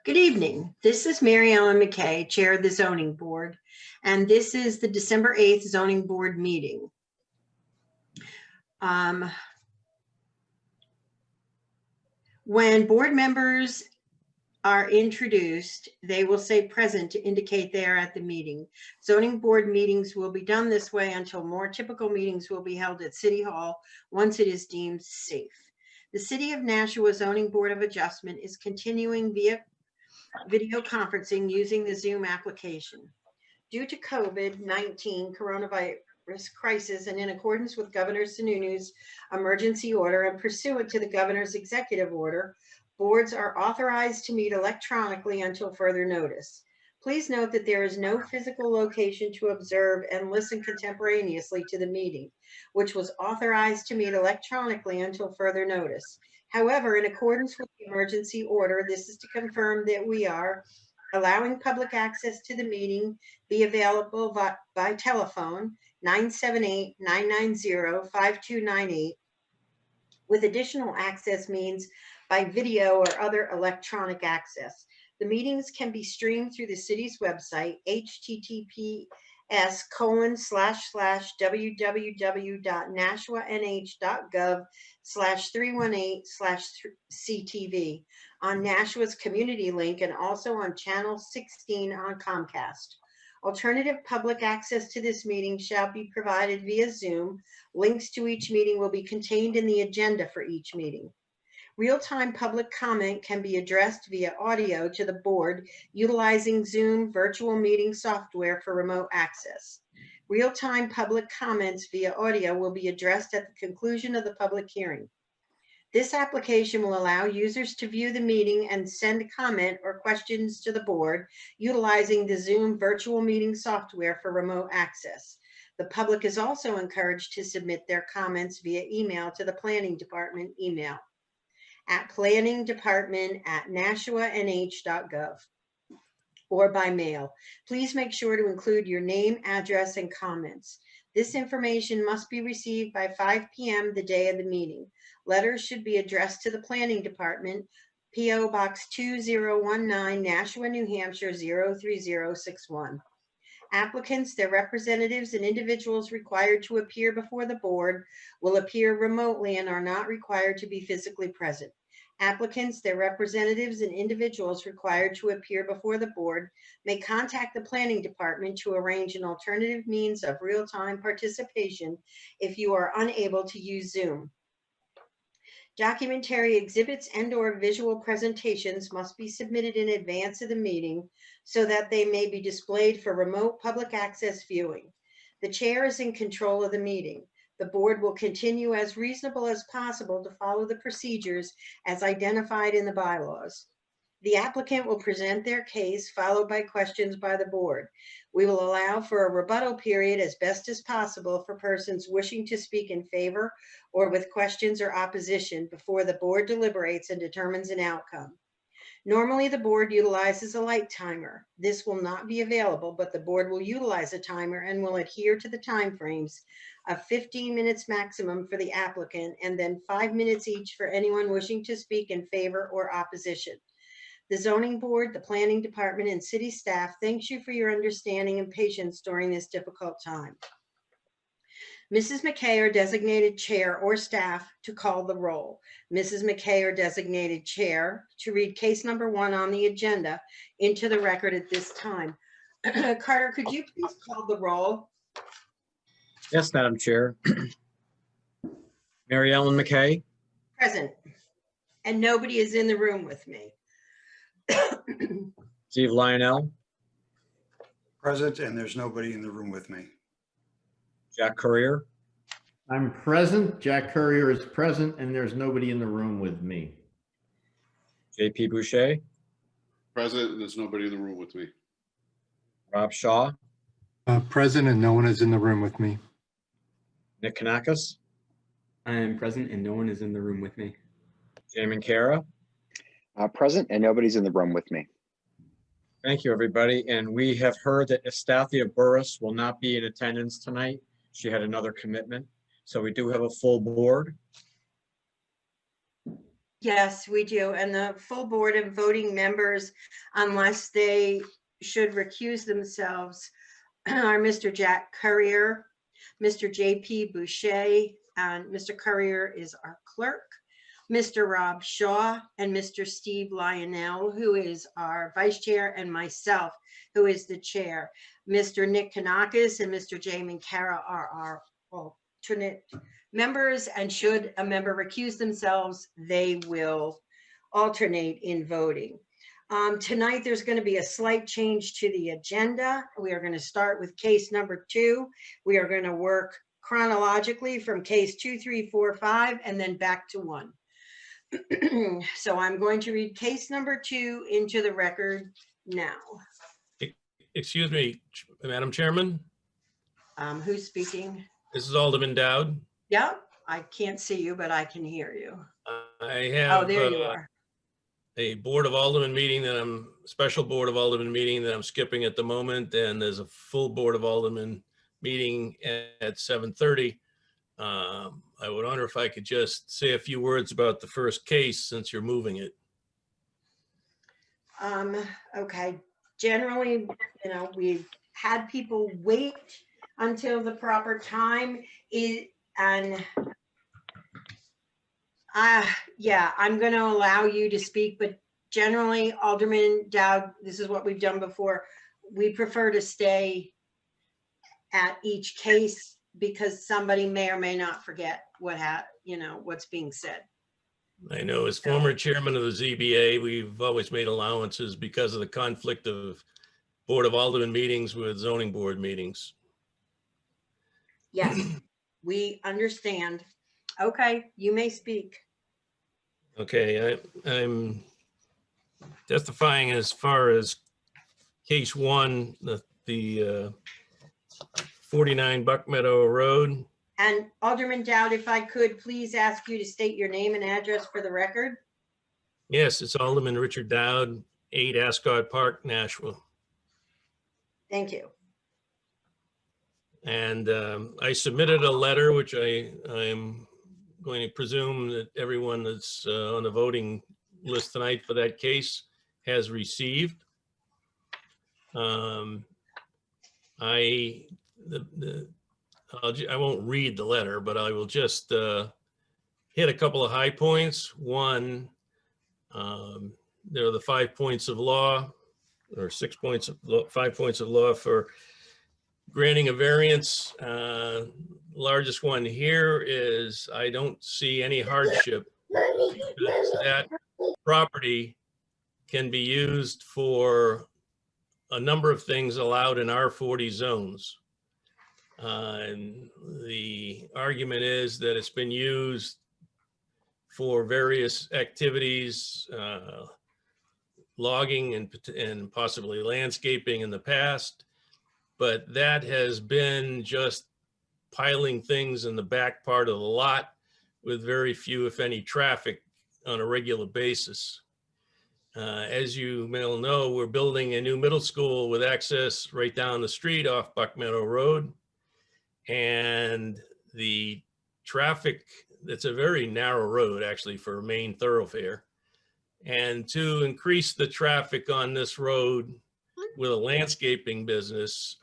Good evening. This is Mary Ellen McKay, Chair of the Zoning Board, and this is the December 8th Zoning Board meeting. When board members are introduced, they will say present to indicate they are at the meeting. Zoning Board meetings will be done this way until more typical meetings will be held at City Hall once it is deemed safe. The City of Nashua Zoning Board of Adjustment is continuing via video conferencing using the Zoom application. Due to COVID-19 coronavirus crisis and in accordance with Governor Sununu's emergency order and pursuant to the governor's executive order, boards are authorized to meet electronically until further notice. Please note that there is no physical location to observe and listen contemporaneously to the meeting, which was authorized to meet electronically until further notice. However, in accordance with the emergency order, this is to confirm that we are allowing public access to the meeting be available by telephone 978-990-5298 with additional access means by video or other electronic access. The meetings can be streamed through the city's website, https://www.nashuanh.gov/318/CTV on Nashua's community link and also on channel 16 on Comcast. Alternative public access to this meeting shall be provided via Zoom. Links to each meeting will be contained in the agenda for each meeting. Real-time public comment can be addressed via audio to the board utilizing Zoom virtual meeting software for remote access. Real-time public comments via audio will be addressed at the conclusion of the public hearing. This application will allow users to view the meeting and send comment or questions to the board utilizing the Zoom virtual meeting software for remote access. The public is also encouraged to submit their comments via email to the Planning Department email at planningdepartment@nashuanh.gov or by mail. Please make sure to include your name, address, and comments. This information must be received by 5 p.m. the day of the meeting. Letters should be addressed to the Planning Department, P.O. Box 2019, Nashua, New Hampshire 03061. Applicants, their representatives, and individuals required to appear before the board will appear remotely and are not required to be physically present. Applicants, their representatives, and individuals required to appear before the board may contact the Planning Department to arrange an alternative means of real-time participation if you are unable to use Zoom. Documentary exhibits and/or visual presentations must be submitted in advance of the meeting so that they may be displayed for remote public access viewing. The chair is in control of the meeting. The board will continue as reasonable as possible to follow the procedures as identified in the bylaws. The applicant will present their case, followed by questions by the board. We will allow for a rebuttal period as best as possible for persons wishing to speak in favor or with questions or opposition before the board deliberates and determines an outcome. Normally, the board utilizes a light timer. This will not be available, but the board will utilize a timer and will adhere to the timeframes of 15 minutes maximum for the applicant and then 5 minutes each for anyone wishing to speak in favor or opposition. The Zoning Board, the Planning Department, and City staff thanks you for your understanding and patience during this difficult time. Mrs. McKay or designated chair or staff to call the roll. Mrs. McKay or designated chair to read case number 1 on the agenda into the record at this time. Carter, could you please call the roll? Yes, Madam Chair. Mary Ellen McKay. Present. And nobody is in the room with me. Steve Lionel. Present, and there's nobody in the room with me. Jack Courier. I'm present. Jack Courier is present, and there's nobody in the room with me. JP Boucher. Present, and there's nobody in the room with me. Rob Shaw. Present, and no one is in the room with me. Nick Kanakis. I am present and no one is in the room with me. Jamin Kara. Present, and nobody's in the room with me. Thank you, everybody. And we have heard that Estathia Burris will not be in attendance tonight. She had another commitment. So we do have a full board. Yes, we do. And the full board of voting members, unless they should recuse themselves, are Mr. Jack Courier, Mr. JP Boucher, and Mr. Courier is our clerk, Mr. Rob Shaw, and Mr. Steve Lionel, who is our vice chair, and myself, who is the chair. Mr. Nick Kanakis and Mr. Jay Mancara are our alternate members, and should a member recuse themselves, they will alternate in voting. Tonight, there's going to be a slight change to the agenda. We are going to start with case number 2. We are going to work chronologically from case 2, 3, 4, 5, and then back to 1. So I'm going to read case number 2 into the record now. Excuse me, Madam Chairman, Who's speaking? this is Alderman Dowd. Yeah, I can't see you, but I can hear you. I Oh, have there you are. a Board of Alderman meeting special Board of Alderman meeting that I'm skipping at the moment, and there's a full Board of Alderman meeting at 7:30. I would wonder if I could just say a few words about the first case since you're moving it. Okay, generally, we've had people wait until the proper time and yeah, I'm going to allow you to speak, but generally, Alderman Dowd, this is what we've done before. We prefer to stay at each case because somebody may or may not forget what's being said. I know as former chairman of the ZBA, we've always made allowances because of the conflict of Board of Alderman meetings with zoning board meetings. Yes, we understand. Okay, you may speak. Okay, I'm testifying as far as case 1, the 49 Buck Meadow Road. And Alderman Dowd, if I could please ask you to state your name and address for the record. Yes, it's Alderman Richard Dowd, 8 Ascot Park, Nashville. Thank you. And I submitted a letter, which I'm going to presume that everyone that's on the voting list tonight for that case has received. I won't read the letter, but I will just hit a couple of high points. One, there are the 5 points of law, or 6 points of law, 5 points of law for granting a variance. Largest one here is I don't see any hardship because that property can be used for a number of things allowed in R40 zones. And the argument is that it's been used for various activities, logging and possibly landscaping in the past, but that has been just piling things in the back part of the lot with very few, if any, traffic on a regular basis. As you may all know, we're building a new middle school with access right down the street off Buck Meadow Road. And the traffic, it's a very narrow road actually for a main thoroughfare. And to increase the traffic on this road with a landscaping business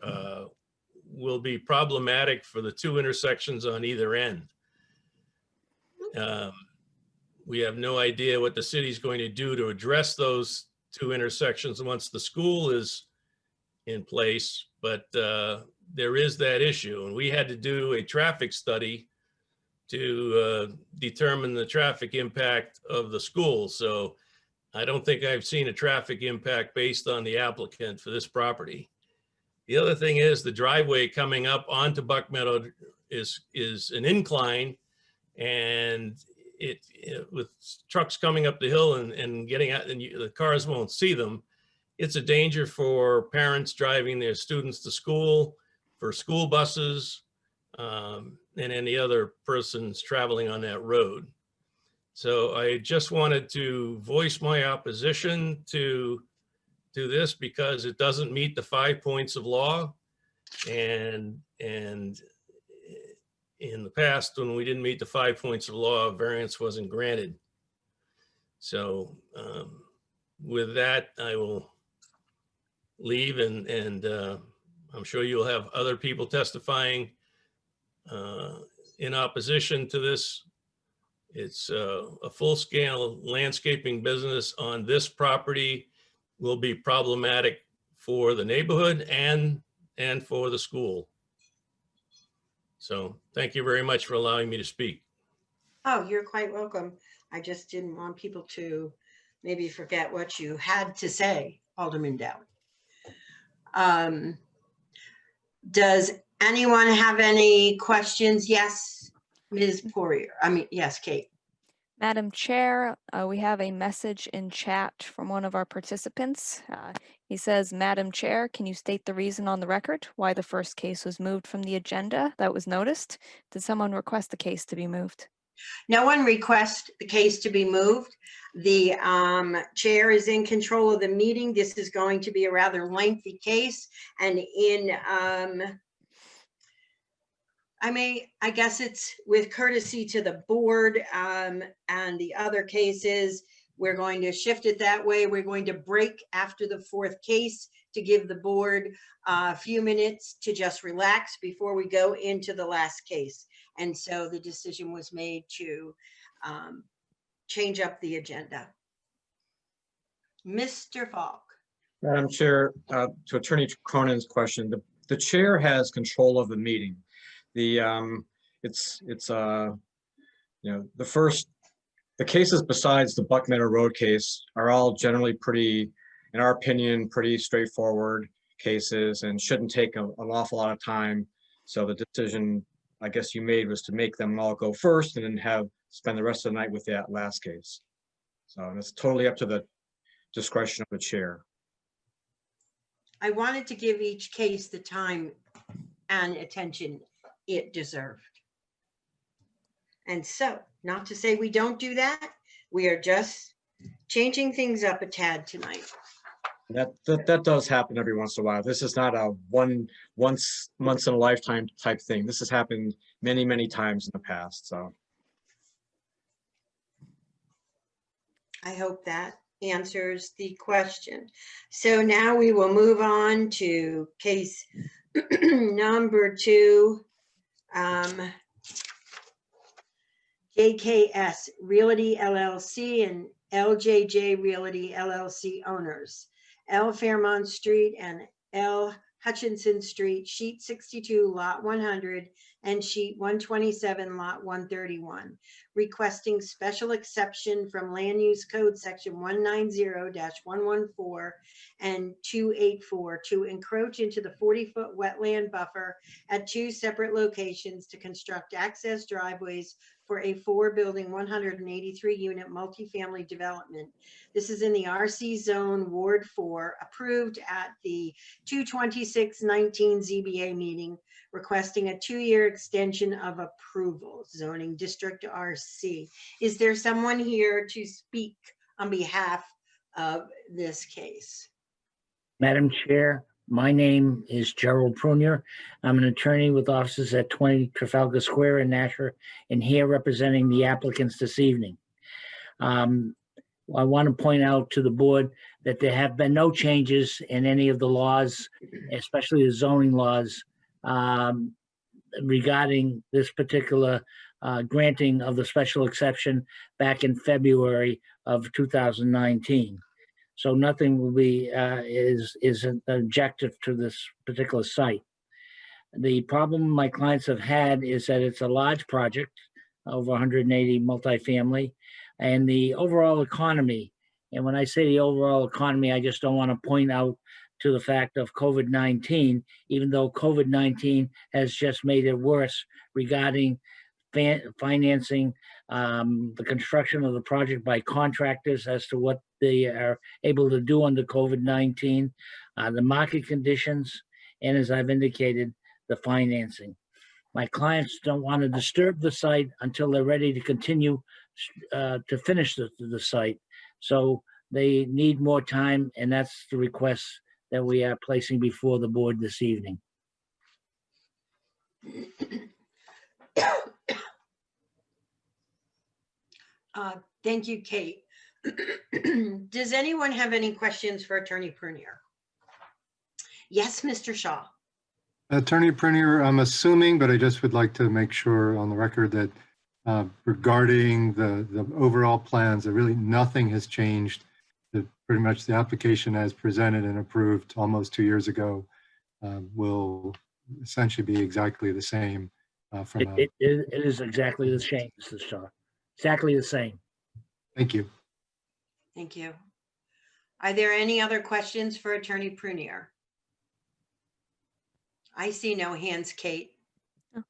will be problematic for the 2 intersections on either end. We have no idea what the city's going to do to address those 2 intersections once the school is in place, but there is that issue. And we had to do a traffic study to determine the traffic impact of the school. So I don't think I've seen a traffic impact based on the applicant for this property. The other thing is the driveway coming up onto Buck Meadow is an incline, and with trucks coming up the hill and getting out, and the cars won't see them. It's a danger for parents driving their students to school, for school buses, and any other persons traveling on that road. So I just wanted to voice my opposition to this because it doesn't meet the 5 points of law. And in the past, when we didn't meet the 5 points of law, variance wasn't granted. So with that, I will leave and I'm sure you'll have other people testifying in opposition to this. It's a full-scale landscaping business on this property will be problematic for the neighborhood and for the school. So thank you very much for allowing me to speak. Oh, you're quite welcome. I just didn't want people to maybe forget what you had to say, Alderman Downey. Does anyone have any questions? Yes, Ms. Poirier. Yes, Kate. Madam Chair, we have a message in chat from one of our participants. He says, Madam Chair, can you state the reason on the record why the first case was moved from the agenda that was noticed? Did someone request the case to be moved? No one requests the case to be moved. The chair is in control of the meeting. This is going to be a rather lengthy case, and I guess it's with courtesy to the board and the other cases, we're going to shift it that way. We're going to break after the fourth case to give the board a few minutes to just relax before we go into the last case. And so the decision was made to change up the agenda. Mr. Falk. Madam Chair, to Attorney Cronin's question, the chair has control of the meeting. The cases besides the Buck Meadow Road case are all generally pretty, in our opinion, pretty straightforward cases and shouldn't take an awful lot of time. So the decision, I guess, you made was to make them all go first and then spend the rest of the night with that last case. So it's totally up to the discretion of the chair. I wanted to give each case the time and attention it deserved. And so, not to say we don't do that, we are just changing things up a tad tonight. That does happen every once in a while. This is not a once in a lifetime type thing. This has happened many, many times in the past. So I hope that answers the question. So now we will move on to case number 2. JKS Realty LLC and LJJ Realty LLC owners, L Fairmont Street and L Hutchinson Street, sheet 62, lot 100, and sheet 127, lot 131, requesting special exception from Land Use Code Section 190-114 and 284 to encroach into the 40-foot wetland buffer at 2 separate locations to construct access driveways for a 4-building, 183-unit multifamily development. This is in the RC Zone, Ward 4, approved at the 2/26/19 ZBA meeting, requesting a 2-year extension of approval, zoning district RC. Is there someone here to speak on behalf of this case? Madam Chair, my name is Gerald Prunier. I'm an attorney with offices at 20 Trafalgar Square in Nashua, and here representing the applicants this evening. I want to point out to the board that there have been no changes in any of the laws, especially the zoning laws, regarding this particular granting of the special exception back in February of 2019. So nothing will be is an objective to this particular site. The problem my clients have had is that it's a large project, over 180 multifamily, and the overall economy. And when I say the overall economy, I just don't want to point out to the fact of COVID-19, even though COVID-19 has just made it worse regarding financing the construction of the project by contractors as to what they are able to do under COVID-19, the market conditions, and as I've indicated, the financing. My clients don't want to disturb the site until they're ready to continue to finish the site. So they need more time, and that's the request that we are placing before the board this evening. Thank you, Kate. Does anyone have any questions for Attorney Prunier? Yes, Mr. Shaw. Attorney Prunier, I'm assuming, but I just would like to make sure on the record that regarding the overall plans, that really nothing has changed. That pretty much the application as presented and approved almost 2 years ago will essentially be exactly the same from a, It is exactly the same, Mr. Shaw. Exactly the same. thank you. Thank you. Are there any other questions for Attorney Prunier? I see no hands, Kate. No.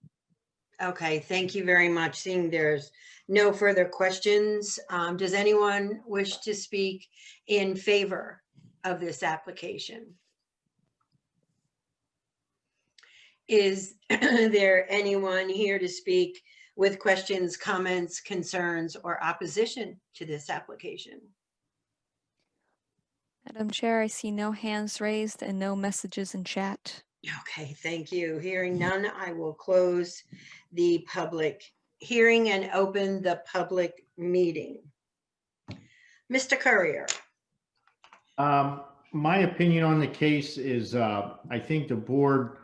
Okay, thank you very much. Seeing there's no further questions, does anyone wish to speak in favor of this application? Is there anyone here to speak with questions, comments, concerns, or opposition to this application? Madam Chair, I see no hands raised and no messages in chat. Okay, thank you. Hearing none, I will close the public hearing and open the public meeting. Mr. Courier. My opinion on the case is, I think the board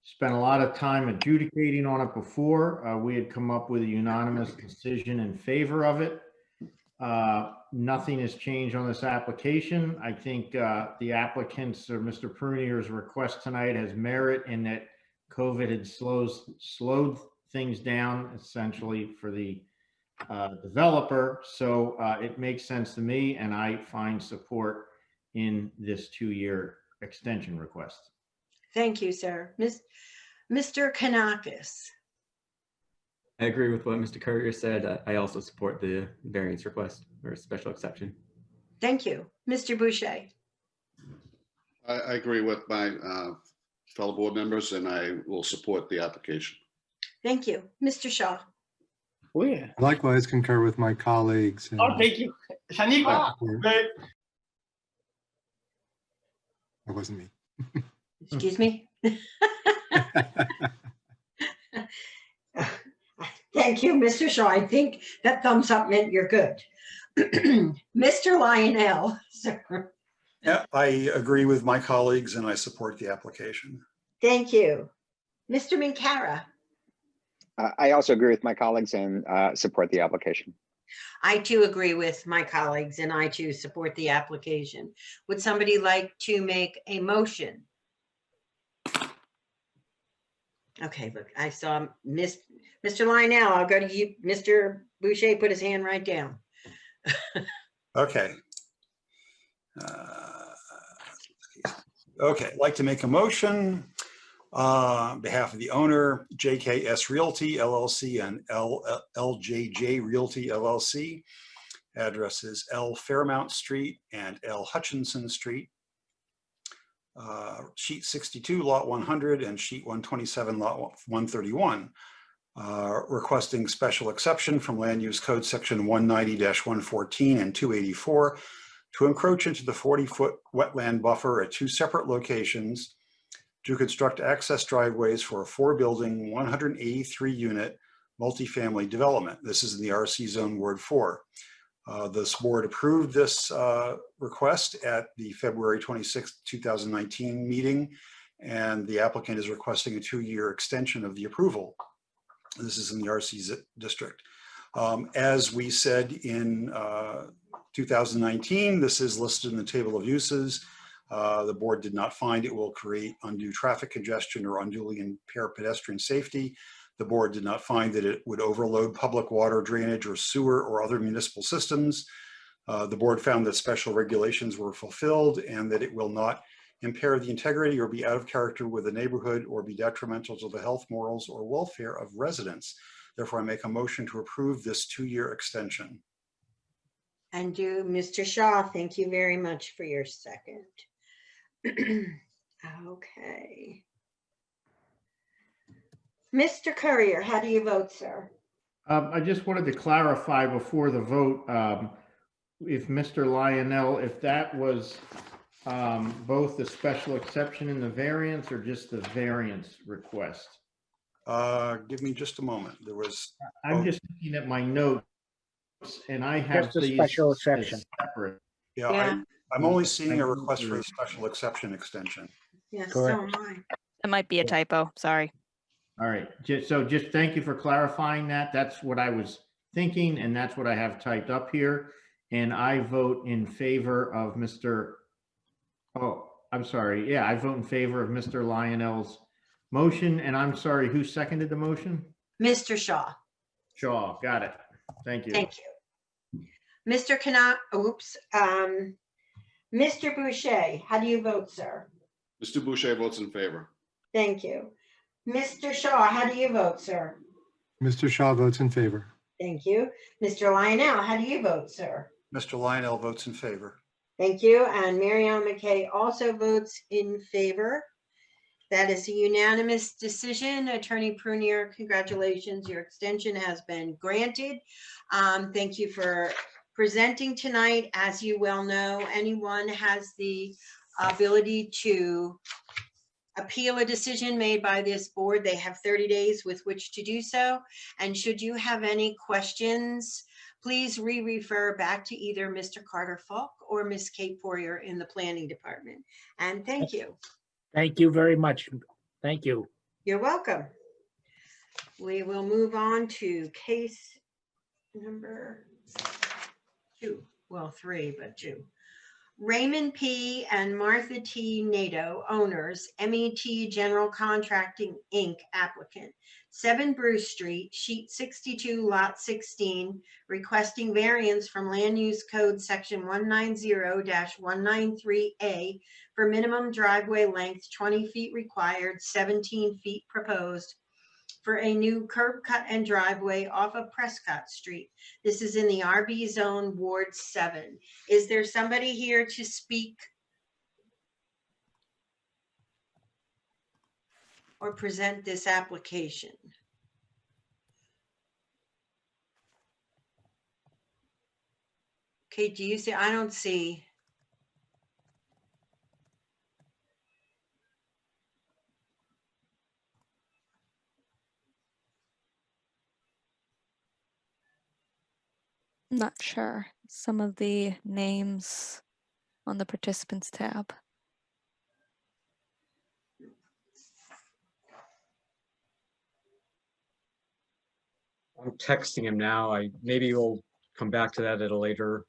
spent a lot of time adjudicating on it before. We had come up with a unanimous decision in favor of it. Nothing has changed on this application. I think the applicant's or Mr. Prunier's request tonight has merit in that COVID had slowed things down essentially for the developer. So it makes sense to me, and I find support in this 2-year extension request. Thank you, sir. Mr. Kanakis. I agree with what Mr. Courier said. I also support the variance request or special exception. Thank you. Mr. Boucher. I agree with my fellow board members, and I will support the application. Thank you. Mr. Shaw. Oh, yeah. Likewise concur with my colleagues. And thank you. that wasn't me. Excuse me. Thank you, Mr. Shaw. I think that thumbs up meant you're good. Mr. Lionel, sir. Yeah, I agree with my colleagues and I support the application. Thank you. Mr. Minkara. I also agree with my colleagues and support the application. I too agree with my colleagues and I too support the application. Would somebody like to make a motion? Okay, look, I saw Mr. Lionel. I'll go to you. Mr. Boucher put his hand right down. Okay. Okay, I'd like to make a motion on behalf of the owner, JKS Realty LLC and LJJ Realty LLC. Addresses L Fairmount Street and L Hutchinson Street. Sheet 62, lot 100, and sheet 127, lot 131. Requesting special exception from Land Use Code Section 190-114 and 284 to encroach into the 40-foot wetland buffer at 2 separate locations to construct access driveways for a 4-building, 183-unit multifamily development. This is in the RC Zone Ward 4. This board approved this request at the February 26, 2019 meeting, and the applicant is requesting a 2-year extension of the approval. This is in the RC district. As we said in 2019, this is listed in the table of uses. The board did not find it will create undue traffic congestion or unduly impair pedestrian safety. The board did not find that it would overload public water, drainage, or sewer or other municipal systems. The board found that special regulations were fulfilled and that it will not impair the integrity or be out of character with the neighborhood or be detrimental to the health, morals, or welfare of residents. Therefore, I make a motion to approve this 2-year extension. And Mr. Shaw, thank you very much for your second. Okay. Mr. Courier, how do you vote, sir? I just wanted to clarify before the vote, if Mr. Lionel, if that was both the special exception and the variance or just the variance request? Give me just a moment. There was, I'm just looking at my notes and I have Just a these special as exception. separate. Yeah, Yeah. I'm only seeing a request for the special exception extension. Yes, Correct. so am I. That might be a typo, sorry. All right, just thank you for clarifying that. That's what I was thinking, and that's what I have typed up here. And I vote in favor of Mr. Oh, I'm sorry. Yeah, I vote in favor of Mr. Lionel's motion. And I'm sorry, who seconded the motion? Mr. Shaw, Shaw, got it. Thank you. thank you. Mr. Mr. Boucher, how do you vote, sir? Mr. Boucher votes in favor. Thank you. Mr. Shaw, how do you vote, sir? Mr. Shaw votes in favor. Thank you. Mr. Lionel, how do you vote, sir? Mr. Lionel votes in favor. Thank you. And Mary Ellen McKay also votes in favor. That is a unanimous decision. Attorney Prunier, congratulations. Your extension has been granted. Thank you for presenting tonight. As you well know, anyone has the ability to appeal a decision made by this board. They have 30 days with which to do so. And should you have any questions, please refer back to either Mr. Carter Falk or Ms. Kate Poirier in the planning department. And thank you. Thank you very much. Thank you. You're welcome. We will move on to case number 2. Well, 3, but 2. Raymond P. and Martha T. Nato, owners, MET General Contracting, Inc., applicant, 7 Brew Street, sheet 62, lot 16, requesting variance from Land Use Code Section 190-193A for minimum driveway length 20 feet required, 17 feet proposed, for a new curb cut and driveway off of Prescott Street. This is in the RB zone, Ward 7. Is there somebody here to speak or present this application? Okay, do you see? I don't see. I'm not sure. Some of the names on the participants tab. I'm texting him now. Maybe we'll come back to that at a later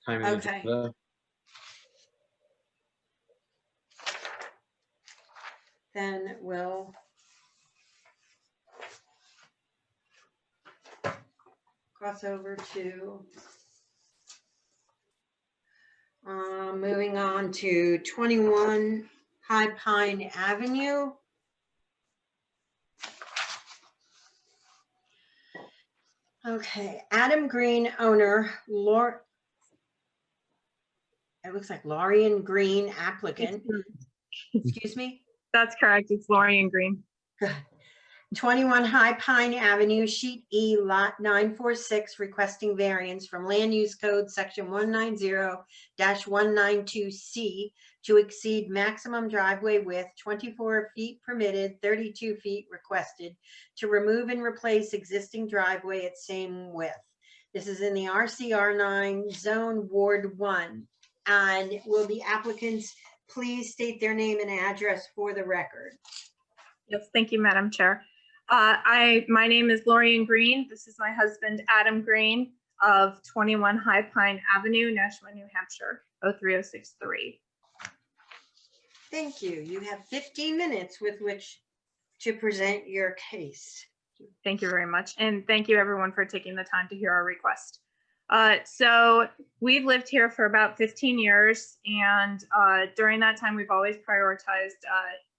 time. in the Okay. agenda. Then we'll cross over to moving on to 21 High Pine Avenue. Okay, Adam Green, owner, it looks like Lorian Green, applicant. Excuse me? That's correct. It's Lorian Green. 21 High Pine Avenue, Sheet E, Lot 946, requesting variance from Land Use Code Section 190-192C to exceed maximum driveway width 24 feet permitted, 32 feet requested, to remove and replace existing driveway at same width. This is in the RCR9 Zone, Ward 1. And will the applicants please state their name and address for the record? Yes, thank you, Madam Chair. My name is Lorian Green. This is my husband, Adam Green, of 21 High Pine Avenue, Nashua, New Hampshire, 03063. Thank you. You have 15 minutes with which to present your case. Thank you very much. And thank you everyone for taking the time to hear our request. So we've lived here for about 15 years. And during that time, we've always prioritized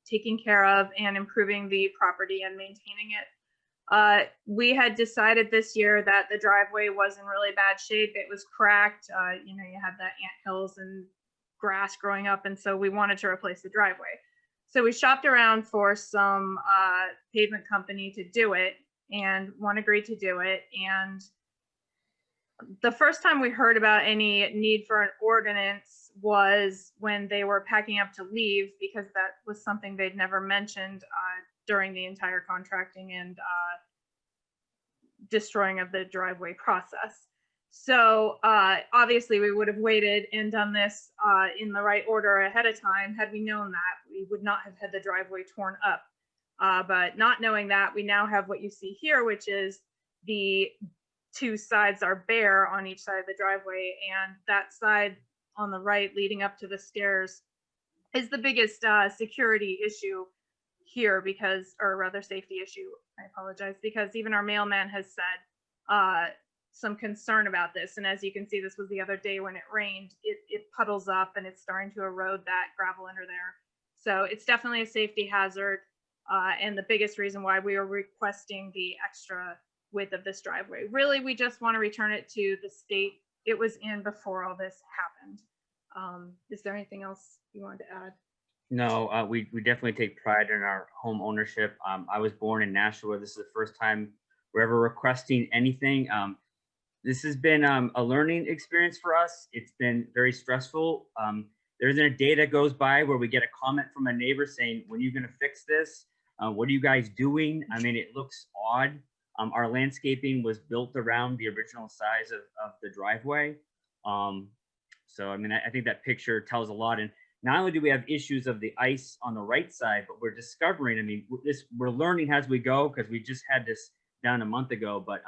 taking care of and improving the property and maintaining it. We had decided this year that the driveway was in really bad shape. It was cracked. You had the anthills and grass growing up. And so we wanted to replace the driveway. So we shopped around for some pavement company to do it, and one agreed to do it. And the first time we heard about any need for an ordinance was when they were packing up to leave, because that was something they'd never mentioned during the entire contracting and destroying of the driveway process. So obviously we would have waited and done this in the right order ahead of time. Had we known that, we would not have had the driveway torn up. But not knowing that, we now have what you see here, which is the two sides are bare on each side of the driveway, and that side on the right leading up to the stairs is the biggest security issue here, because, or rather safety issue, I apologize, because even our mailman has said some concern about this. And as you can see, this was the other day when it rained, it puddles up and it's starting to erode that gravel under there. So it's definitely a safety hazard. And the biggest reason why we are requesting the extra width of this driveway. Really, we just want to return it to the state it was in before all this happened. Is there anything else you wanted to add? No, we definitely take pride in our home ownership. I was born in Nashua. This is the first time we're ever requesting anything. This has been a learning experience for us. It's been very stressful. There isn't a day that goes by where we get a comment from a neighbor saying, when are you going to fix this? What are you guys doing? I mean, it looks odd. Our landscaping was built around the original size of the driveway. So, I mean, I think that picture tells a lot. And not only do we have issues of the ice on the right side, but we're discovering, I mean, we're learning as we go, because we just had this down a month ago, but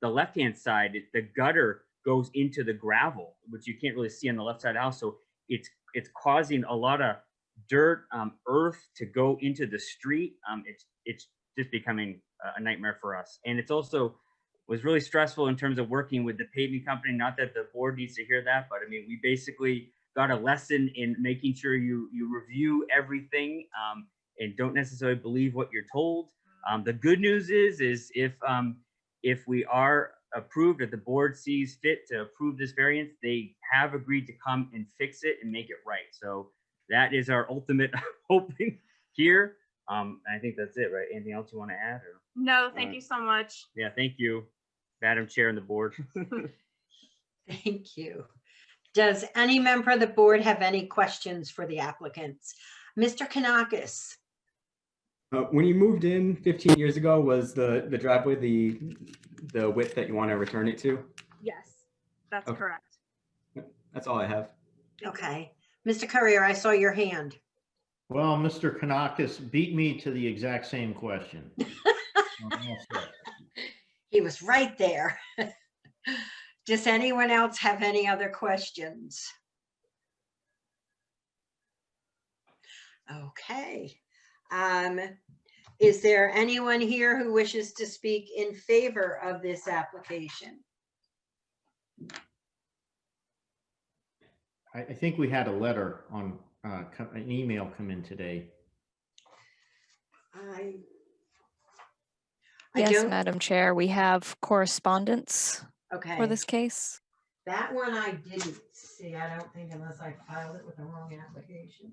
the left-hand side, the gutter goes into the gravel, which you can't really see on the left side of the house. So it's causing a lot of dirt, earth to go into the street. It's just becoming a nightmare for us. And it's also was really stressful in terms of working with the paving company. Not that the board needs to hear that, but I mean, we basically got a lesson in making sure you review everything and don't necessarily believe what you're told. The good news is if we are approved, if the board sees fit to approve this variance, they have agreed to come and fix it and make it right. So that is our ultimate hoping here. I think that's it, right? Anything else you want to add? Or? No, thank you so much. Yeah, thank you, Madam Chair and the board. Thank you. Does any member of the board have any questions for the applicants? Mr. Kanakis? When you moved in 15 years ago, was the driveway the width that you want to return it to? Yes, that's Okay. correct. That's all I have. Okay. Mr. Courier, I saw your hand. Well, Mr. Kanakis beat me to the exact same question. He was right there. Does anyone else have any other questions? Okay. Is there anyone here who wishes to speak in favor of this application? I think we had a letter on an email come in today. Yes, Madam Chair, we have correspondence Okay. for this case. That one I didn't see, I don't think, unless I filed it with the wrong application,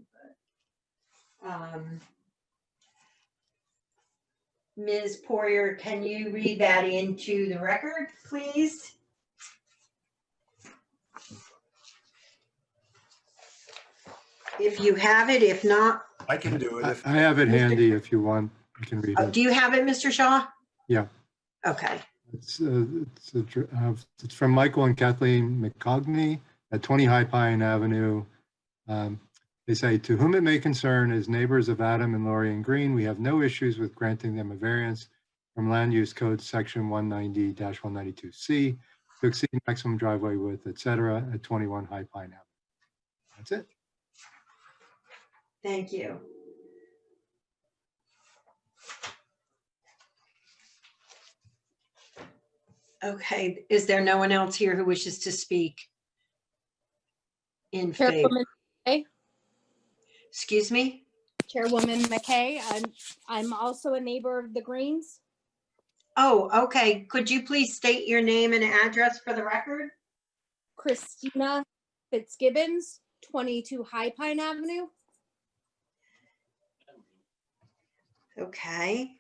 but. Ms. Poirier, can you read that into the record, please? If you have it, if not. I can do it. I have it handy if you want. I can read it. Do you have it, Mr. Shaw? Yeah. Okay. It's from Michael and Kathleen McCogney at 20 High Pine Avenue. They say, to whom it may concern, as neighbors of Adam and Lori Green, we have no issues with granting them a variance from Land Use Code Section 190-192C to exceed maximum driveway width, et cetera, at 21 High Pine Avenue. That's it. Thank you. Okay, is there no one else here who wishes to speak in favor? Chairwoman McKay. Excuse me? Chairwoman McKay, I'm also a neighbor of the Greens. Oh, okay. Could you please state your name and address for the record? Christina Fitzgibbons, 22 High Pine Avenue. Okay.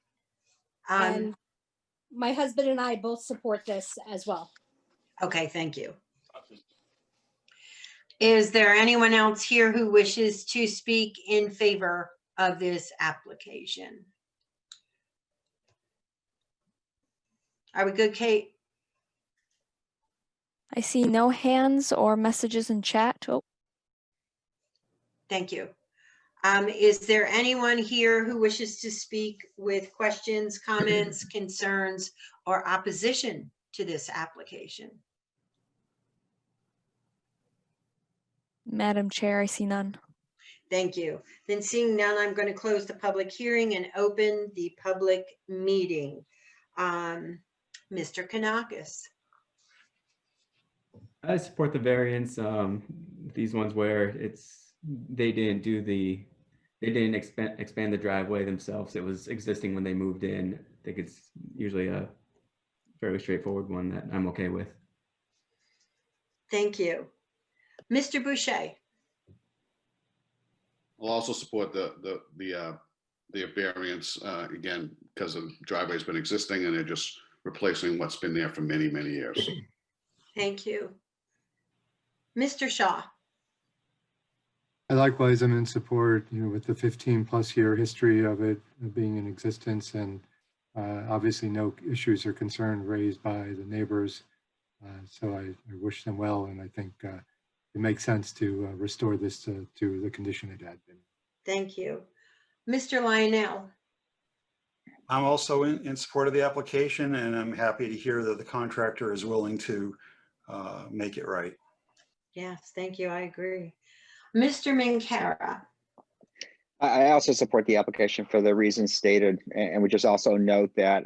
And my husband and I both support this as well. Okay, thank you. Is there anyone else here who wishes to speak in favor of this application? Are we good, Kate? I see no hands or messages in chat. Oh, Thank you. Is there anyone here who wishes to speak with questions, comments, concerns, or opposition to this application? Madam Chair, I see none. Thank you. Then seeing none, I'm going to close the public hearing and open the public meeting. Mr. Kanakis. I support the variance. These ones where they didn't expand the driveway themselves. It was existing when they moved in. I think it's usually a fairly straightforward one that I'm okay with. Thank you. Mr. Boucher. I'll also support the variance, again, because the driveway's been existing and they're just replacing what's been there for many, many years. Thank you. Mr. Shaw. I likewise am in support, with the 15+ year history of it being in existence, and obviously no issues or concern raised by the neighbors. So I wish them well, and I think it makes sense to restore this to the condition it had been. Thank you. Mr. Lionel. I'm also in support of the application, and I'm happy to hear that the contractor is willing to make it right. Yes, thank you. I agree. Mr. Minkara. I also support the application for the reasons stated, and we just also note that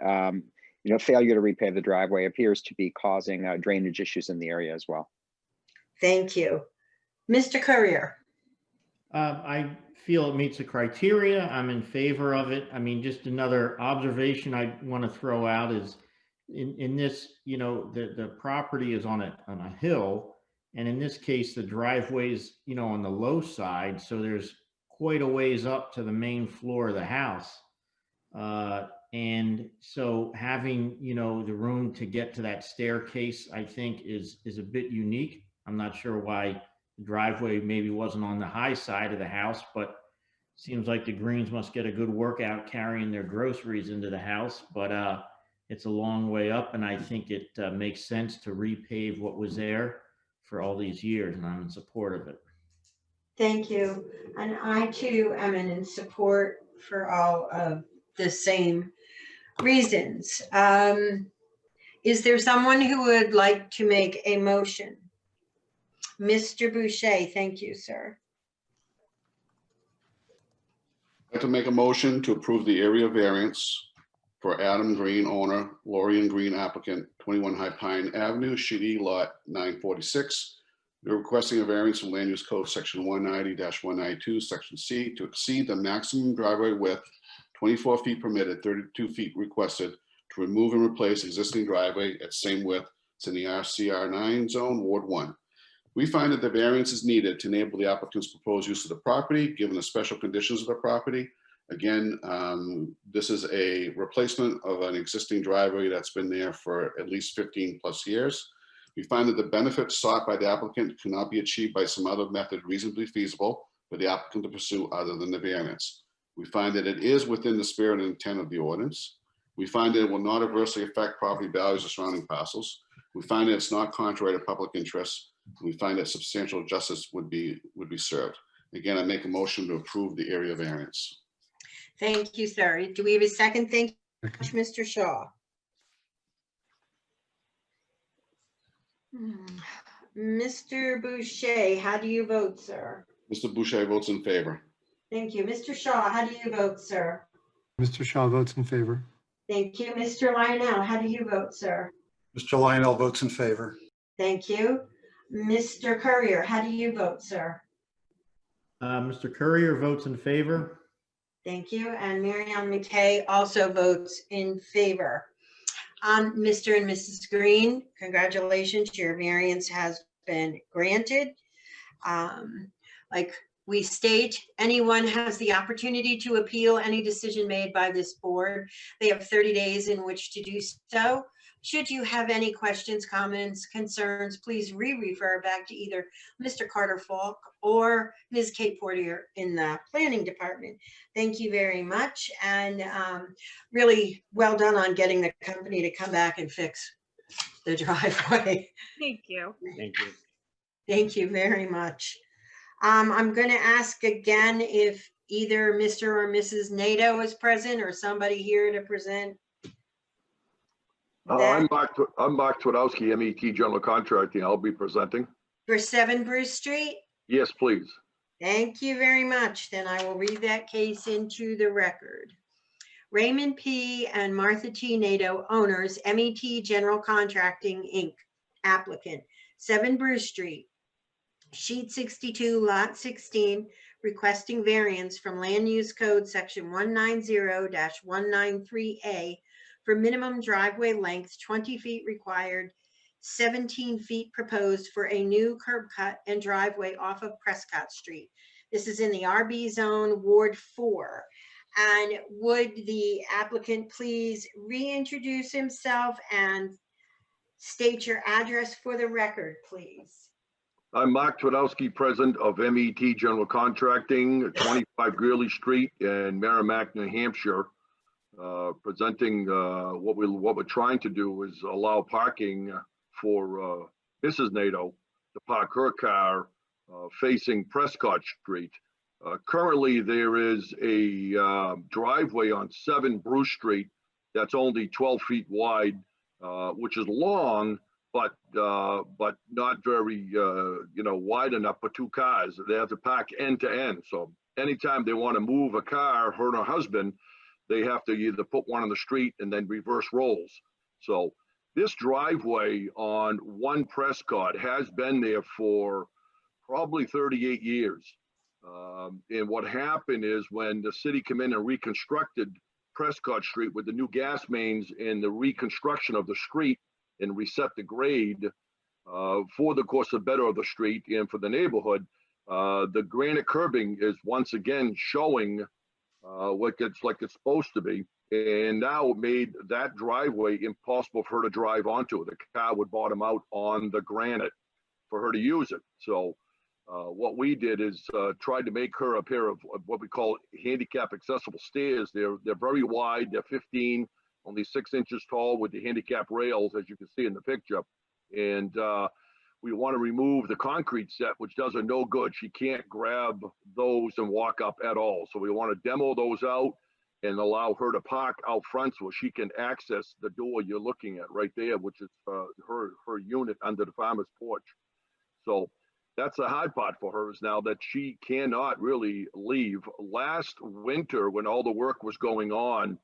failure to repave the driveway appears to be causing drainage issues in the area as well. Thank you. Mr. Courier. I feel it meets the criteria. I'm in favor of it. I mean, just another observation I want to throw out is in this, the property is on a hill, and in this case, the driveway's, on the low side, so there's quite a ways up to the main floor of the house. And so having, the room to get to that staircase, I think is a bit unique. I'm not sure why the driveway maybe wasn't on the high side of the house, but seems like the Greens must get a good workout carrying their groceries into the house. But it's a long way up, and I think it makes sense to repave what was there for all these years, and I'm in support of it. Thank you. And I too am in support for all of the same reasons. Is there someone who would like to make a motion? Mr. Boucher, thank you, sir. I'd like to make a motion to approve the area variance for Adam Green, owner, Lorian Green, applicant, 21 High Pine Avenue, Sheet E, lot 946. They're requesting a variance from Land Use Code Section 190-192, Section C, to exceed the maximum driveway width, 24 feet permitted, 32 feet requested, to remove and replace existing driveway at same width. It's in the RCR9 zone, Ward 1. We find that the variance is needed to enable the applicant's proposed use of the property, given the special conditions of the property. Again, this is a replacement of an existing driveway that's been there for at least 15+ years. We find that the benefits sought by the applicant cannot be achieved by some other method reasonably feasible for the applicant to pursue other than the variance. We find that it is within the spirit and intent of the ordinance. We find that it will not adversely affect property values of surrounding parcels. We find that it's not contrary to public interest. We find that substantial justice would be served. Again, I make a motion to approve the area variance. Thank you, sir. Do we have a second? Thank you, Mr. Shaw. Mr. Boucher, how do you vote, sir? Mr. Boucher votes in favor. Thank you. Mr. Shaw, how do you vote, sir? Mr. Shaw votes in favor. Thank you. Mr. Lionel, how do you vote, sir? Mr. Lionel votes in favor. Thank you. Mr. Courier, how do you vote, sir? Mr. Courier votes in favor. Thank you. And Marianne McKay also votes in favor. Mr. and Mrs. Green, congratulations. Your variance has been granted. Like we state anyone has the opportunity to appeal any decision made by this board. They have 30 days in which to do so. Should you have any questions, comments, concerns, please refer back to either Mr. Carter Falk or Ms. Kate Portier in the planning department. Thank you very much, and really well done on getting the company to come back and fix the driveway. Thank you. Thank you. Thank you very much. I'm going to ask again if either Mr. or Mrs. Nato is present or somebody here to present. I'm Mark Twardowski, MET General Contracting. I'll be presenting. For 7 Brew Street? Yes, please. Thank you very much. Then I will read that case into the record. Raymond P. and Martha T. Nato, owners, MET General Contracting, Inc., applicant, 7 Brew Street, sheet 62, lot 16, requesting variance from Land Use Code section 190-193A for minimum driveway length, 20 feet required, 17 feet proposed for a new curb cut and driveway off of Prescott Street. This is in the RB zone, Ward 4. And would the applicant please reintroduce himself and state your address for the record, please? I'm Mark Twardowski, president of MET General Contracting, 25 Greeley Street in Merrimack, New Hampshire. Presenting what we're trying to do is allow parking for Mrs. Nato to park her car facing Prescott Street. Currently, there is a driveway on 7 Brew Street that's only 12 feet wide, which is long, but not very wide enough for 2 cars. They have to park end to end. So anytime they want to move a car, her and her husband, they have to either put one on the street and then reverse roles. So this driveway on 1 Prescott has been there for probably 38 years. And what happened is when the city came in and reconstructed Prescott Street with the new gas mains and the reconstruction of the street and reset the grade for the course of better of the street and for the neighborhood, the granite curbing is once again showing what it's like it's supposed to be, and now it made that driveway impossible for her to drive onto. The car would bottom out on the granite for her to use it. So what we did is tried to make her a pair of what we call handicap accessible stairs. They're very wide. They're 15, only 6 inches tall with the handicap rails, as you can see in the picture. And we want to remove the concrete set, which does her no good. She can't grab those and walk up at all. So we want to demo those out and allow her to park out front so she can access the door you're looking at right there, which is her unit under the farmer's porch. So that's the hard part for her, is now that she cannot really leave. Last winter, when all the work was going on,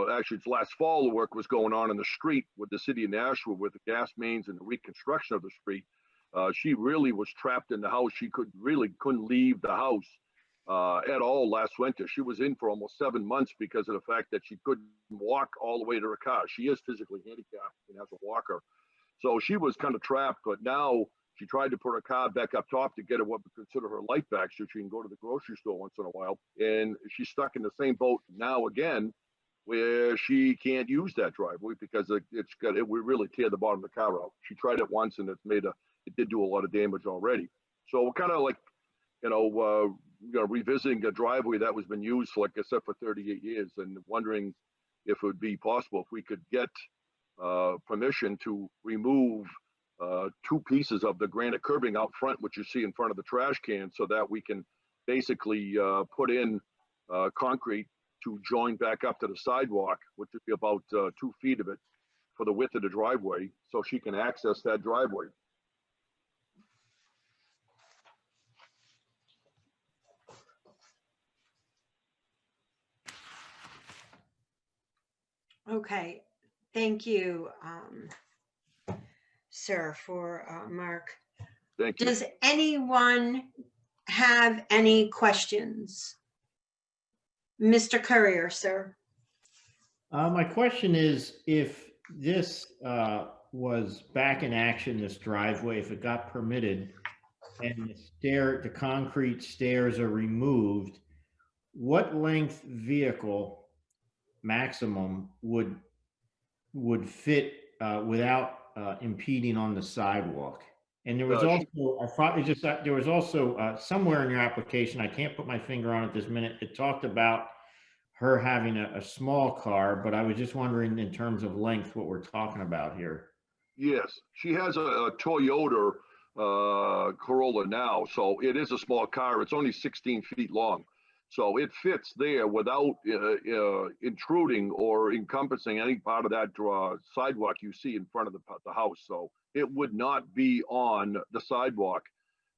actually it's last fall, the work was going on in the street with the city of Nashua with the gas mains and the reconstruction of the street. She really was trapped in the house. She couldn't leave the house at all last winter. She was in for almost 7 months because of the fact that she couldn't walk all the way to her car. She is physically handicapped and has a walker. So she was kind of trapped, but now she tried to put her car back up top to get her what we consider her life back so she can go to the grocery store once in a while. And she's stuck in the same boat now again, where she can't use that driveway because it would really tear the bottom of the car out. She tried it once and it did do a lot of damage already. So we're kind of like, revisiting a driveway that was been used for, like I said, for 38 years and wondering if it would be possible if we could get permission to remove 2 pieces of the granite curbing out front, which you see in front of the trash can, so that we can basically put in concrete to join back up to the sidewalk, which would be about 2 feet of it for the width of the driveway, so she can access that driveway. Okay, thank you, sir, for Mark. Thank you. Does anyone have any questions? Mr. Courier, sir. My question is, if this was back in action, this driveway, if it got permitted, and the concrete stairs are removed, what length vehicle maximum would fit without impeding on the sidewalk? And there was also, I thought it just, there was also somewhere in your application, I can't put my finger on it this minute, it talked about her having a small car, but I was just wondering in terms of length, what we're talking about here. Yes, she has a Toyota Corolla now, so it is a small car. It's only 16 feet long. So it fits there without intruding or encompassing any part of that sidewalk you see in front of the house. So it would not be on the sidewalk.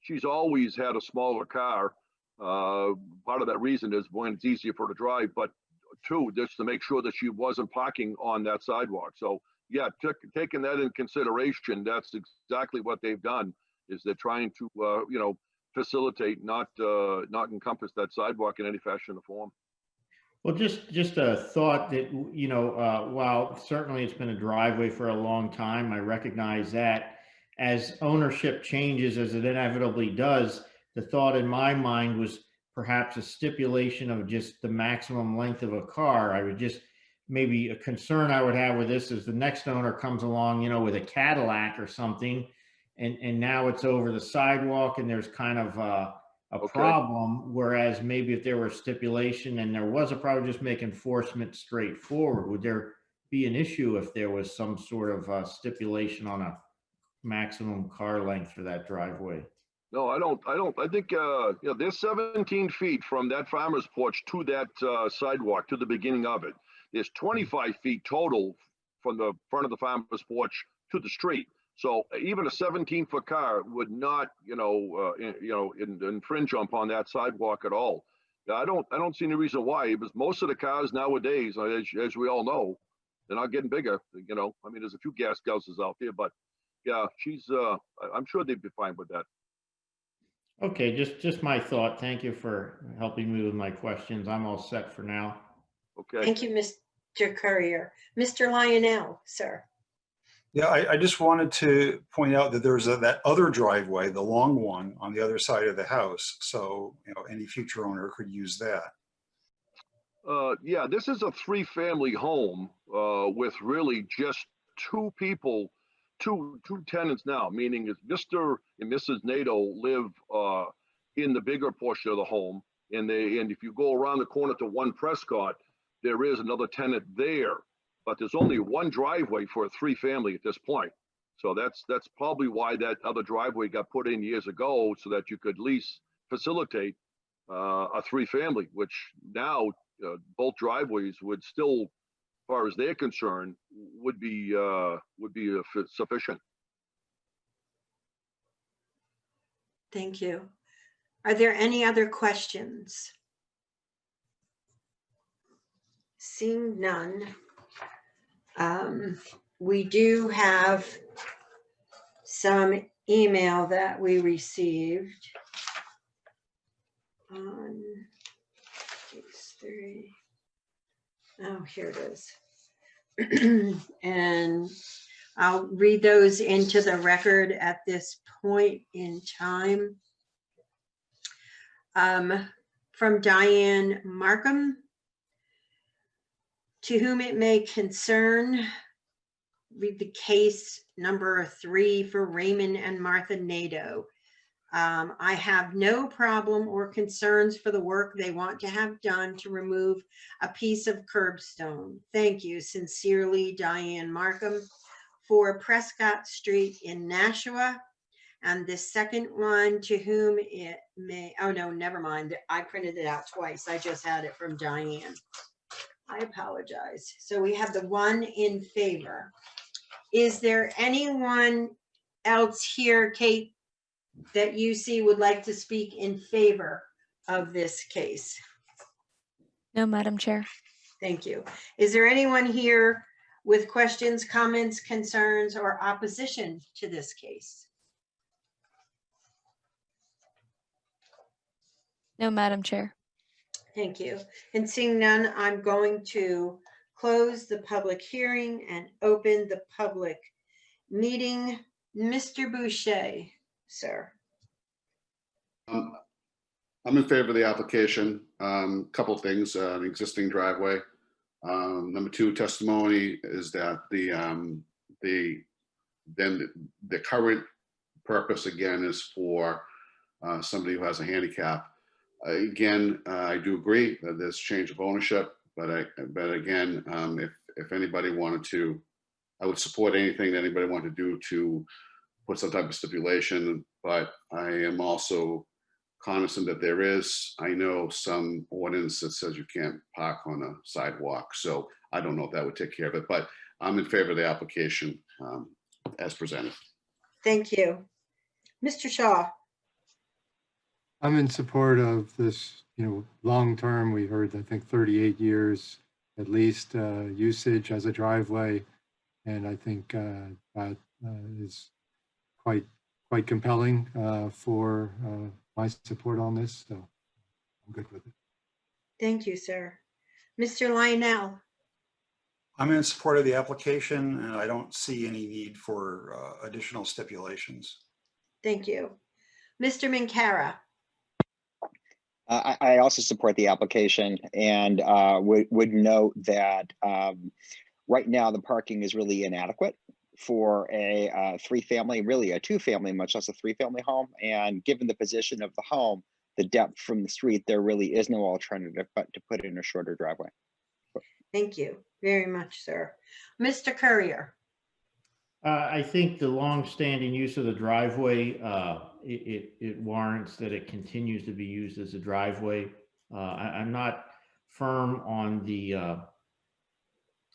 She's always had a smaller car. Part of that reason is when it's easier for her to drive, but two, just to make sure that she wasn't parking on that sidewalk. So yeah, taking that in consideration, that's exactly what they've done, is they're trying to, facilitate, not encompass that sidewalk in any fashion or form. Well, just a thought that, while certainly it's been a driveway for a long time, I recognize that as ownership changes, as it inevitably does, the thought in my mind was perhaps a stipulation of just the maximum length of a car. I would just, maybe a concern I would have with this is the next owner comes along, with a Cadillac or something, and now it's over the sidewalk and there's kind of a problem. Whereas maybe if there were a stipulation and there was a problem, just make enforcement straightforward. Would there be an issue if there was some sort of stipulation on a maximum car length for that driveway? No, I don't. I think, there's 17 feet from that farmer's porch to that sidewalk, to the beginning of it. There's 25 feet total from the front of the farmer's porch to the street. So even a 17-foot car would not, infringe upon that sidewalk at all. I don't see any reason why, because most of the cars nowadays, as we all know, they're not getting bigger. There's a few gas guzzlers out there, but yeah, I'm sure they'd be fine with that. Okay, just my thought. Thank you for helping me with my questions. I'm all set for now. Okay. Thank you, Mr. Courier. Mr. Lionel, sir. Yeah, I just wanted to point out that there's that other driveway, the long one on the other side of the house. So, any future owner could use that. Yeah, this is a 3-family home with really just two people, two tenants now, meaning it's Mr. and Mrs. Nato live in the bigger portion of the home. And if you go around the corner to 1 Prescott, there is another tenant there. But there's only one driveway for a 3-family at this point. So that's probably why that other driveway got put in years ago, so that you could at least facilitate a 3-family, which now both driveways would still, as far as they're concerned, would be sufficient. Thank you. Are there any other questions? Seeing none. We do have some email that we received on page 3. Oh, here it is. And I'll read those into the record at this point in time. From Diane Markham. To whom it may concern, read the case number 3 for Raymond and Martha Nato. I have no problem or concerns for the work they want to have done to remove a piece of curbstone. Thank you. Sincerely, Diane Markham, for Prescott Street in Nashua. And the second one, to whom it may, oh no, never mind. I printed it out twice. I just had it from Diane. I apologize. So we have the one in favor. Is there anyone else here, Kate, that you see would like to speak in favor of this case? No, Madam Chair. Thank you. Is there anyone here with questions, comments, concerns, or opposition to this case? No, Madam Chair. Thank you. And seeing none, I'm going to close the public hearing and open the public meeting. Mr. Boucher, sir. I'm in favor of the application. Couple of things, an existing driveway. Number two, testimony is that the current purpose again is for somebody who has a handicap. Again, I do agree that there's change of ownership, but again, if anybody wanted to, I would support anything that anybody wanted to do to put some type of stipulation, but I am also cognizant that there is, I know, some ordinance that says you can't park on a sidewalk. So I don't know if that would take care of it, but I'm in favor of the application as presented. Thank you. Mr. Shaw. I'm in support of this, long-term, we heard, I think 38 years at least usage as a driveway. And I think that is quite compelling for my support on this. So I'm good with it. Thank you, sir. Mr. Lionel. I'm in support of the application, and I don't see any need for additional stipulations. Thank you. Mr. Minkara. I also support the application and would note that right now the parking is really inadequate for a three-family, really a two-family, much less a three-family home. And given the position of the home, the depth from the street, there really is no alternative but to put in a shorter driveway. Thank you very much, sir. Mr. Courier. I think the long-standing use of the driveway, it warrants that it continues to be used as a driveway. I'm not firm on the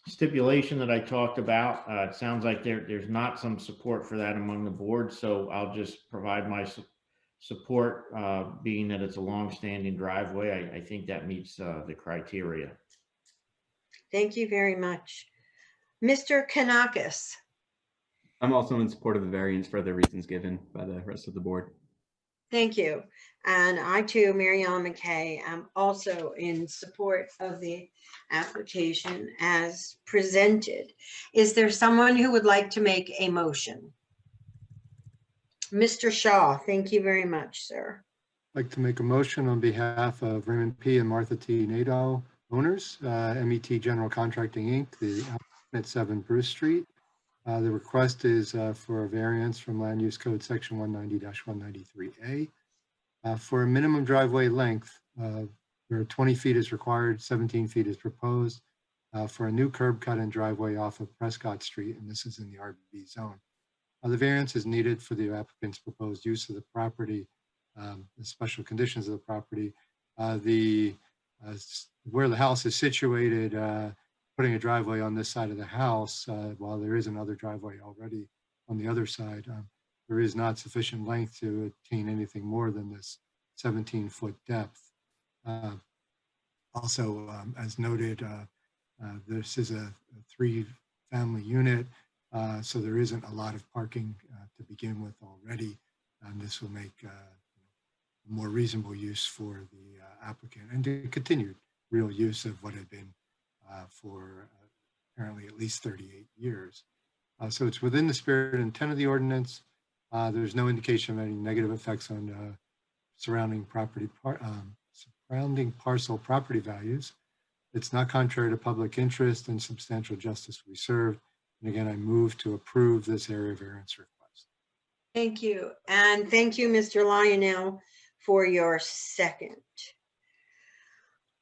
stipulation that I talked about. It sounds like there's not some support for that among the board, so I'll just provide my support, being that it's a long-standing driveway. I think that meets the criteria. Thank you very much. Mr. Kanakis. I'm also in support of the variance for the reasons given by the rest of the board. Thank you. And I too, Mary Ellen McKay, am also in support of the application as presented. Is there someone who would like to make a motion? Mr. Shaw, thank you very much, sir. I'd like to make a motion on behalf of Raymond P. and Martha T. Nadeau owners, MET General Contracting, Inc., the applicant at 7 Brew Street. The request is for a variance from Land Use Code Section 190-193A for a minimum driveway length where 20 feet is required, 17 feet is proposed for a new curb cut and driveway off of Prescott Street, and this is in the RB zone. The variance is needed for the applicant's proposed use of the property, the special conditions of the property. Where the house is situated, putting a driveway on this side of the house, while there is another driveway already on the other side, there is not sufficient length to attain anything more than this 17-foot depth. Also, as noted, this is a 3-family unit, so there isn't a lot of parking to begin with already, and this will make more reasonable use for the applicant and to continued real use of what had been for apparently at least 38 years. So it's within the spirit and intent of the ordinance. There's no indication of any negative effects on surrounding parcel property values. It's not contrary to public interest and substantial justice will be served. And again, I move to approve this area variance request. Thank you. And thank you, Mr. Lionel, for your second.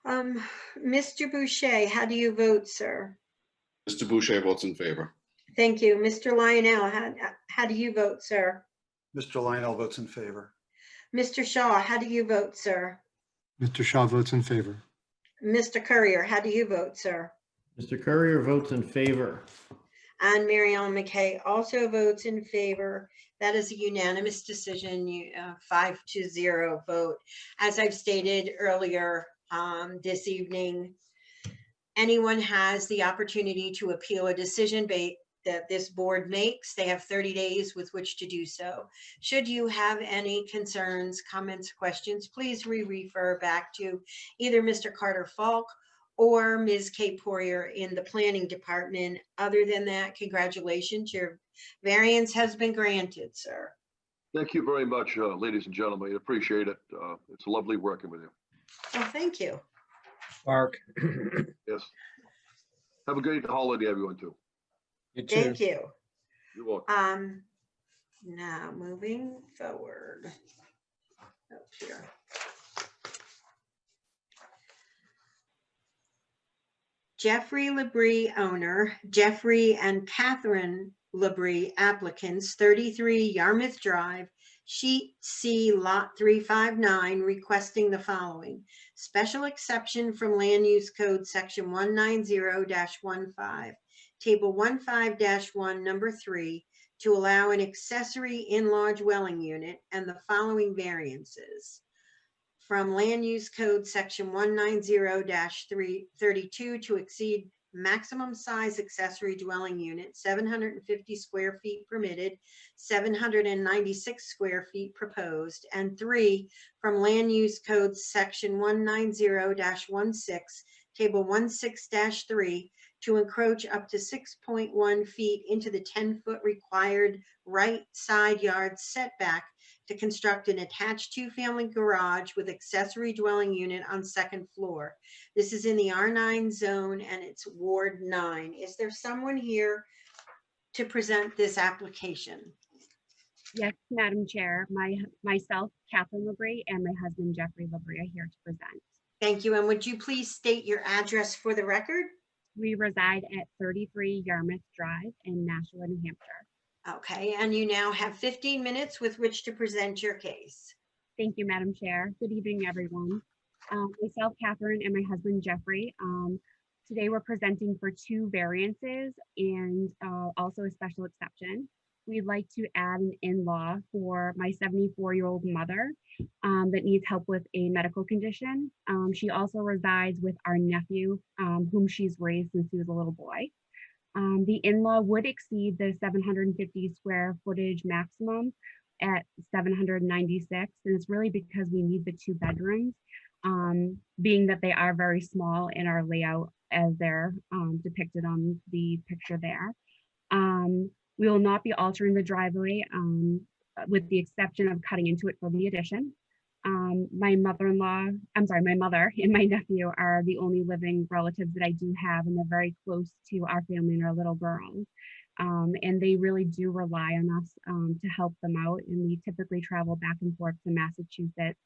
Mr. Boucher, how do you vote, sir? Mr. Boucher votes in favor. Thank you. Mr. Lionel, how do you vote, sir? Mr. Lionel votes in favor. Mr. Shaw, how do you vote, sir? Mr. Shaw votes in favor. Mr. Courier, how do you vote, sir? Mr. Courier votes in favor. And Mary Ellen McKay also votes in favor. That is a unanimous decision, 5-0 vote. As I've stated earlier this evening, anyone has the opportunity to appeal a decision that this board makes. They have 30 days with which to do so. Should you have any concerns, comments, questions, please refer back to either Mr. Carter Falk or Ms. Kate Poirier in the planning department. Other than that, congratulations, your variance has been granted, sir. Thank you very much, ladies and gentlemen. I appreciate it. It's lovely working with you. Well, thank you. Mark. Yes. Have a great holiday, everyone, too. You too. Thank you. You're welcome. Now moving forward. Up here. Jeffrey Labrie, owner, Jeffrey and Catherine Labrie, applicants, 33 Yarmouth Drive, Sheet C, Lot 359, requesting the following. Special exception from Land Use Code Section 190-15, Table 15-1, Number 3, to allow an accessory in-law dwelling unit and the following variances. From Land Use Code Section 190-32 to exceed maximum size accessory dwelling unit, 750 square feet permitted, 796 square feet proposed, and 3, from Land Use Code Section 190-16, Table 16-3, to encroach up to 6.1 feet into the 10-foot required right side yard setback to construct an attached 2-family garage with accessory dwelling unit on 2nd floor. This is in the R9 zone and it's Ward 9. Is there someone here to present this application? Yes, Madam Chair, myself, Catherine Labrie, and my husband, Jeffrey Labrie, are here to present. Thank you. And would you please state your address for the record? We reside at 33 Yarmouth Drive in Nashua, New Hampshire. Okay, and you now have 15 minutes with which to present your case. Thank you, Madam Chair. Good evening, everyone. Myself, Catherine, and my husband, Jeffrey. Today we're presenting for 2 variances and also a special exception. We'd like to add an in-law for my 74-year-old mother that needs help with a medical condition. She also resides with our nephew, whom she's raised since he was a little boy. The in-law would exceed the 750 square footage maximum at 796, and it's really because we need the 2 bedrooms, being that they are very small in our layout as they're depicted on the picture there. We will not be altering the driveway with the exception of cutting into it for the addition. My mother and my nephew are the only living relatives that I do have, and they're very close to our family and our little girls. And they really do rely on us to help them out, and we typically travel back and forth to Massachusetts.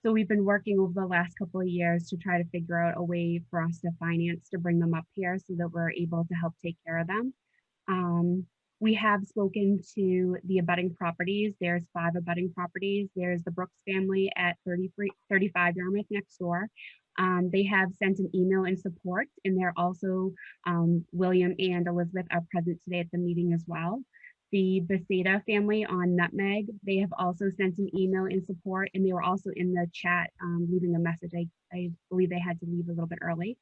So we've been working over the last couple of years to try to figure out a way for us to finance to bring them up here so that we're able to help take care of them. We have spoken to the abutting properties. There's 5 abutting properties. There's the Brooks family at 35 Yarmouth next door. They have sent an email in support, and they're also, William and Elizabeth are present today at the meeting as well. The Beseda family on Nutmeg, they have also sent an email in support, and they were also in the chat leaving a message. I believe they had to leave a little bit early.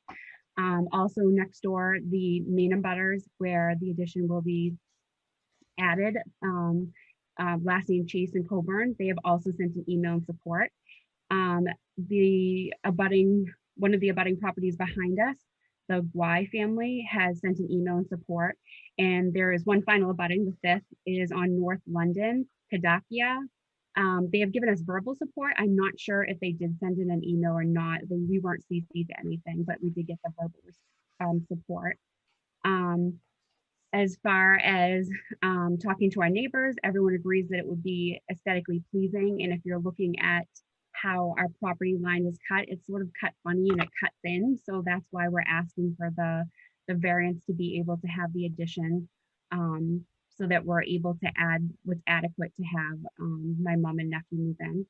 Also next door, the main abutters where the addition will be added, last name Chase and Coburn, they have also sent an email in support. One of the abutting properties behind us, the Guy family, has sent an email in support. And there is one final abutting, the 5th is on North London, Kadakia. They have given us verbal support. I'm not sure if they did send in an email or not. We weren't CC'd to anything, but we did get the verbal support. As far as talking to our neighbors, everyone agrees that it would be aesthetically pleasing. And if you're looking at how our property line was cut, it's sort of cut funny and it cuts in. So that's why we're asking for the variance to be able to have the addition so that we're able to add what's adequate to have my mom and nephew move in.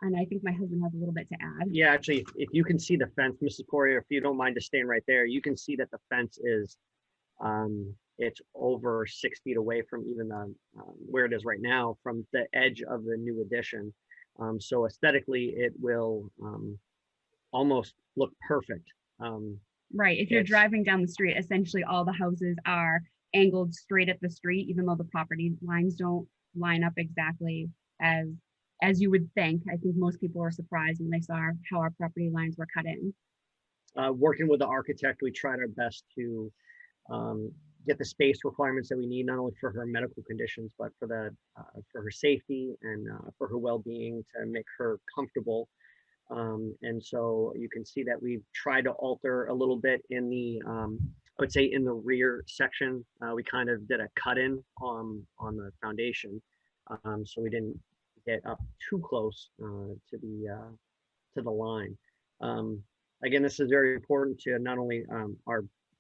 And I think my husband has a little bit to add. Yeah, actually, if you can see the fence, Mrs. Poirier, if you don't mind to stand right there, you can see that the fence is, it's over 6 feet away from even where it is right now from the edge of the new addition. So aesthetically, it will almost look perfect. Right, if you're driving down the street, essentially all the houses are angled straight at the street, even though the property lines don't line up exactly as you would think. I think most people were surprised when they saw how our property lines were cut in. Working with the architect, we tried our best to get the space requirements that we need, not only for her medical conditions, but for her safety and for her well-being, to make her comfortable. And so you can see that we've tried to alter a little bit in the, I would say in the rear section. We kind of did a cut-in on the foundation, so we didn't get up too close to the line. Again, this is very important to not only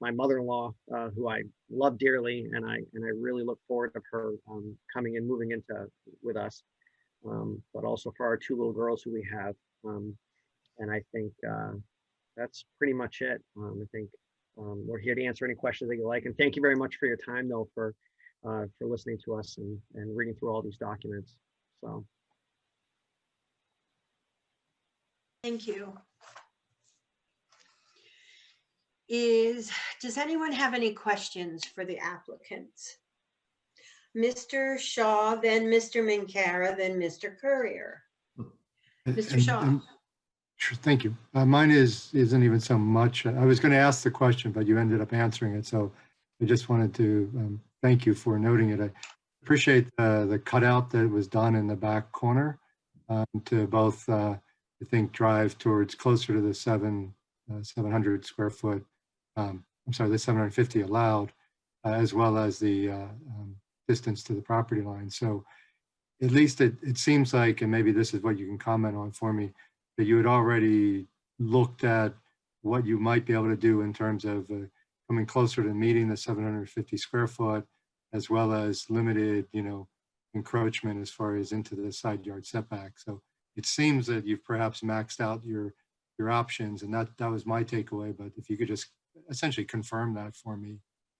my mother-in-law, who I love dearly, and I really look forward to her coming and moving into with us, but also for our two little girls who we have. And I think that's pretty much it. I think we're here to answer any questions that you like. And thank you very much for your time, though, for listening to us and reading through all these documents. So. Thank you. Does anyone have any questions for the applicants? Mr. Shaw, then Mr. Minkara, then Mr. Courier. Mr. Shaw. Sure, thank you. Mine isn't even so much. I was going to ask the question, but you ended up answering it. So I just wanted to thank you for noting it. I appreciate the cutout that was done in the back corner to both, I think, drive towards closer to the 700 square foot. I'm sorry, the 750 allowed, as well as the distance to the property line. So at least it seems like, and maybe this is what you can comment on for me, that you had already looked at what you might be able to do in terms of coming closer to meeting the 750 square foot, as well as limited, encroachment as far as into the side yard setback. So it seems that you've perhaps maxed out your options, and that was my takeaway. But if you could just essentially confirm that for me.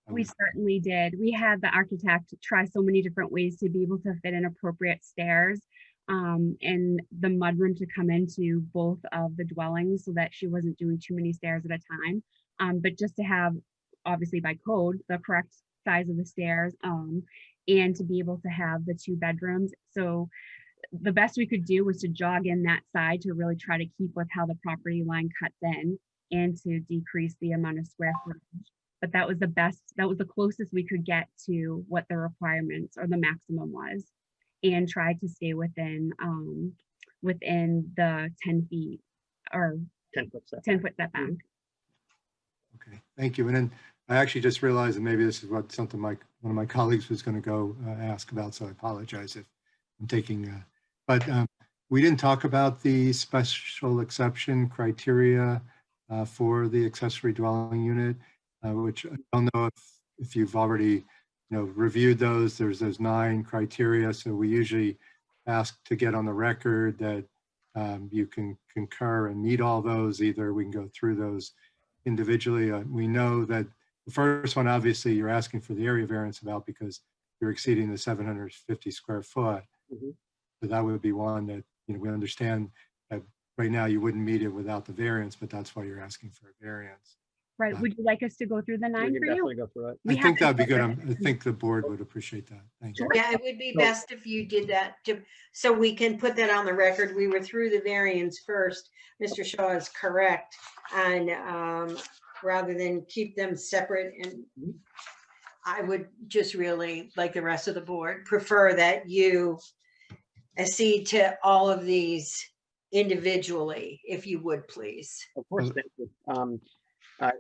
We certainly did. We had the architect try so many different ways to be able to fit in appropriate stairs and the mudroom to come into both of the dwellings so that she wasn't doing too many stairs at a time. But just to have, obviously by code, the correct size of the stairs and to be able to have the 2 bedrooms. So the best we could do was to jog in that side to really try to keep with how the property line cuts in and to decrease the amount of square footage. But that was the closest we could get to what the requirements or the maximum was, and tried to stay within the 10 feet or 10 foot setback. Okay, thank you. And then I actually just realized, and maybe this is something one of my colleagues was going to go ask about, so I apologize if I'm taking, but we didn't talk about the special exception criteria for the accessory dwelling unit, which I don't know if you've already reviewed those. There's those 9 criteria. So we usually ask to get on the record that you can concur and meet all those. Either we can go through those individually. We know that the first one, obviously, you're asking for the area variance about because you're exceeding the 750 square foot. Mm-hmm. So that would be one that we understand that right now you wouldn't meet it without the variance, but that's why you're asking for a variance. Right. Would you like us to go through the 9 for you? Definitely go through it. I think that'd be good. I think the board would appreciate that. Thank you. Yeah, it would be best if you did that so we can put that on the record. We were through the variance first. Mr. Shaw is correct. And rather than keep them separate, and I would just really, like the rest of the board, prefer that you accede to all of these individually, if you would, please. Of course, thank you.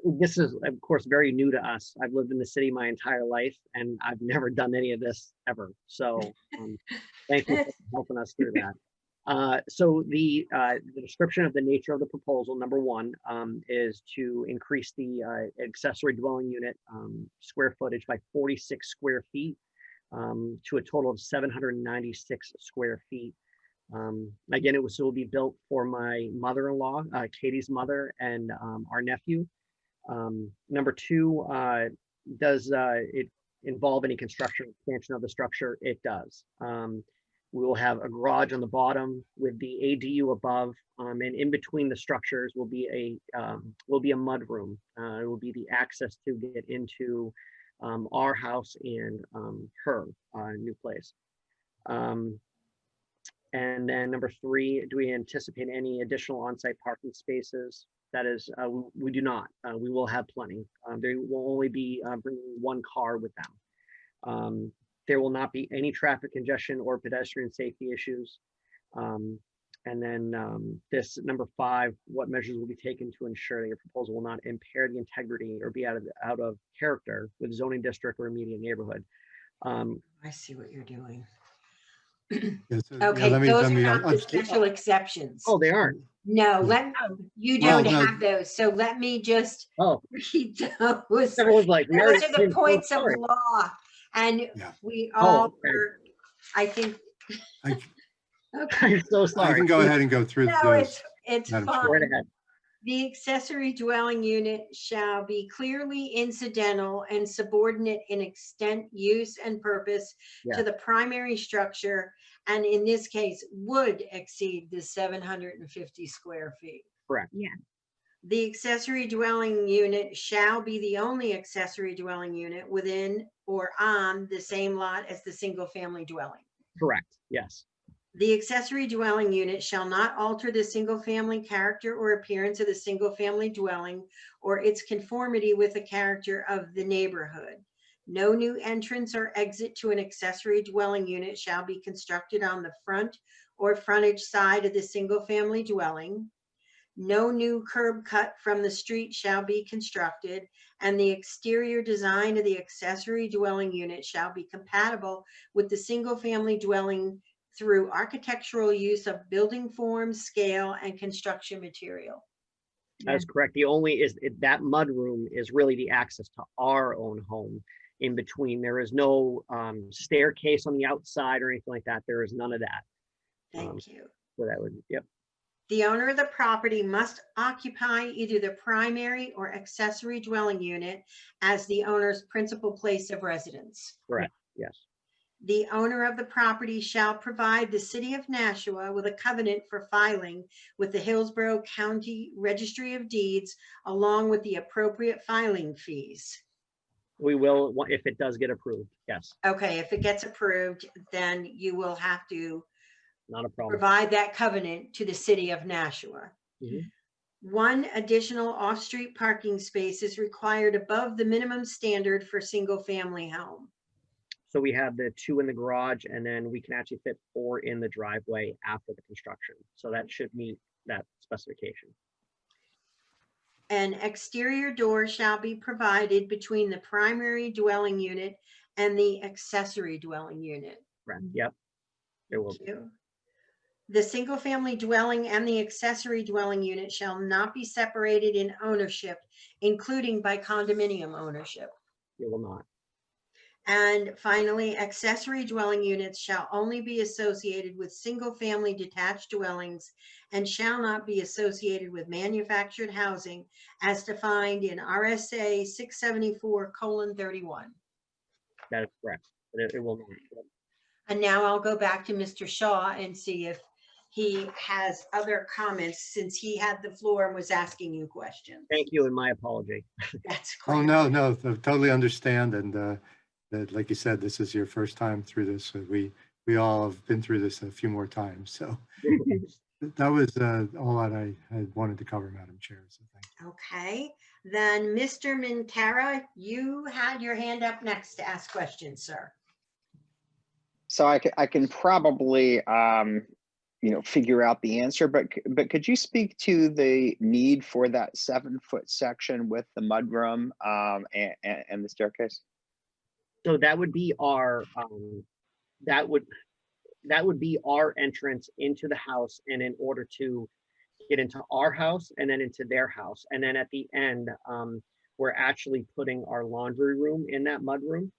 This is, of course, very new to us. I've lived in the city my entire life, and I've never done any of this ever. So thank you for helping us through that. So the description of the nature of the proposal, number 1, is to increase the accessory dwelling unit square footage by 46 square feet to a total of 796 square feet. Again, it will be built for my mother-in-law, Katie's mother, and our nephew. Number 2, does it involve any construction expansion of the structure? It does. We will have a garage on the bottom with the ADU above, and in between the structures will be a mud room. It will be the access to get into our house and her new place. And then number 3, do we anticipate any additional on-site parking spaces? that is, we do not. We will have plenty. They will only be bringing one car with them. There will not be any traffic congestion or pedestrian safety issues. And then this number 5, what measures will be taken to ensure that your proposal will not impair the integrity or be out of character with zoning district or immediate neighborhood. I see what you're doing. Yeah, so, Okay, let me, those let are me, not the special exceptions. Oh, they aren't. No, you don't Well, no. have those, so let me just Oh, read those. everyone's like, Those are the I'm so points of sorry. law, and Yeah. we Oh, all okay. were, I think. I, Okay. I'm so sorry. I can go ahead and go through No, those. it's Madam Chair. Go right fine. ahead. The accessory dwelling unit shall be clearly incidental and subordinate in extent, use, and purpose Yeah. to the primary structure, and in this case, would exceed the 750 square feet. Correct. Yeah. The accessory dwelling unit shall be the only accessory dwelling unit within or on the same lot as the single-family dwelling. Correct. Yes. The accessory dwelling unit shall not alter the single-family character or appearance of the single-family dwelling or its conformity with the character of the neighborhood. No new entrance or exit to an accessory dwelling unit shall be constructed on the front or frontage side of the single-family dwelling. No new curb cut from the street shall be constructed, and the exterior design of the accessory dwelling unit shall be compatible with the single-family dwelling through architectural use of building forms, scale, and construction material. That's correct. The only is that mud room is really the access to our own home. In between, there is no staircase on the outside or anything like that. There is none of that. Thank you. So that would, yep. The owner of the property must occupy either the primary or accessory dwelling unit as the owner's principal place of residence. Correct. Yes. The owner of the property shall provide the city of Nashua with a covenant for filing with the Hillsborough County Registry of Deeds, along with the appropriate filing fees. We will, if it does get approved. Yes. Okay, if it gets approved, then you will have to Not a problem. provide that covenant to the city of Nashua. Mhm. One additional off-street parking space is required above the minimum standard for single-family home. So we have the 2 in the garage, and then we can actually fit 4 in the driveway after the construction. So that should meet that specification. An exterior door shall be provided between the primary dwelling unit and the accessory dwelling unit. Correct. Yep. There will Thank be. you. The single-family dwelling and the accessory dwelling unit shall not be separated in ownership, including by condominium ownership. It will not. And finally, accessory dwelling units shall only be associated with single-family detached dwellings and shall not be associated with manufactured housing as defined in RSA 674:31. That is correct. It will not. And now I'll go back to Mr. Shaw and see if he has other comments, since he had the floor and was asking you questions. Thank you, and my apology. That's Oh, no, I totally understand. And that, like you said, this is your first time through this. So we all have been through this a few more times. So that was all that I had wanted to cover, Madam Chair. So thank you. Okay, then Mr. Mintara, you had your hand up next to ask questions, sir. So I can probably, figure out the answer, but could you speak to the need for that 7-foot section with the mudroom and the staircase? So that would be our, that would be our entrance into the house, and in order to get into our house and then into their house. And then at the end, we're actually putting our laundry room in that mudroom.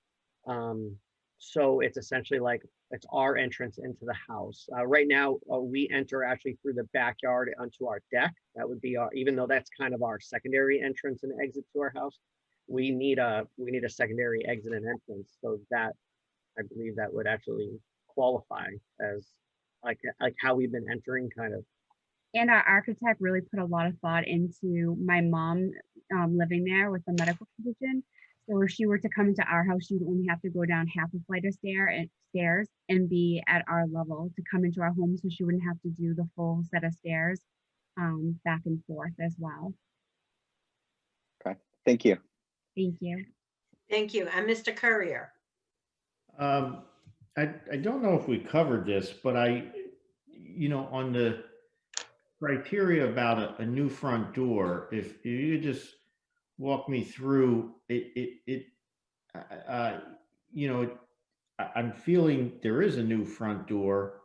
So it's essentially like, it's our entrance into the house. Right now, we enter actually through the backyard onto our deck. That would be our, even though that's kind of our secondary entrance and exit to our house, we need a secondary exit and entrance. So that, I believe that would actually qualify as like how we've been entering kind of. And our architect really put a lot of thought into my mom living there with a medical condition. So if she were to come into our house, she would only have to go down half a flight of stairs and be at our level to come into our home. So she wouldn't have to do the full set of stairs. back and forth as well. Thank you. Thank you. Thank you. And Mr. Courier. I don't know if we covered this, but on the criteria about a new front door, if you could just walk me through it, I'm feeling there is a new front door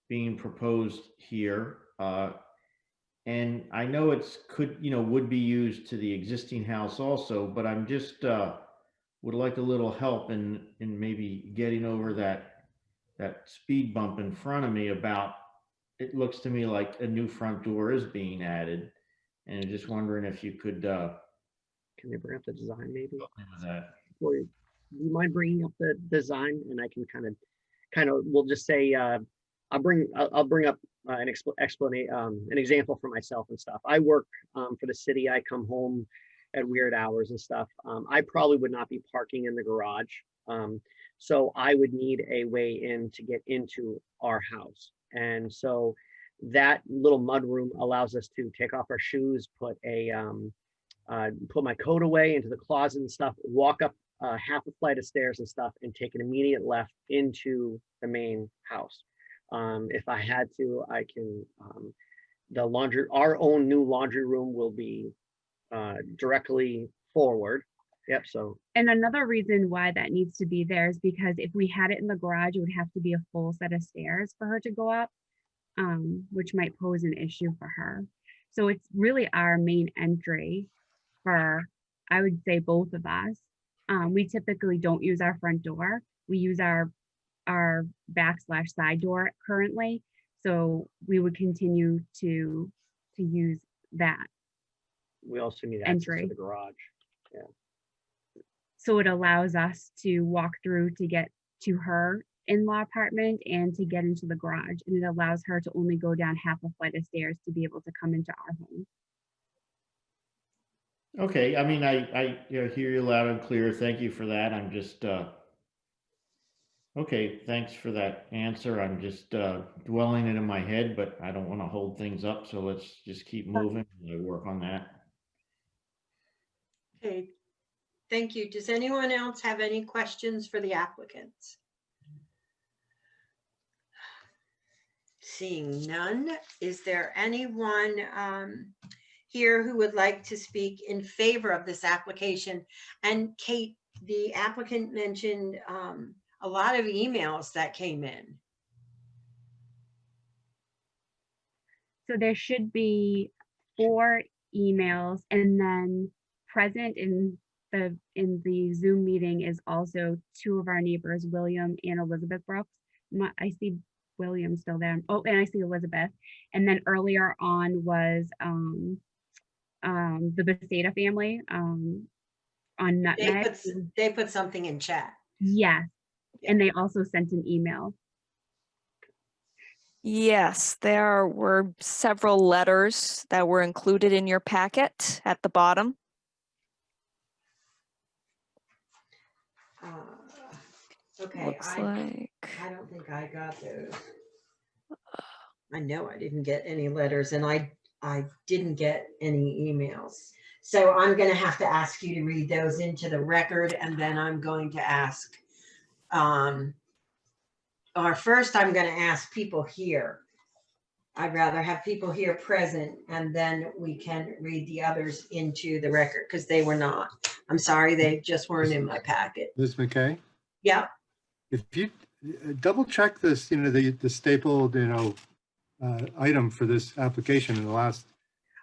being proposed here. And I know would be used to the existing house also, but I'm just, would like a little help in maybe getting over that speed bump in front of me about, it looks to me like a new front door is being added. And I'm just wondering if you could, Can you bring up the design maybe? help me with that. Or do you mind bringing up the design, and I can kind of, we'll just say, I'll bring up an example for myself and stuff. I work for the city. I come home at weird hours and stuff. I probably would not be parking in the garage. So I would need a way in to get into our house. And so that little mudroom allows us to take off our shoes, put my coat away into the closet and stuff, walk up half a flight of stairs and stuff, and take an immediate left into the main house. If I had to, I can, our own new laundry room will be directly forward. Yep. So, and another reason why that needs to be there is because if we had it in the garage, it would have to be a full set of stairs for her to go up, which might pose an issue for her. So it's really our main entry for, I would say, both of us. We typically don't use our front door. We use our back/side door currently. So we would continue to use that. we also need access to Entry. the garage. Yeah. So it allows us to walk through to get to her in-law apartment and to get into the garage. And it allows her to only go down half a flight of stairs to be able to come into our home. Okay, I mean, I hear you loud and clear. Thank you for that. I'm just, okay, thanks for that answer. I'm just dwelling it in my head, but I don't want to hold things up. So let's just keep moving and work on that. Okay, thank you. Does anyone else have any questions for the applicants? Seeing none, is there anyone here who would like to speak in favor of this application? And Kate, the applicant mentioned a lot of emails that came in. So there should be 4 emails, and then present in the Zoom meeting is also 2 of our neighbors, William and Elizabeth Brooks. I see William still there. Oh, and I see Elizabeth. And then earlier on was the Bethesda family on Nutmeg. They put something in chat. Yes. And they also sent an email. Yes, there were several letters that were included in your packet at the bottom. Okay, Looks I don't think I got those. I know I didn't get any letters, and I didn't get any emails. So I'm going to have to ask you to read those into the record, and then I'm going to ask, or first I'm going to ask people here. I'd rather have people here present, and then we can read the others into the record because they were not. I'm sorry, they just weren't in my packet. Ms. McKay? Yeah. If you double check this, the stapled, item for this application in the last.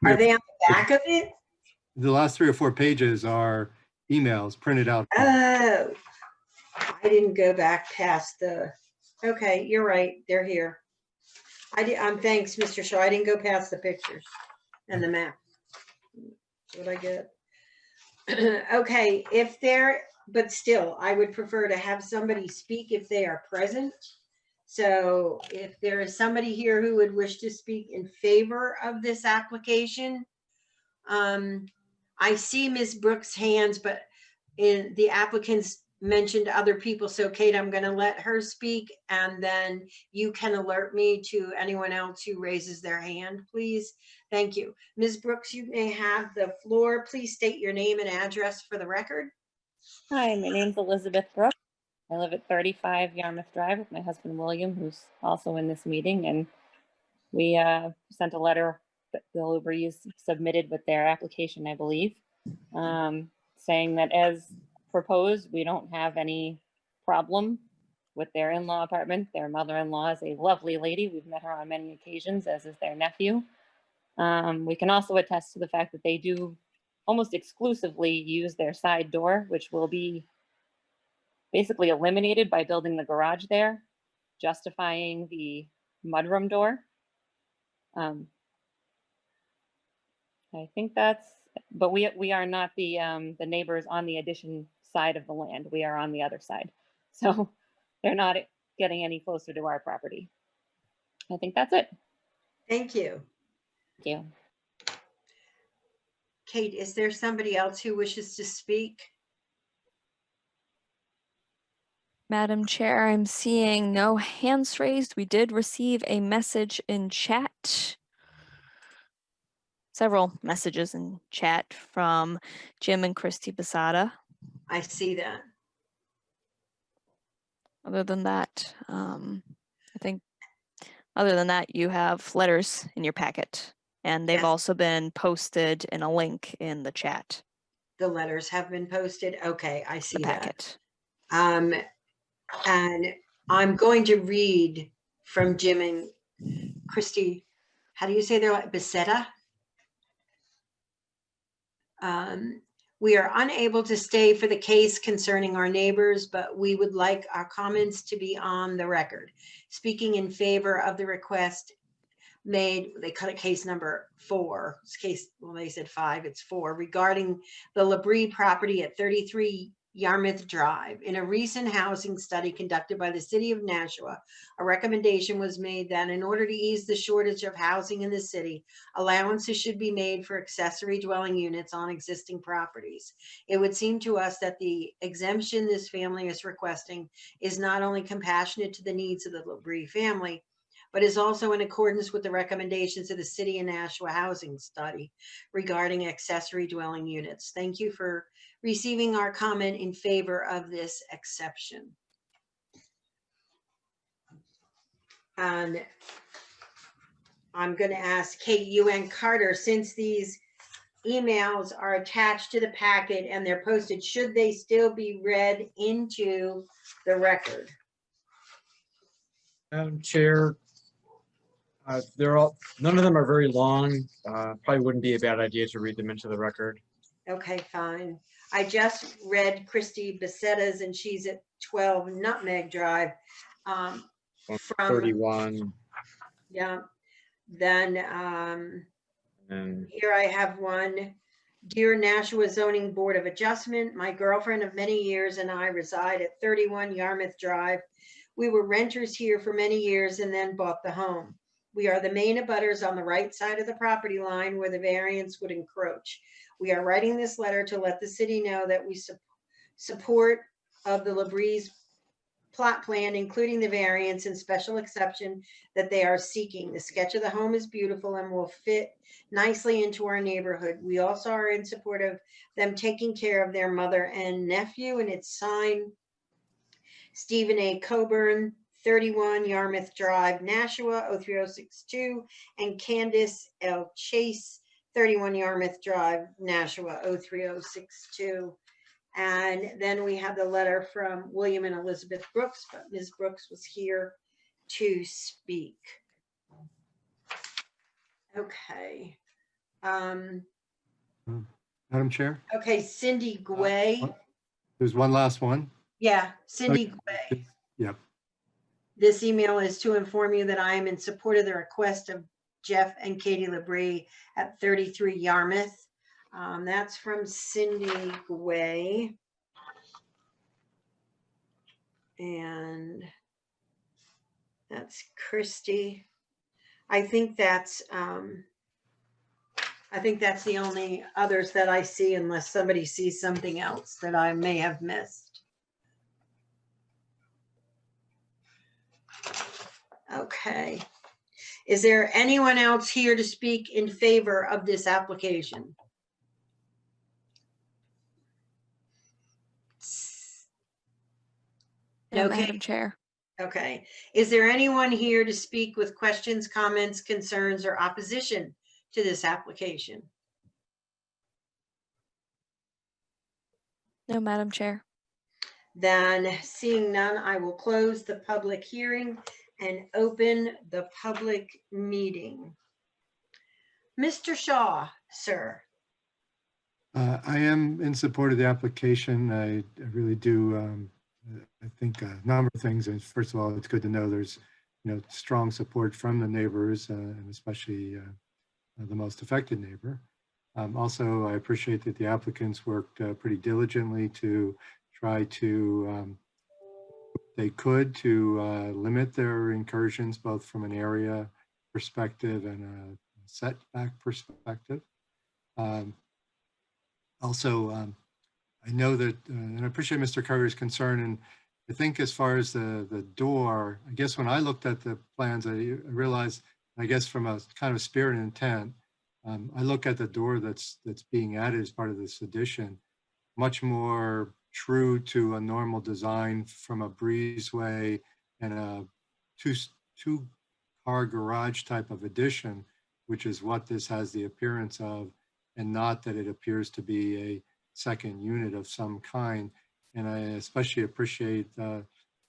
Are they on the back of it? The last 3 or 4 pages are emails printed out. Oh, I didn't go back past the, okay, you're right, they're here. Thanks, Mr. Shaw, I didn't go past the pictures and the map. That's what I get. Okay, but still, I would prefer to have somebody speak if they are present. So if there is somebody here who would wish to speak in favor of this application, I see Ms. Brooks' hands, but the applicant's mentioned other people. So Kate, I'm going to let her speak, and then you can alert me to anyone else who raises their hand, please. Thank you. Ms. Brooks, you may have the floor. Please state your name and address for the record. Hi, my name's Elizabeth Brooks. I live at 35 Yarmouth Drive with my husband William, who's also in this meeting, and we sent a letter that the Labries submitted with their application, I believe, saying that as proposed, we don't have any problem with their in-law apartment. Their mother-in-law is a lovely lady. We've met her on many occasions, as is their nephew. We can also attest to the fact that they do almost exclusively use their side door, which will be basically eliminated by building the garage there, justifying the mudroom door. I think that's, but we are not the neighbors on the addition side of the land. We are on the other side. So they're not getting any closer to our property. I think that's it. Thank you. Thank you. Kate, is there somebody else who wishes to speak? Madam Chair, I'm seeing no hands raised. We did receive a message in chat. Several messages in chat from Jim and Christy Basada. I see that. Other than that, I think other than that, you have letters in your packet, and they've Yes. also been posted in a link in the chat. The letters have been posted. Okay, I see The that. packet. And I'm going to read from Jim and Christy. How do you say they're like Basetta? We are unable to stay for the case concerning our neighbors, but we would like our comments to be on the record. Speaking in favor of the request made, they cut it case number 4. It's case, well, they said 5, it's 4, regarding the Labrie property at 33 Yarmouth Drive. In a recent housing study conducted by the City of Nashua, a recommendation was made that in order to ease the shortage of housing in the city, allowances should be made for accessory dwelling units on existing properties. It would seem to us that the exemption this family is requesting is not only compassionate to the needs of the Labrie family, but is also in accordance with the recommendations of the City of Nashua Housing Study regarding accessory dwelling units. Thank you for receiving our comment in favor of this exception. And I'm going to ask Kate, you and Carter, since these emails are attached to the packet and they're posted, should they still be read into the record? Madam Chair, none of them are very long. Probably wouldn't be a bad idea to read them into the record. Okay, fine. I just read Christy Bassetta's, and she's at 12 Nutmeg Drive. From 31. Yeah. Then And here I have one. Dear Nashua Zoning Board of Adjustment, my girlfriend of many years and I reside at 31 Yarmouth Drive. We were renters here for many years and then bought the home. We are the main abutters on the right side of the property line where the variance would encroach. We are writing this letter to let the city know that we support of the Labries plot plan, including the variance and special exception that they are seeking. The sketch of the home is beautiful and will fit nicely into our neighborhood. We also are in support of them taking care of their mother and nephew, and it's signed Stephen A. Coburn, 31 Yarmouth Drive, Nashua, 03062, and Candace L. Chase, 31 Yarmouth Drive, Nashua, 03062. And then we have the letter from William and Elizabeth Brooks, but Ms. Brooks was here to speak. Okay. Madam Chair, Okay, Cindy Guay. there's one last one. Yeah, Cindy Guay. Yep. This email is to inform you that I am in support of the request of Jeff and Katie Labrie at 33 Yarmouth. That's from Cindy Guay. And that's Christy. I think that's the only others that I see, unless somebody sees something else that I may have missed. Okay. Is there anyone else here to speak in favor of this application? No, Okay. Madam Chair. Okay. Is there anyone here to speak with questions, comments, concerns, or opposition to this application? No, Madam Chair. Then seeing none, I will close the public hearing and open the public meeting. Mr. Shaw, sir. I am in support of the application. I really do. I think a number of things. And first of all, it's good to know there's, strong support from the neighbors, and especially the most affected neighbor. Also, I appreciate that the applicants worked pretty diligently to try to, they could, to limit their incursions, both from an area perspective and a setback perspective. Also, I know that, and I appreciate Mr. Curry's concern, and I think as far as the door, I guess when I looked at the plans, I realized, I guess from a kind of spirit and intent, I look at the door that's being added as part of this addition, much more true to a normal design from a breezeway and a two-car garage type of addition, which is what this has the appearance of, and not that it appears to be a second unit of some kind. And I especially appreciate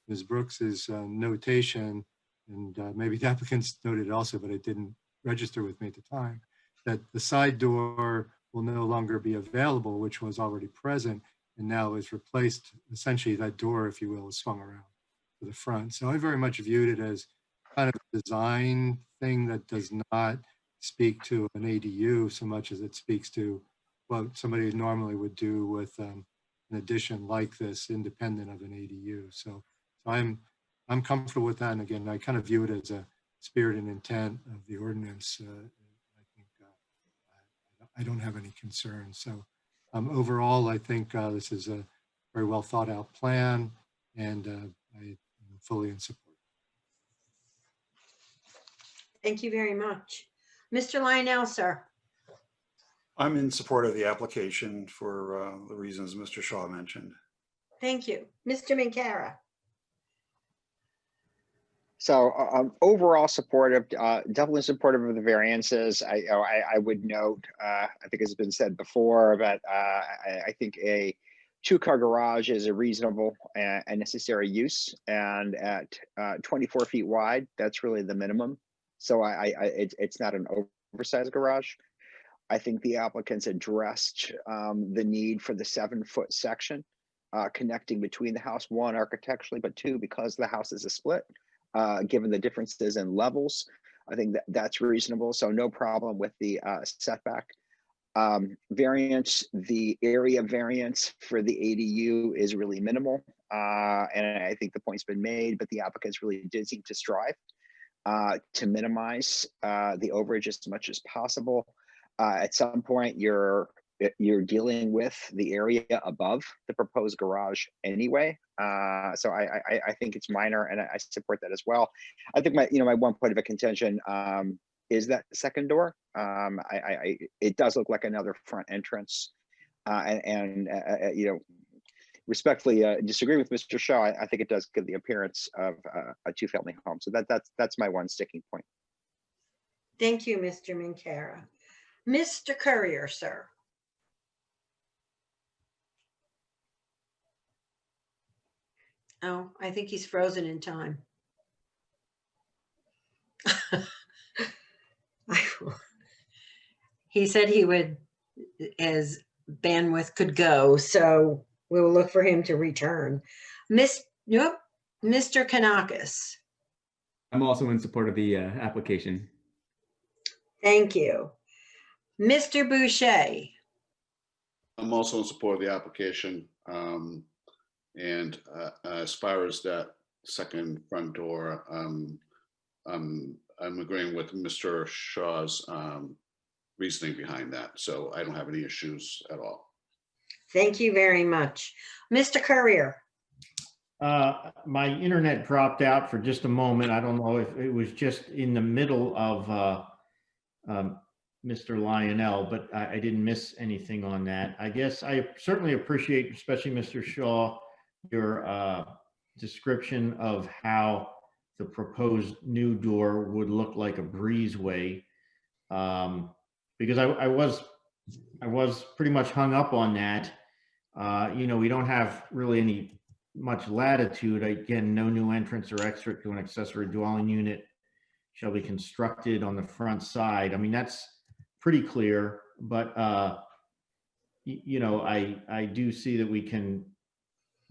Ms. Brooks's notation, and maybe the applicants noted it also, but it didn't register with me at the time, that the side door will no longer be available, which was already present and now is replaced. Essentially, that door, if you will, is swung around to the front. So I very much viewed it as kind of a design thing that does not speak to an ADU so much as it speaks to what somebody normally would do with an addition like this, independent of an ADU. So I'm comfortable with that. And again, I kind of view it as a spirit and intent of the ordinance. I think I don't have any concerns. So overall, I think this is a very well thought out plan, and I'm fully in support. Thank you very much. Mr. Lionel, sir. I'm in support of the application for the reasons Mr. Shaw mentioned. Thank you. Mr. Minkara. So overall supportive, definitely supportive of the variances. I would note, I think it's been said before, but I think a two-car garage is a reasonable and necessary use. And at 24 feet wide, that's really the minimum. So it's not an oversized garage. I think the applicants addressed the need for the 7-foot section connecting between the house, one, architecturally, but two, because the house is a split, given the differences in levels. I think that's reasonable. So no problem with the setback. Variance, the area variance for the ADU is really minimal. And I think the point's been made, but the applicants really did seem to strive to minimize the overage as much as possible. At some point, you're dealing with the area above the proposed garage anyway. So I think it's minor, and I support that as well. I think my one point of a contention is that second door. It does look like another front entrance, and respectfully disagree with Mr. Shaw. I think it does give the appearance of a two-family home. So that's my one sticking point. Thank you, Mr. Minkara. Mr. Courier, sir. Oh, I think he's frozen in time. He said he would, as bandwidth could go, so we will look for him to return. Mr. Kanakis. I'm also in support of the application. Thank you. Mr. Boucher. I'm also in support of the application. And as far as that second front door, I'm agreeing with Mr. Shaw's reasoning behind that. So I don't have any issues at all. Thank you very much. Mr. Courier. My internet dropped out for just a moment. I don't know if it was just in the middle of Mr. Lionel, but I didn't miss anything on that. I guess I certainly appreciate, especially Mr. Shaw, your description of how the proposed new door would look like a breezeway. Because I was pretty much hung up on that. You know, we don't have really much latitude. Again, no new entrance or exit to an accessory dwelling unit shall be constructed on the front side. I mean, that's pretty clear, but you know, I do see that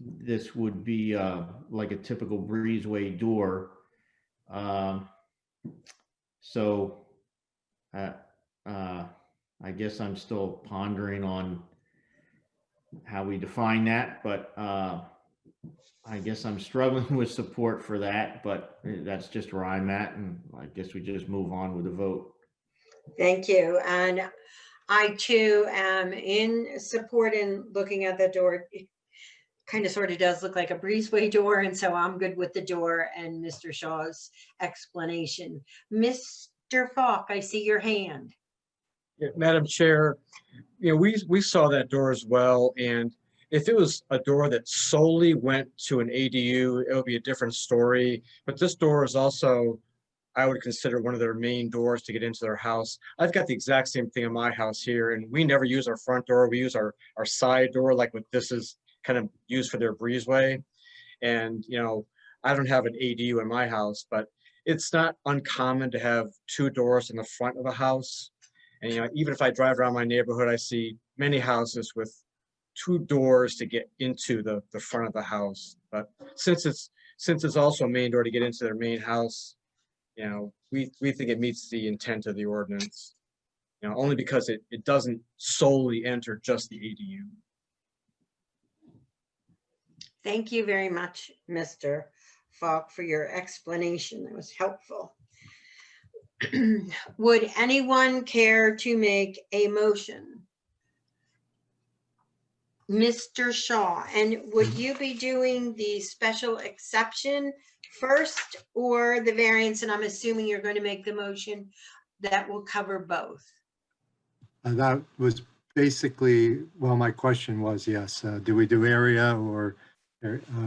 this would be like a typical breezeway door. So I guess I'm still pondering on how we define that, but I guess I'm struggling with support for that, but that's just where I'm at, and I guess we just move on with the vote. Thank you. And I too am in support in looking at the door. It kind of sort of does look like a breezeway door, and so I'm good with the door and Mr. Shaw's explanation. Mr. Falk, I see your hand. Yeah, Madam Chair, you know, we saw that door as well, and if it was a door that solely went to an ADU, it would be a different story. But this door is also, I would consider, one of their main doors to get into their house. I've got the exact same thing in my house here, and we never use our front door. We use our side door, like what this is kind of used for their breezeway. And, you know, I don't have an ADU in my house, but it's not uncommon to have two doors in the front of a house. And, you know, even if I drive around my neighborhood, I see many houses with two doors to get into the front of the house. But since it's also a main door to get into their main house, you know, we think it meets the intent of the ordinance, you know, only because it doesn't solely enter just the ADU. Thank you very much, Mr. Falk, for your explanation. That was helpful. Would anyone care to make a motion? Mr. Shaw, and would you be doing the special exception first or the variance? And I'm assuming you're going to make the motion that will cover both. That was basically, well, my question was, yes, do we do area or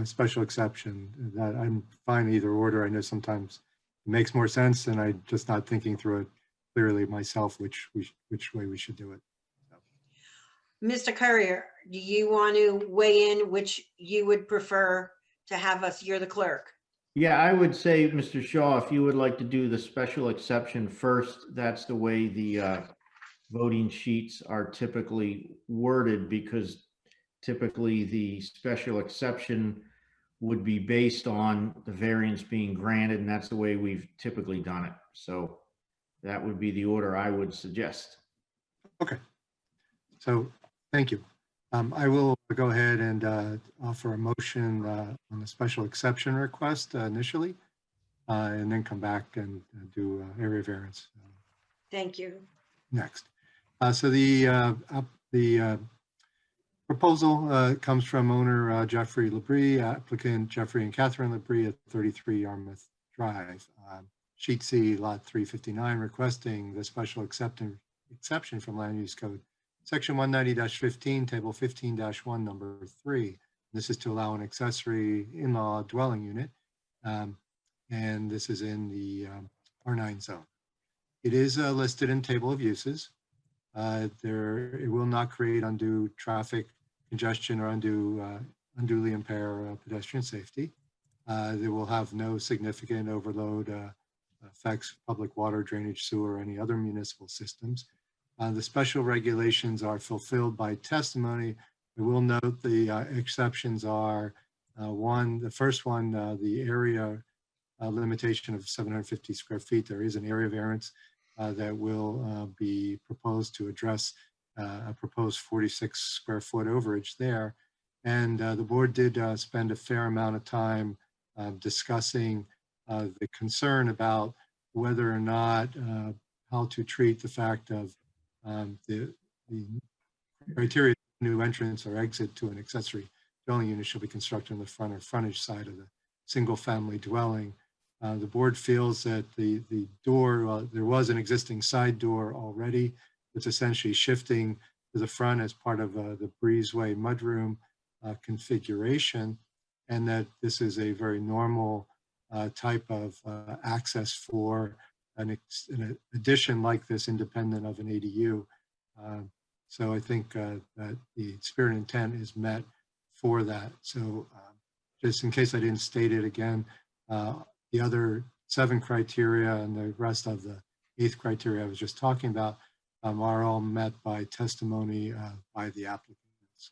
special exception? That I'm fine either order. I know sometimes it makes more sense, and I'm just not thinking through it clearly myself, which way we should do it. Mr. Courier, do you want to weigh in which you would prefer to have us? You're the clerk. Yeah, I would say, Mr. Shaw, if you would like to do the special exception first, that's the way the voting sheets are typically worded, because typically the special exception would be based on the variance being granted, and that's the way we've typically done it. So that would be the order I would suggest. Okay. So thank you. I will go ahead and offer a motion on the special exception request initially, and then come back and do area variance. Thank you. Next. So the proposal comes from owner Jeffrey Labrie, applicant Jeffrey and Catherine Labrie at 33 Yarmouth Drive. Sheet C, lot 359, requesting the special exception from Land Use Code Section 190-15, Table 15-1, number 3. This is to allow an accessory in-law dwelling unit, and this is in the R9 zone. It is listed in Table of Uses. It will not create undue traffic congestion or unduly impair pedestrian safety. They will have no significant overload affects public water, drainage, sewer, or any other municipal systems. The special regulations are fulfilled by testimony. I will note the exceptions are the first one, the area limitation of 750 square feet. There is an area variance that will be proposed to address a proposed 46 square foot overage there. And the board did spend a fair amount of time discussing the concern about whether or not how to treat the fact of the criteria new entrance or exit to an accessory dwelling unit shall be constructed in the front or frontage side of the single-family dwelling. The board feels that the door, there was an existing side door already. It's essentially shifting to the front as part of the breezeway mudroom configuration, and that this is a very normal type of access for an addition like this, independent of an ADU. So I think that the spirit and intent is met for that. So just in case I didn't state it again, the other 7 criteria and the rest of the 8th criteria I was just talking about are all met by testimony by the applicants.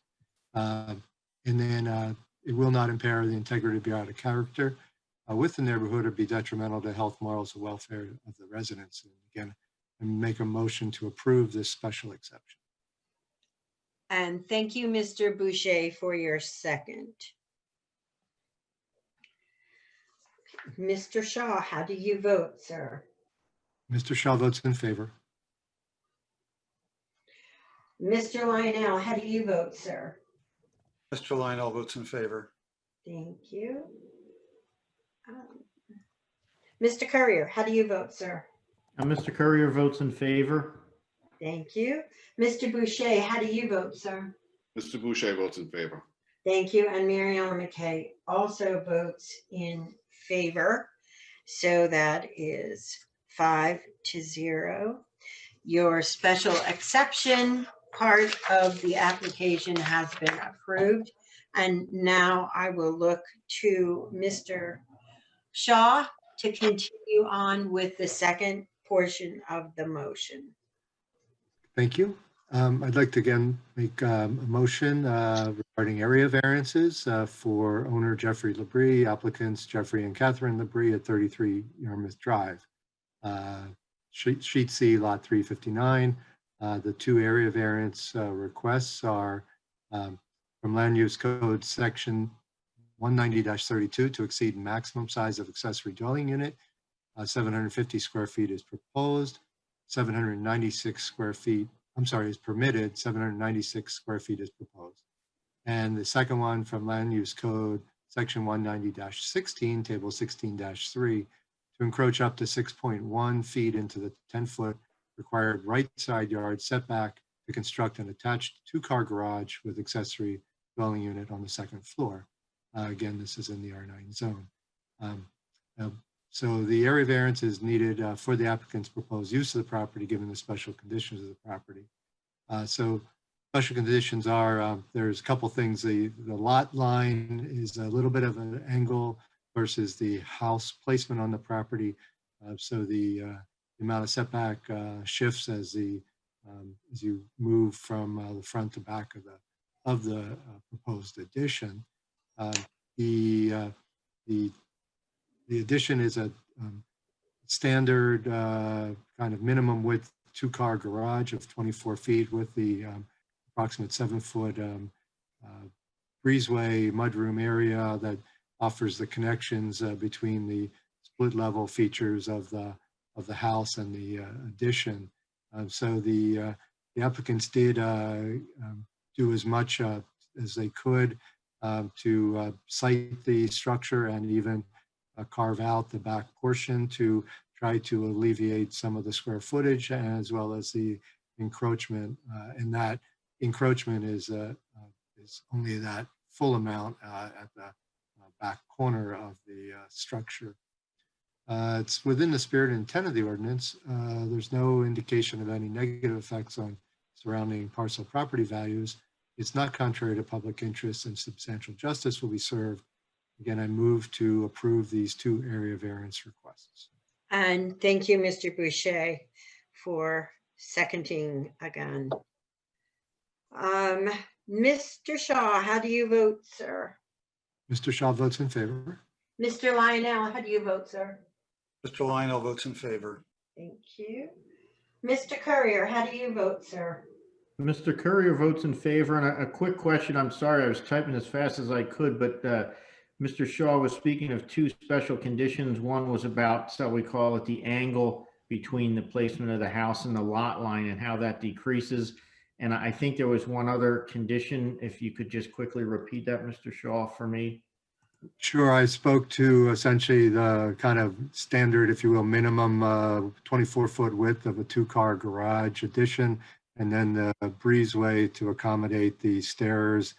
And then it will not impair the integrity, be out of character with the neighborhood, or be detrimental to health, morals, or welfare of the residents. And again, I make a motion to approve this special exception. And thank you, Mr. Boucher, for your second. Mr. Shaw, how do you vote, sir? Mr. Shaw votes in favor. Mr. Lionel, how do you vote, sir? Mr. Lionel votes in favor. Thank you. Mr. Courier, how do you vote, sir? Mr. Courier votes in favor. Thank you. Mr. Boucher, how do you vote, sir? Mr. Boucher votes in favor. Thank you. And Mariana McKay also votes in favor. So that is 5-0. Your special exception part of the application has been approved. And now I will look to Mr. Shaw to continue on with the second portion of the motion. Thank you. I'd like to again make a motion regarding area variances for owner Jeffrey Labrie, applicants Jeffrey and Catherine Labrie at 33 Yarmouth Drive. Sheet C, lot 359. The 2 area variance requests are from Land Use Code section 190-32 to exceed maximum size of accessory dwelling unit. 750 square feet is proposed. 796 square feet, is permitted. 796 square feet is proposed. And the second one from Land Use Code section 190-16, table 16-3, to encroach up to 6.1 feet into the 10-foot required right side yard setback to construct an attached 2-car garage with accessory dwelling unit on the 2nd floor. Again, this is in the R9 zone. So the area variance is needed for the applicant's proposed use of the property, given the special conditions of the property. So special conditions are, there's a couple things. The lot line is a little bit of an angle versus the house placement on the property. So the amount of setback shifts as you move from the front to back of the proposed addition. The addition is a standard kind of minimum width 2-car garage of 24 feet with the approximate 7-foot breezeway mudroom area that offers the connections between the split level features of the house and the addition. So the applicants did do as much as they could to site the structure and even carve out the back portion to try to alleviate some of the square footage as well as the encroachment. And that encroachment is only that full amount at the back corner of the structure. It's within the spirit and intent of the ordinance. There's no indication of any negative effects on surrounding parcel property values. It's not contrary to public interest, and substantial justice will be served. Again, I move to approve these 2 area variance requests. And thank you, Mr. Boucher, for seconding again. Mr. Shaw, how do you vote, sir? Mr. Shaw votes in favor. Mr. Lionel, how do you vote, sir? Mr. Lionel votes in favor. Thank you. Mr. Courier, how do you vote, sir? Mr. Courier votes in favor. And a quick question. I'm sorry, I was typing as fast as I could, but Mr. Shaw was speaking of 2 special conditions. One was about, so we call it the angle between the placement of the house and the lot line and how that decreases. And I think there was one other condition, if you could just quickly repeat that, Mr. Shaw, for me. Sure, I spoke to essentially the kind of standard, if you will, minimum 24-foot width of a two-car garage addition, and then the breezeway to accommodate the stairs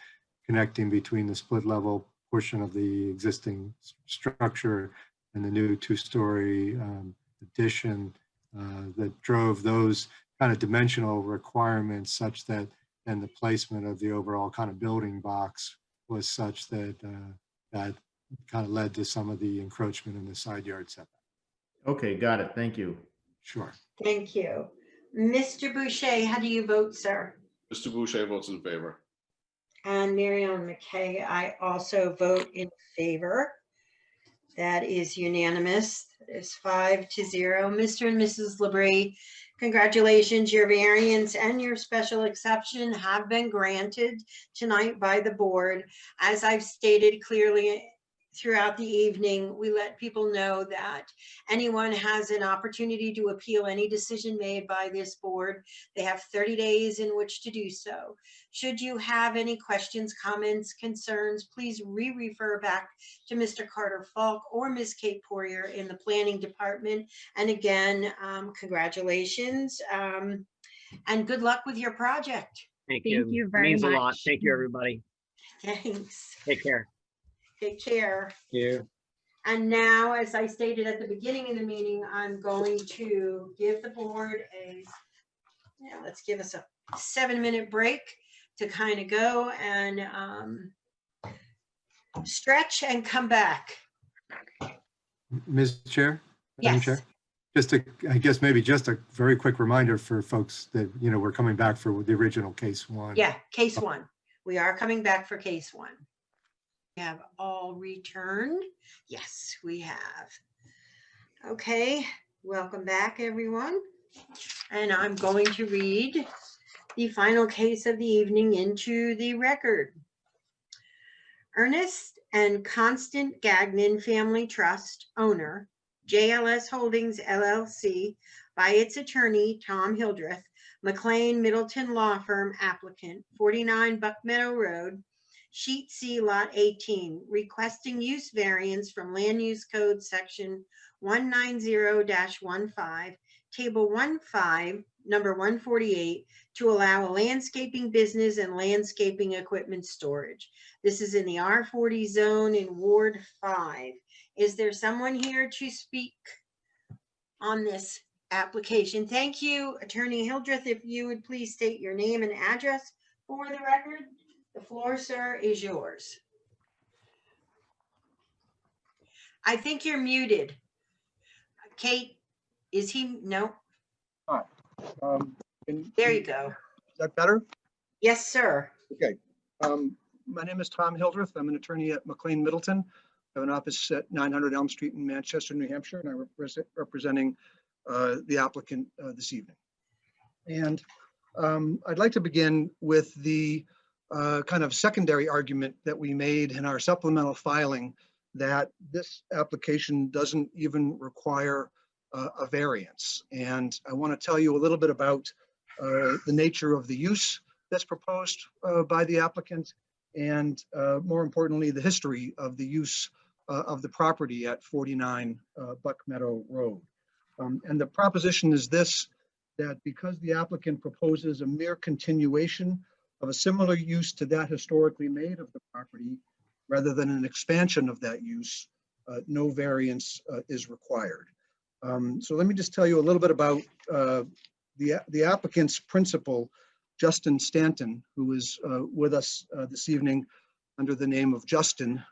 connecting between the split level portion of the existing structure and the new two-story addition that drove those kind of dimensional requirements such that then the placement of the overall kind of building box was such that that kind of led to some of the encroachment in the side yard setback. Okay, got it. Thank you. Sure. Thank you. Mr. Boucher, how do you vote, sir? Mr. Boucher votes in favor. And Mary Ellen McKay, I also vote in favor. That is unanimous. It's 5-0. Mr. and Mrs. LeBrie, congratulations. Your variance and your special exception have been granted tonight by the board. As I've stated clearly throughout the evening, we let people know that anyone has an opportunity to appeal any decision made by this board. They have 30 days in which to do so. Should you have any questions, comments, concerns, please re-refer back to Mr. Carter Falk or Ms. Kate Poirier in the planning department. And again, congratulations and good luck with your project. Thank you. Thank you It very means a lot. much. Thank you, everybody. Thanks. Take care. Take care. Thank you. And now, as I stated at the beginning of the meeting, I'm going to give the board let's give us a 7-minute break to kind of go and stretch and come back. Ms. Chair? Madam Yes. Chair? Just I guess maybe just a very quick reminder for folks that, we're coming back for the original case one. Yeah, case one. We are coming back for case one. We have all returned. Yes, we have. Okay, welcome back, everyone. And I'm going to read the final case of the evening into the record. Ernest and Constant Gagnon Family Trust owner, JLS Holdings LLC, by its attorney, Tom Hildreth, McLean Middleton Law Firm applicant, 49 Buck Meadow Road, Sheet C, Lot 18, requesting use variance from Land Use Code Section 190-15, Table 15, number 148, to allow a landscaping business and landscaping equipment storage. This is in the R40 zone in Ward 5. Is there someone here to speak on this application? Thank you, Attorney Hildreth. If you would please state your name and address for the record. The floor, sir, is yours. I think you're muted. Kate, is he? No. Hi. There you go. Is that better? Yes, sir. Okay. My name is Tom Hildreth. I'm an attorney at McLean Middleton. I have an office at 900 Elm Street in Manchester, New Hampshire, and I'm representing the applicant this evening. And I'd like to begin with the kind of secondary argument that we made in our supplemental filing that this application doesn't even require a variance. And I want to tell you a little bit about the nature of the use that's proposed by the applicant, and more importantly, the history of the use of the property at 49 Buck Meadow Road. And the proposition is this, that because the applicant proposes a mere continuation of a similar use to that historically made of the property, rather than an expansion of that use, no variance is required. So let me just tell you a little bit about the applicant's principal, Justin Stanton, who is with us this evening under the name of Justin,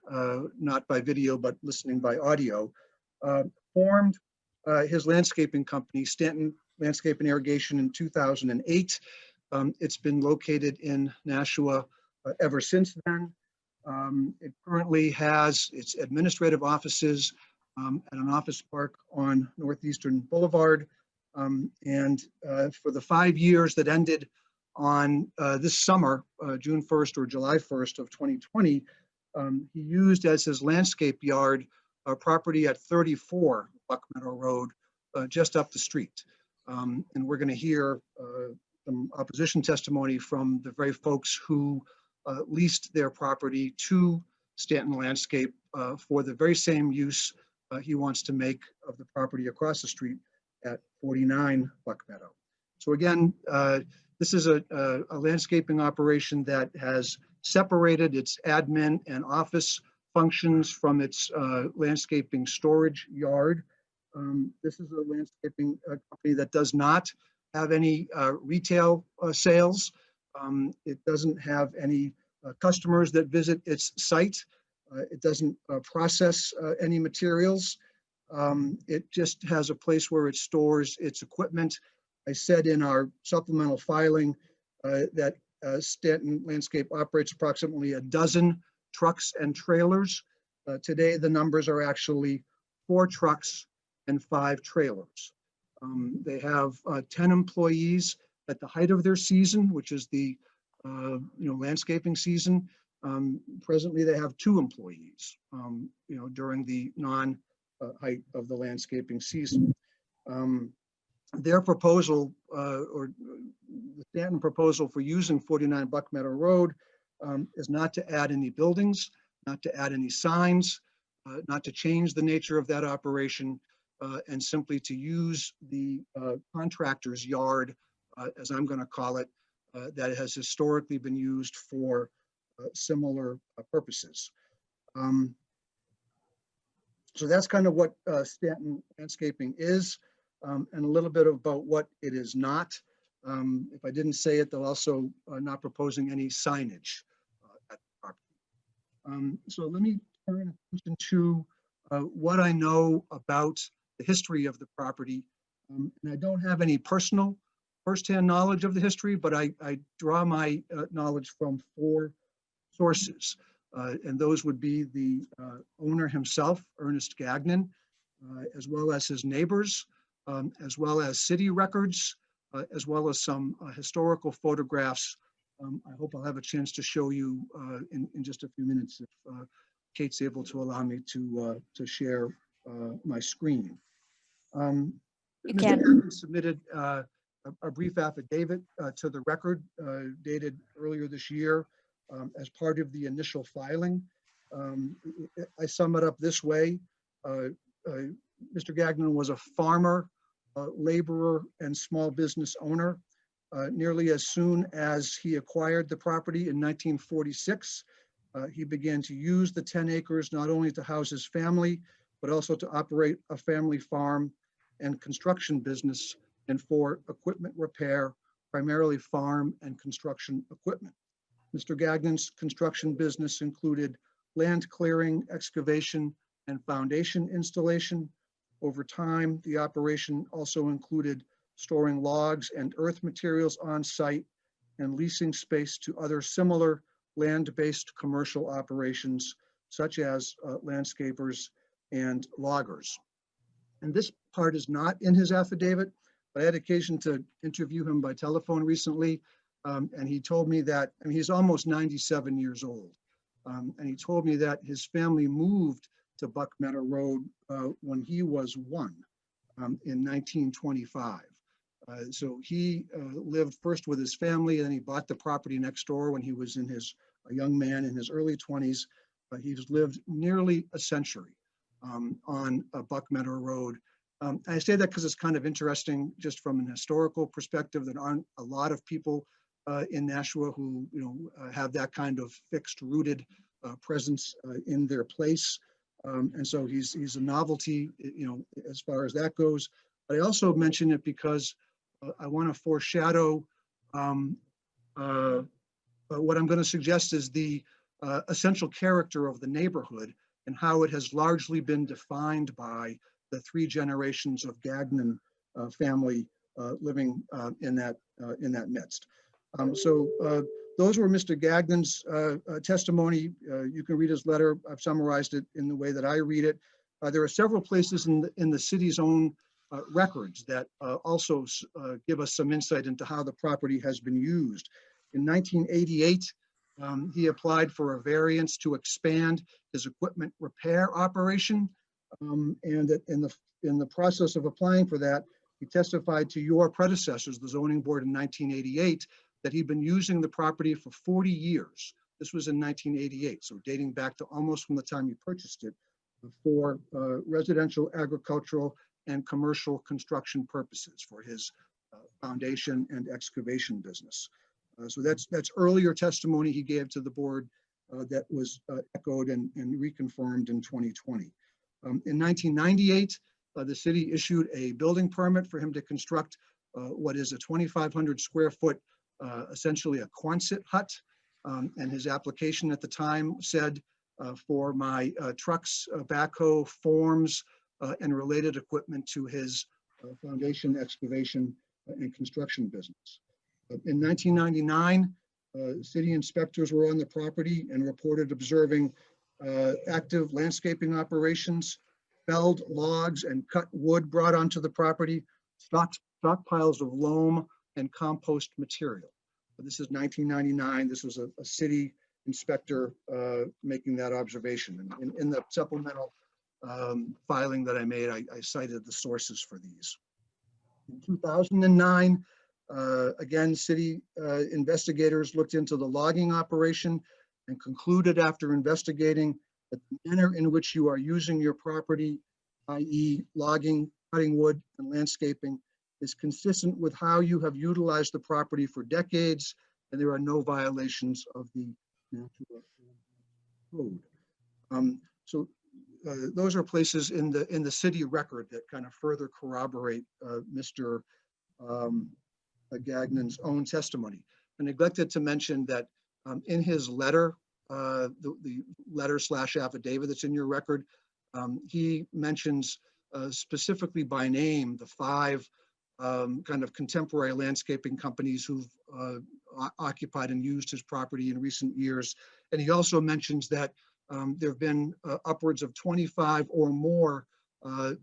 not by video, but listening by audio, formed his landscaping company, Stanton Landscape and Irrigation, in 2008. It's been located in Nashua ever since then. It currently has its administrative offices at an office park on Northeastern Boulevard. And for the 5 years that ended on this summer, June 1st or July 1st of 2020, he used as his landscape yard a property at 34 Buck Meadow Road, just up the street. And we're going to hear some opposition testimony from the very folks who leased their property to Stanton Landscape for the very same use he wants to make of the property across the street at 49 Buck Meadow. So again, this is a landscaping operation that has separated its admin and office functions from its landscaping storage yard. This is a landscaping company that does not have any retail sales. It doesn't have any customers that visit its site. It doesn't process any materials. It just has a place where it stores its equipment. I said in our supplemental filing that Stanton Landscape operates approximately a dozen trucks and trailers. Today, the numbers are actually 4 trucks and 5 trailers. They have 10 employees at the height of their season, which is the landscaping season. Presently, they have 2 employees, during the non-height of the landscaping season. Their proposal, or the Stanton proposal for using 49 Buck Meadow Road, is not to add any buildings, not to add any signs, not to change the nature of that operation, and simply to use the contractor's yard, as I'm going to call it, that has historically been used for similar purposes. So that's kind of what Stanton Landscaping is, and a little bit about what it is not. If I didn't say it, they're also not proposing any signage at the property. So let me turn attention to what I know about the history of the property. And I don't have any personal firsthand knowledge of the history, but I draw my knowledge from 4 sources. And those would be the owner himself, Ernest Gagnon, as well as his neighbors, as well as city records, as well as some historical photographs. I hope I'll have a chance to show you in just a few minutes if Kate's able to allow me to share my screen. You Mr. can. Gagnon submitted a brief affidavit to the record dated earlier this year as part of the initial filing. I sum it up this way. Mr. Gagnon was a farmer, laborer, and small business owner. Nearly as soon as he acquired the property in 1946, he began to use the 10 acres not only to house his family, but also to operate a family farm and construction business and for equipment repair, primarily farm and construction equipment. Mr. Gagnon's construction business included land clearing, excavation, and foundation installation. Over time, the operation also included storing logs and earth materials on site and leasing space to other similar land-based commercial operations, such as landscapers and loggers. And this part is not in his affidavit, but I had occasion to interview him by telephone recently. And he told me that, I mean, he's almost 97 years old. And he told me that his family moved to Buck Meadow Road when he was 1 in 1925. So he lived first with his family, and then he bought the property next door when he was a young man in his early 20s. He's lived nearly a century on Buck Meadow Road. I say that because it's kind of interesting just from an historical perspective. There aren't a lot of people in Nashua who have that kind of fixed rooted presence in their place. And so he's a novelty, as far as that goes. But I also mention it because I want to foreshadow what I'm going to suggest is the essential character of the neighborhood and how it has largely been defined by the 3 generations of Gagnon family living in that midst. So those were Mr. Gagnon's testimony. You can read his letter. I've summarized it in the way that I read it. There are several places in the city's own records that also give us some insight into how the property has been used. In 1988, he applied for a variance to expand his equipment repair operation. And in the process of applying for that, he He testified to your predecessors, the zoning board in 1988, that he'd been using the property for 40 years. This was in 1988, so dating back to almost from the time you purchased it, for residential, agricultural, and commercial construction purposes for his foundation and excavation business. So that's earlier testimony he gave to the board that was echoed and reconfirmed in 2020. In 1998, the city issued a building permit for him to construct what is a 2,500 square foot, essentially a Quonset hut. And his application at the time said, for my trucks, backhoe, forms, and related equipment to his foundation, excavation, and construction business. In 1999, city inspectors were on the property and reported observing active landscaping operations, felled logs and cut wood brought onto the property, stockpiles of loam and compost material. This is 1999. This was a city inspector making that observation. And in the supplemental filing that I made, I cited the sources for these. In 2009, again, city investigators looked into the logging operation and concluded after investigating that the manner in which you are using your property, i.e. logging, cutting wood, and landscaping, is consistent with how you have utilized the property for decades, and there are no violations of the natural code. Those are places in the city record that kind of further corroborate Mr. Gagnon's own testimony. I neglected to mention that in his letter, the letter / affidavit that's in your record, he mentions specifically by name the 5 kind of contemporary landscaping companies who've occupied and used his property in recent years. And he also mentions that there have been upwards of 25 or more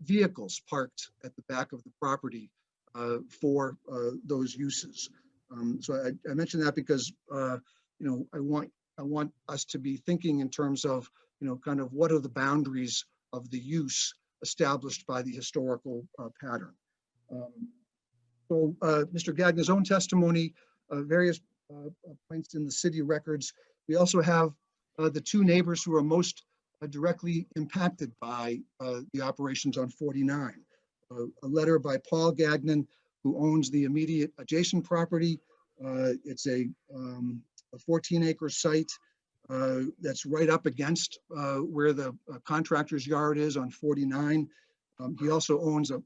vehicles parked at the back of the property for those uses. So I mentioned that because I want us to be thinking in terms of kind of what are the boundaries of the use established by the historical pattern. So Mr. Gagnon's own testimony, various points in the city records. We also have the 2 neighbors who are most directly impacted by the operations on 49. A letter by Paul Gagnon, who owns the immediate adjacent property. It's a 14-acre site that's right up against where the contractor's yard is on 49. He also owns a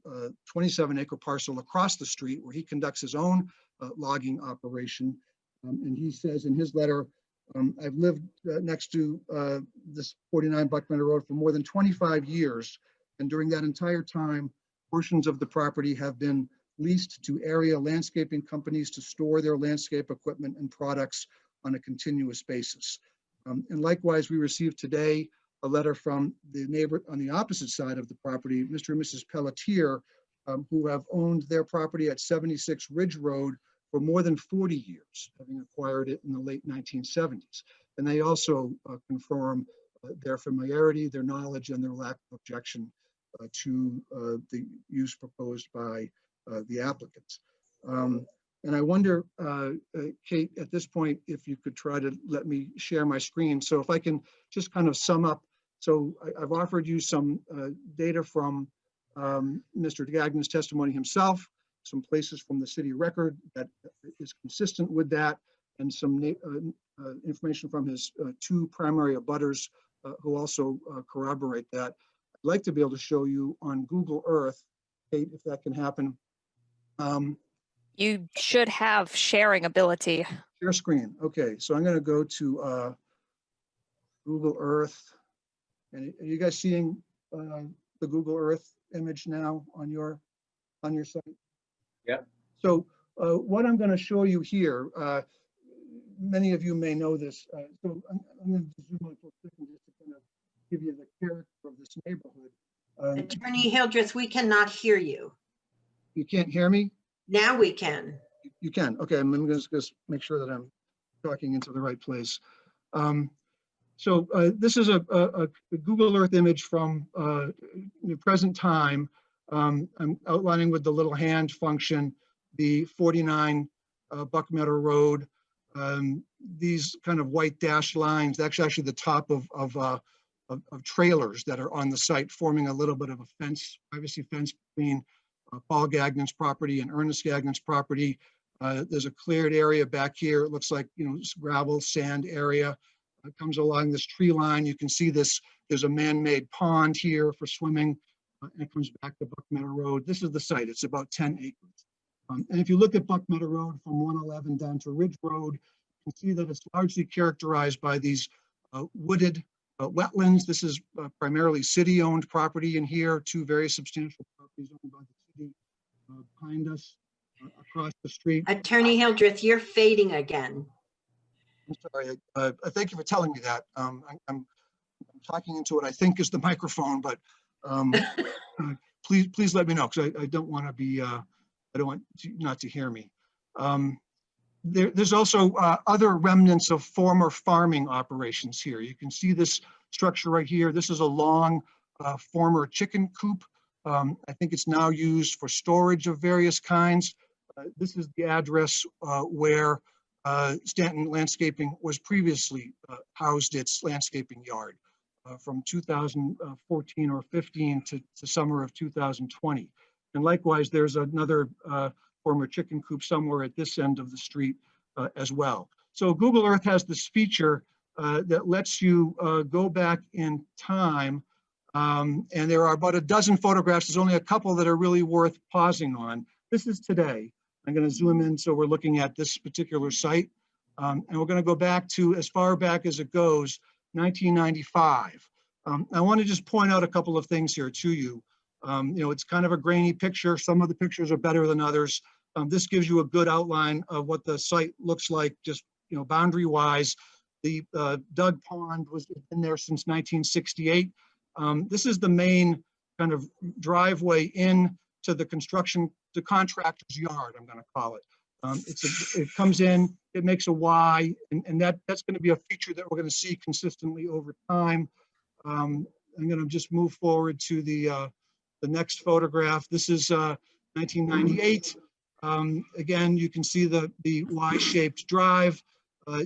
27-acre parcel across the street where he conducts his own logging operation. And he says in his letter, I've lived next to this 49 Buckmeadow Road for more than 25 years. And during that entire time, portions of the property have been leased to area landscaping companies to store their landscape equipment and products on a continuous basis. And likewise, we received today a letter from the neighbor on the opposite side of the property, Mr. and Mrs. Pelletier, who have owned their property at 76 Ridge Road for more than 40 years, having acquired it in the late 1970s. And they also confirm their familiarity, their knowledge, and their lack of objection to the use proposed by the applicants. And I wonder, Kate, at this point, if you could try to let me share my screen. So if I can just kind of sum up. So I've offered you some data from Mr. Gagnon's testimony himself, some places from the city record that is consistent with that, and some information from his 2 primary abutters who also corroborate that. I'd like to be able to show you on Google Earth, Kate, if that can happen. You should have sharing ability. Share screen. Okay, so I'm going to go to Google Earth. And are you guys seeing the Google Earth image now on your site? Yeah. So what I'm going to show you here, many of you may know this. So I'm going to zoom in for a second just to kind of give you the character of this neighborhood. Attorney Hildreth, we cannot hear you. You can't hear me? Now we can. You can. Okay, I'm going to just make sure that I'm talking into the right place. So this is a Google Earth image from the present time I'm outlining with the little hand function, the 49 Buck Meadow Road. These kind of white dashed lines, that's actually the top of trailers that are on the site, forming a little bit of a fence, privacy fence between Paul Gagnon's property and Ernest Gagnon's property. There's a cleared area back here. It looks like, gravel, sand area. It comes along this tree line. You can see this, there's a man-made pond here for swimming. And it comes back to Buck Meadow Road. This is the site. It's about 10 acres. And if you look at Buck Meadow Road from 111 down to Ridge Road, you can see that it's largely characterized by these wooded wetlands. This is primarily city-owned property in here, two very substantial properties owned by the city behind us, across the street. Attorney Hildreth, you're fading again. I'm sorry. Thank you for telling me that. I'm talking into what I think is the microphone, but please let me know, because I don't want to be, I don't want you not to hear me. There's also other remnants of former farming operations here. You can see this structure right here. This is a long former chicken coop. I think it's now used for storage of various kinds. This is the address where Stanton Landscaping was previously housed its landscaping yard from 2014 or 15 to summer of 2020. And likewise, there's another former chicken coop somewhere at this end of the street as well. So Google Earth has this feature that lets you go back in time. And there are about a dozen photographs. There's only a couple that are really worth pausing on. This is today. I'm going to zoom in so we're looking at this particular site. And we're going to go back to as far back as it goes, 1995. I want to just point out a couple of things here to you. It's kind of a grainy picture. Some of the pictures are better than others. This gives you a good outline of what the site looks like, just boundary wise. The Doug Pond was in there since 1968. This is the main kind of driveway in to the contractor's yard, I'm going to call it. It comes in, it makes a Y, and that's going to be a feature that we're going to see consistently over time. I'm going to just move forward to the next photograph. This is 1998. Again, you can see the Y-shaped drive.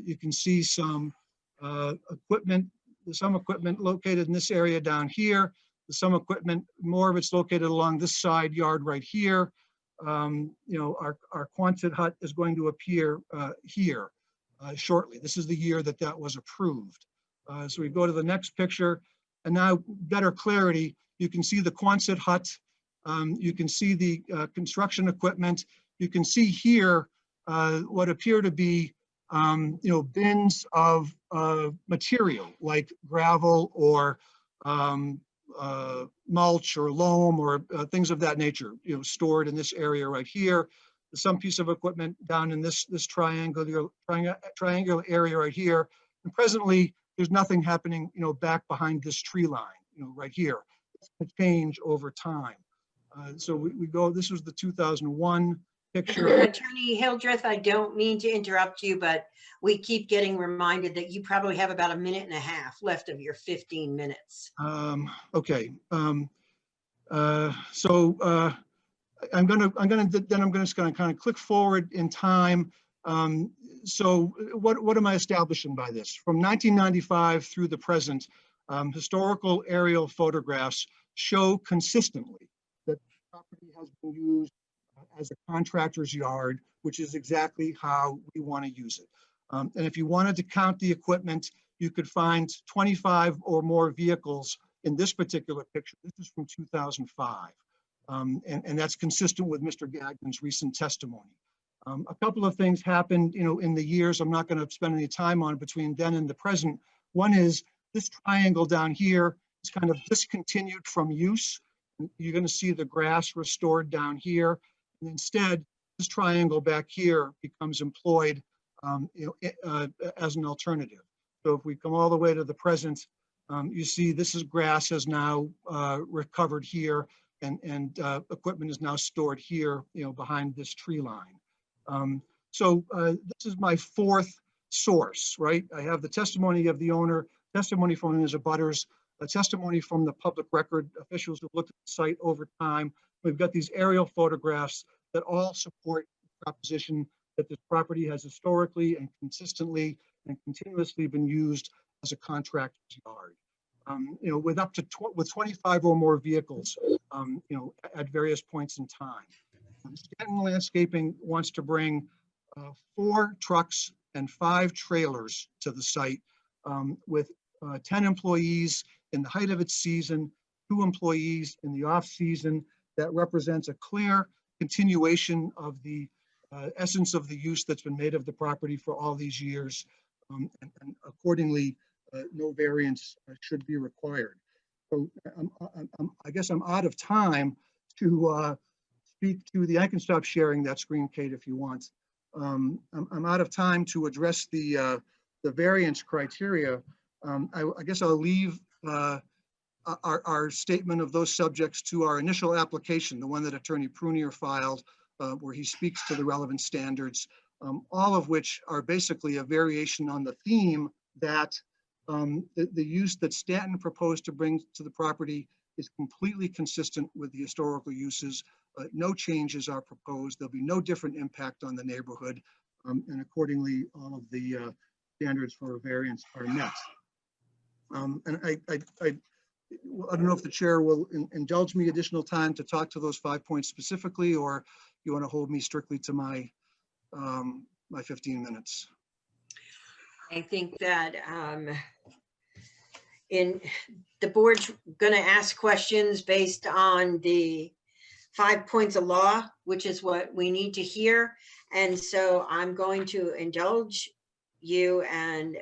You can see some equipment, some equipment located in this area down here. Some equipment, more of it's located along this side yard right here. Our Quonset hut is going to appear here shortly. This is the year that was approved. So we go to the next picture, and now better clarity. You can see the Quonset hut. You can see the construction equipment. You can see here what appear to be bins of material like gravel or mulch or loam or things of that nature, stored in this area right here. Some piece of equipment down in this triangular area right here. And presently, there's nothing happening, back behind this tree line, right here. It's going to change over time. So we go. This was the 2001 picture. Attorney Hildreth, I don't mean to interrupt you, but we keep getting reminded that you probably have about 1.5 minutes left of your 15 minutes. Okay. So I'm just gonna kind of click forward in time. So what am I establishing by this? From 1995 through the present, historical aerial photographs show consistently that the property has been used as a contractor's yard, which is exactly how we want to use it. And if you wanted to count the equipment, you could find 25 or more vehicles in this particular picture. This is from 2005. And that's consistent with Mr. Gagnon's recent testimony. A couple of things happened, in the years. I'm not going to spend any time on between then and the present. One is this triangle down here is kind of discontinued from use. You're going to see the grass restored down here. And instead, this triangle back here becomes employed as an alternative. So if we come all the way to the present, you see this is grass has now recovered here, and equipment is now stored here, behind this tree line. So this is my fourth source, right? I have the testimony of the owner, testimony from his abutters, testimony from the public record officials who looked at the site over time. We've got these aerial photographs that all support the proposition that this property has historically and consistently and continuously been used as a contractor's yard. With up to with 25 or more vehicles, at various points in time. Stanton Landscaping wants to bring 4 trucks and 5 trailers to the site with 10 employees in the height of its season, 2 employees in the off season. That represents a clear continuation of the essence of the use that's been made of the property for all these years. And accordingly, no variance should be required. So I guess I'm out of time to speak to I can stop sharing that screen, Kate, if you want. I'm out of time to address the variance criteria. I guess I'll leave our statement of those subjects to our initial application, the one that Attorney Prunier filed, where he speaks to the relevant standards, all of which are basically a variation on the theme that the use that Stanton proposed to bring to the property is completely consistent with the historical uses. No changes are proposed. There'll be no different impact on the neighborhood. And accordingly, all of the standards for a variance are met. And I don't know if the chair will indulge me additional time to talk to those 5 points specifically, or you want to hold me strictly to my 15 minutes. I think that the board's going to ask questions based on the 5 points of law, which is what we need to hear. And so I'm going to indulge you and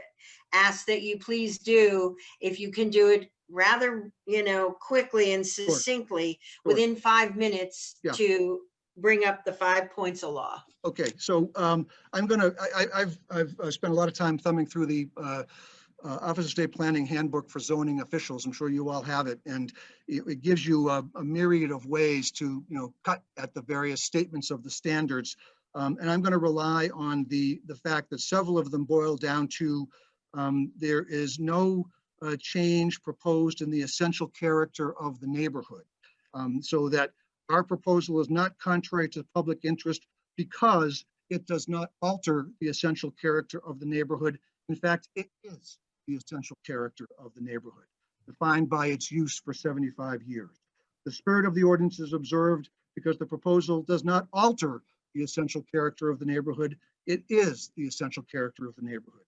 ask that you please do, if you can do it rather, quickly and succinctly, within 5 minutes, to bring up the 5 points of law. Okay, so I've spent a lot of time thumbing through the Office of State Planning Handbook for Zoning Officials. I'm sure you all have it, and it gives you a myriad of ways to cut at the various statements of the standards. And I'm going to rely on the fact that several of them boil down to there is no change proposed in the essential character of the neighborhood, so that our proposal is not contrary to public interest because it does not alter the essential character of the neighborhood. In fact, it is the essential character of the neighborhood, defined by its use for 75 years. The spirit of the ordinance is observed because the proposal does not alter the essential character of the neighborhood. It is the essential character of the neighborhood,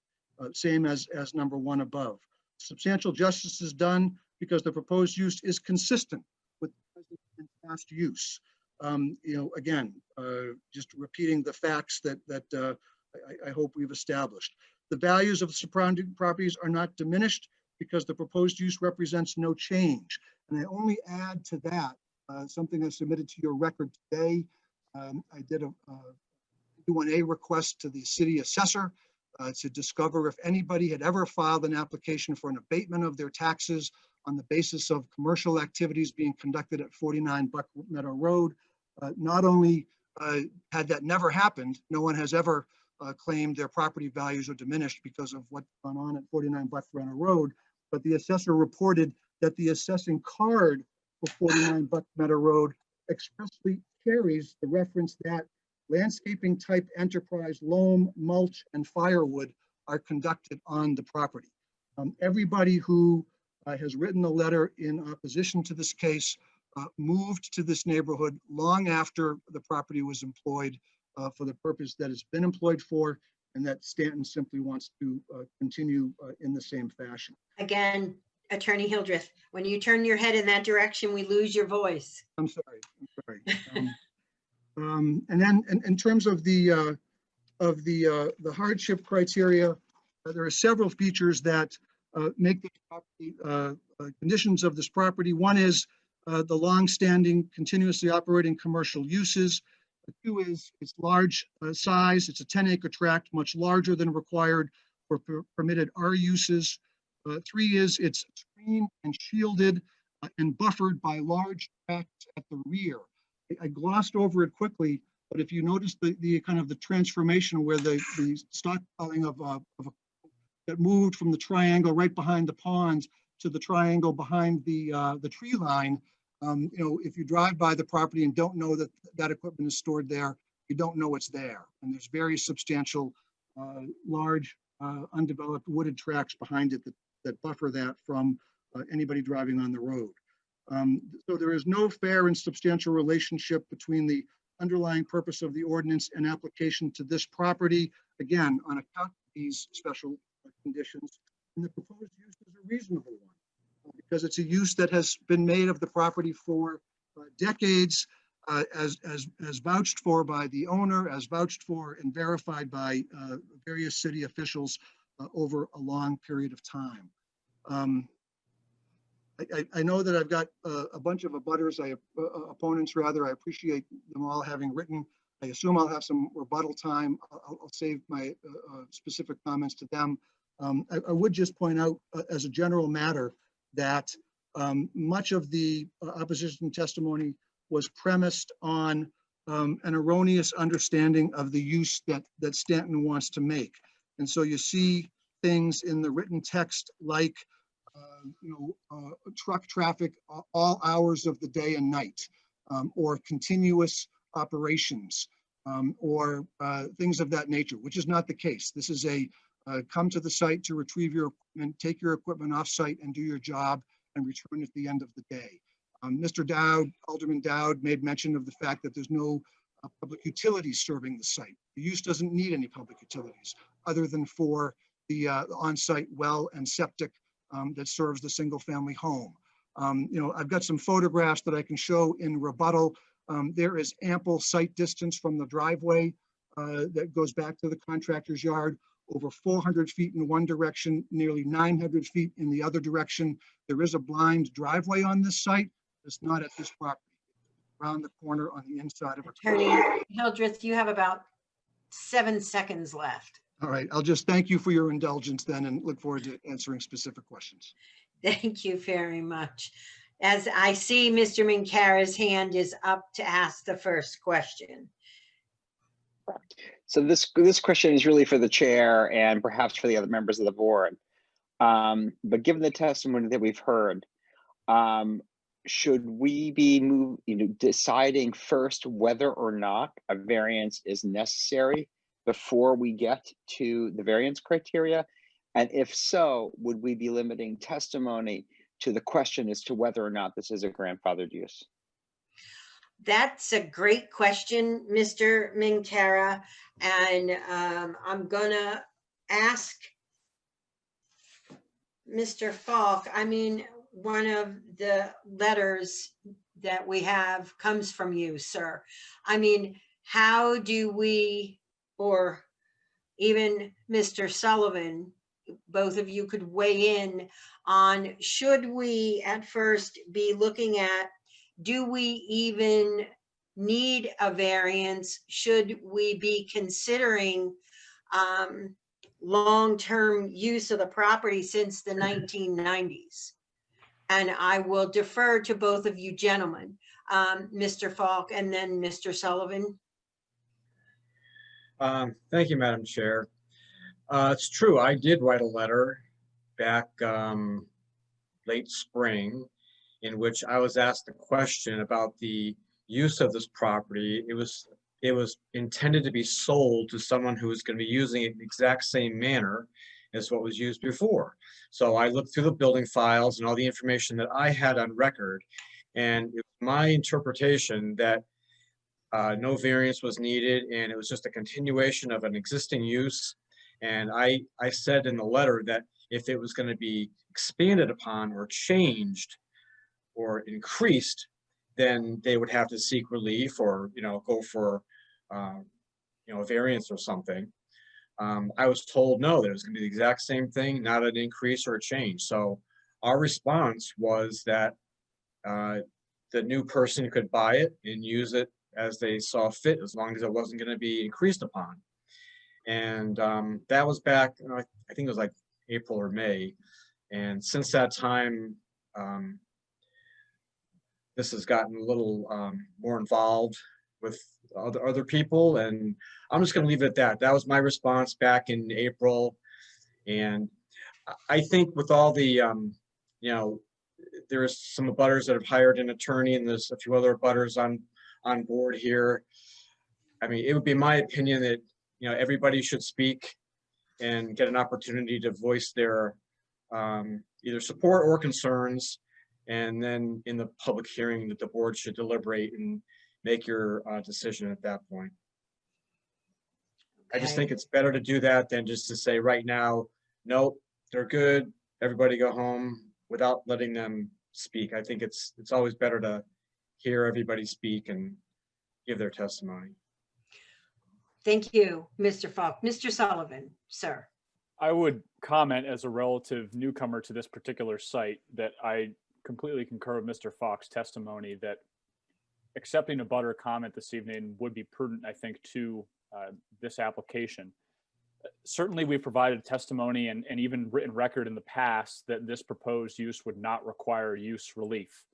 same as number 1 above. Substantial justice is done because the proposed use is consistent with present and past use. Again, just repeating the facts that I hope we've established. The values of the surrounding properties are not diminished because the proposed use represents no change. And I only add to that something I submitted to your record today. I did a 1A request to the city assessor to discover if anybody had ever filed an application for an abatement of their taxes on the basis of commercial activities being conducted at 49 Buck Meadow Road. Not only had that never happened, no one has ever claimed their property values are diminished because of what's gone on at 49 Buck Meadow Road, but the assessor reported that the assessing card for 49 Buck Meadow Road expressly carries the reference that landscaping type enterprise, loam, mulch, and firewood are conducted on the property. Everybody who has written a letter in opposition to this case moved to this neighborhood long after the property was employed for the purpose that it's been employed for, and that Stanton simply wants to continue in the same fashion. Again, Attorney Hildreth, when you turn your head in that direction, we lose your voice. I'm sorry. And then in terms of the hardship criteria, there are several features that make the property, conditions of this property. One is the long-standing, continuously operating commercial uses. 2 is its large size. It's a 10-acre tract, much larger than required for permitted R uses. 3 is it's screened and shielded and buffered by large tracts at the rear. I glossed over it quickly, but if you notice the kind of the transformation where the stockpiling that moved from the triangle right behind the ponds to the triangle behind the tree line, you know, if you drive by the property and don't know that that equipment is stored there, you don't know it's there. And there's very substantial, large, undeveloped wooded tracks behind it that buffer that from anybody driving on the road. So there is no fair and substantial relationship between the underlying purpose of the ordinance and application to this property, again, on account of these special conditions. And the proposed use is a reasonable one because it's a use that has been made of the property for decades, as vouched for by the owner, as vouched for and verified by various city officials over a long period of time. I know that I've got a bunch of abutters, opponents rather. I appreciate them all having written. I assume I'll have some rebuttal time. I'll save my specific comments to them. I would just point out as a general matter that much of the opposition testimony was premised on an erroneous understanding of the use that Stanton wants to make. And so you see things in the written text like, truck traffic all hours of the day and night, or continuous operations, or things of that nature, which is not the case. This is a come to the site to retrieve your equipment, take your equipment off site and do your job and return at the end of the day. Mr. Dowd, Alderman Dowd, made mention of the fact that there's no public utilities serving the site. The use doesn't need any public utilities other than for the on-site well and septic that serves the single family home. I've got some photographs that I can show in rebuttal. There is ample site distance from the driveway that goes back to the contractor's yard, over 400 feet in one direction, nearly 900 feet in the other direction. There is a blind driveway on this site. It's not at this property. Around the corner on the inside of it. Attorney Hildreth, you have about 7 seconds left. All right, I'll just thank you for your indulgence then and look forward to answering specific questions. Thank you very much. As I see, Mr. Minkara's hand is up to ask the first question. So this question is really for the chair and perhaps for the other members of the board. But given the testimony that we've heard, should we be deciding first whether or not a variance is necessary before we get to the variance criteria? And if so, would we be limiting testimony to the question as to whether or not this is a grandfathered use? That's a great question, Mr. Minkara. And I'm gonna ask Mr. Falk. I mean, one of the letters that we have comes from you, sir. I mean, how do we, or even Mr. Sullivan, both of you could weigh in on, should we at first be looking at, do we even need a variance? Should we be considering long-term use of the property since the 1990s? And I will defer to both of you gentlemen, Mr. Falk and then Mr. Sullivan. Thank you, Madam Chair. It's true, I did write a letter back late spring in which I was asked a question about the use of this property. It was intended to be sold to someone who was going to be using it in the exact same manner as what was used before. So I looked through the building files and all the information that I had on record, and it was my interpretation that no variance was needed, and it was just a continuation of an existing use. And I said in the letter that if it was going to be expanded upon or changed or increased, then they would have to seek relief or, go for, a variance or something. I was told no, that it was going to be the exact same thing, not an increase or a change. So our response was that the new person could buy it and use it as they saw fit, as long as it wasn't going to be increased upon. And that was back, I think it was like April or May. And since that time, this has gotten a little more involved with other people, and I'm just going to leave it at that. That was my response back in April. And I think with all the you know, there's some abutters that have hired an attorney, and there's a few other abutters on board here. I mean, it would be my opinion that, you know, everybody should speak and get an opportunity to voice their either support or concerns. And then in the public hearing, that the board should deliberate and make your decision at that point. I just think it's better to do that than just to say right now, nope, they're good, everybody go home, without letting them speak. I think it's always better to hear everybody speak and give their testimony. Thank you, Mr. Falk. Mr. Sullivan, sir. I would comment as a relative newcomer to this particular site that I completely concur with Mr. Falk's testimony that accepting a butter comment this evening would be prudent, I think, to this application. Certainly, we provided testimony and even written record in the past that this proposed use would not require use relief.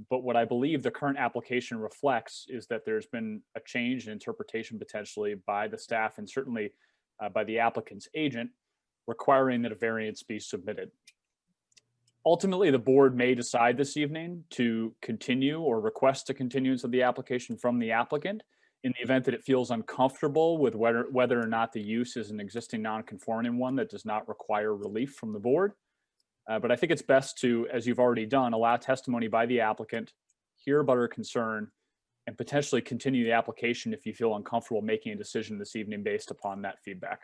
But what I believe the current application reflects is that there's been a change in interpretation potentially by the staff and certainly by the applicant's agent requiring that a variance be submitted. Ultimately, the board may decide this evening to continue or request a continuance of the application from the applicant in the event that it feels uncomfortable with whether or not the use is an existing non-conforming one that does not require relief from the board. But I think it's best to, as you've already done, allow testimony by the applicant, hear about her concern, and potentially continue the application if you feel uncomfortable making a decision this evening based upon that feedback.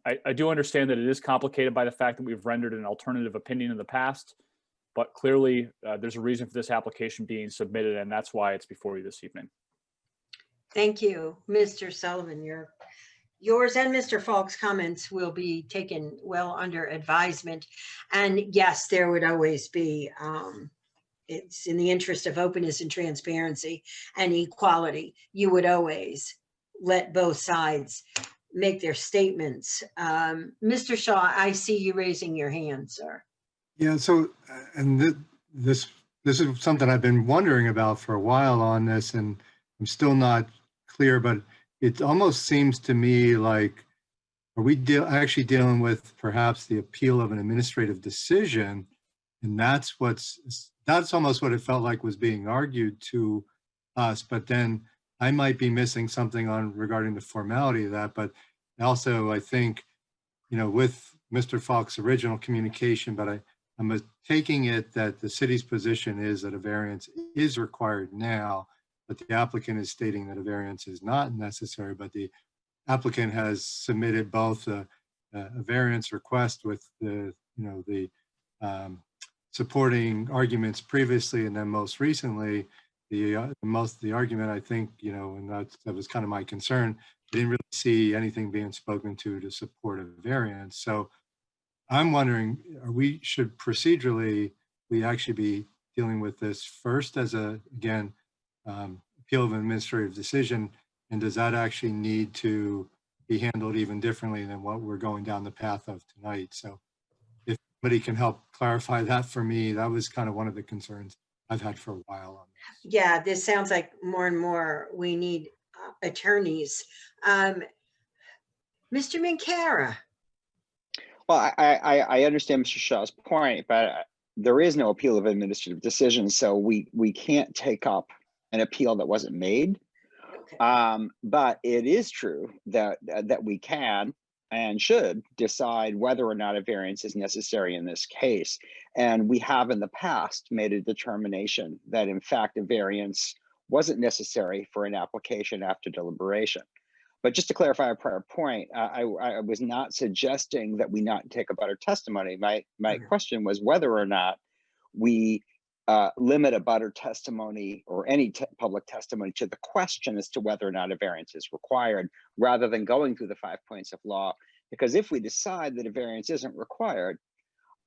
I do understand that it is complicated by the fact that we've rendered an alternative opinion in the past, but clearly there's a reason for this application being submitted, and that's why it's before you this evening. Thank you, Mr. Sullivan. Yours and Mr. Falk's comments will be taken well under advisement. And yes, there would always be, it's in the interest of openness and transparency and equality. You would always let both sides make their statements. Mr. Shaw, I see you raising your hand, sir. Yeah, so, and this is something I've been wondering about for a while on this, and I'm still not clear, but it almost seems to me like, are we actually dealing with perhaps the appeal of an administrative decision? And that's almost what it felt like was being argued to us, but then I might be missing something regarding the formality of that. But also I think, you know, with Mr. Falk's original communication, but I'm taking it that the city's position is that a variance is required now, but the applicant is stating that a variance is not necessary, but the applicant has submitted both a variance request with the, you know, the supporting arguments previously, and then most recently, the argument, I think, you know, and that was kind of my concern. I didn't really see anything being spoken to support a variance. So I'm wondering, should procedurally, we actually be dealing with this first as again, appeal of an administrative decision, and does that actually need to be handled even differently than what we're going down the path of tonight? So if somebody can help clarify that for me, that was kind of one of the concerns I've had for a while on this. Yeah, this sounds like more and more we need attorneys. Mr. Minkara. Well, I understand Mr. Shaw's point, but there is no appeal of administrative decision, so we can't take up an appeal that wasn't made. Okay. But it is true that we can and should decide whether or not a variance is necessary in this case. And we have in the past made a determination that in fact a variance wasn't necessary for an application after deliberation. But just to clarify a prior point, I was not suggesting that we not take about our testimony. My question was whether or not we limit about our testimony or any public testimony to the question as to whether or not a variance is required, rather than going through the 5 points of law. Because if we decide that a variance isn't required,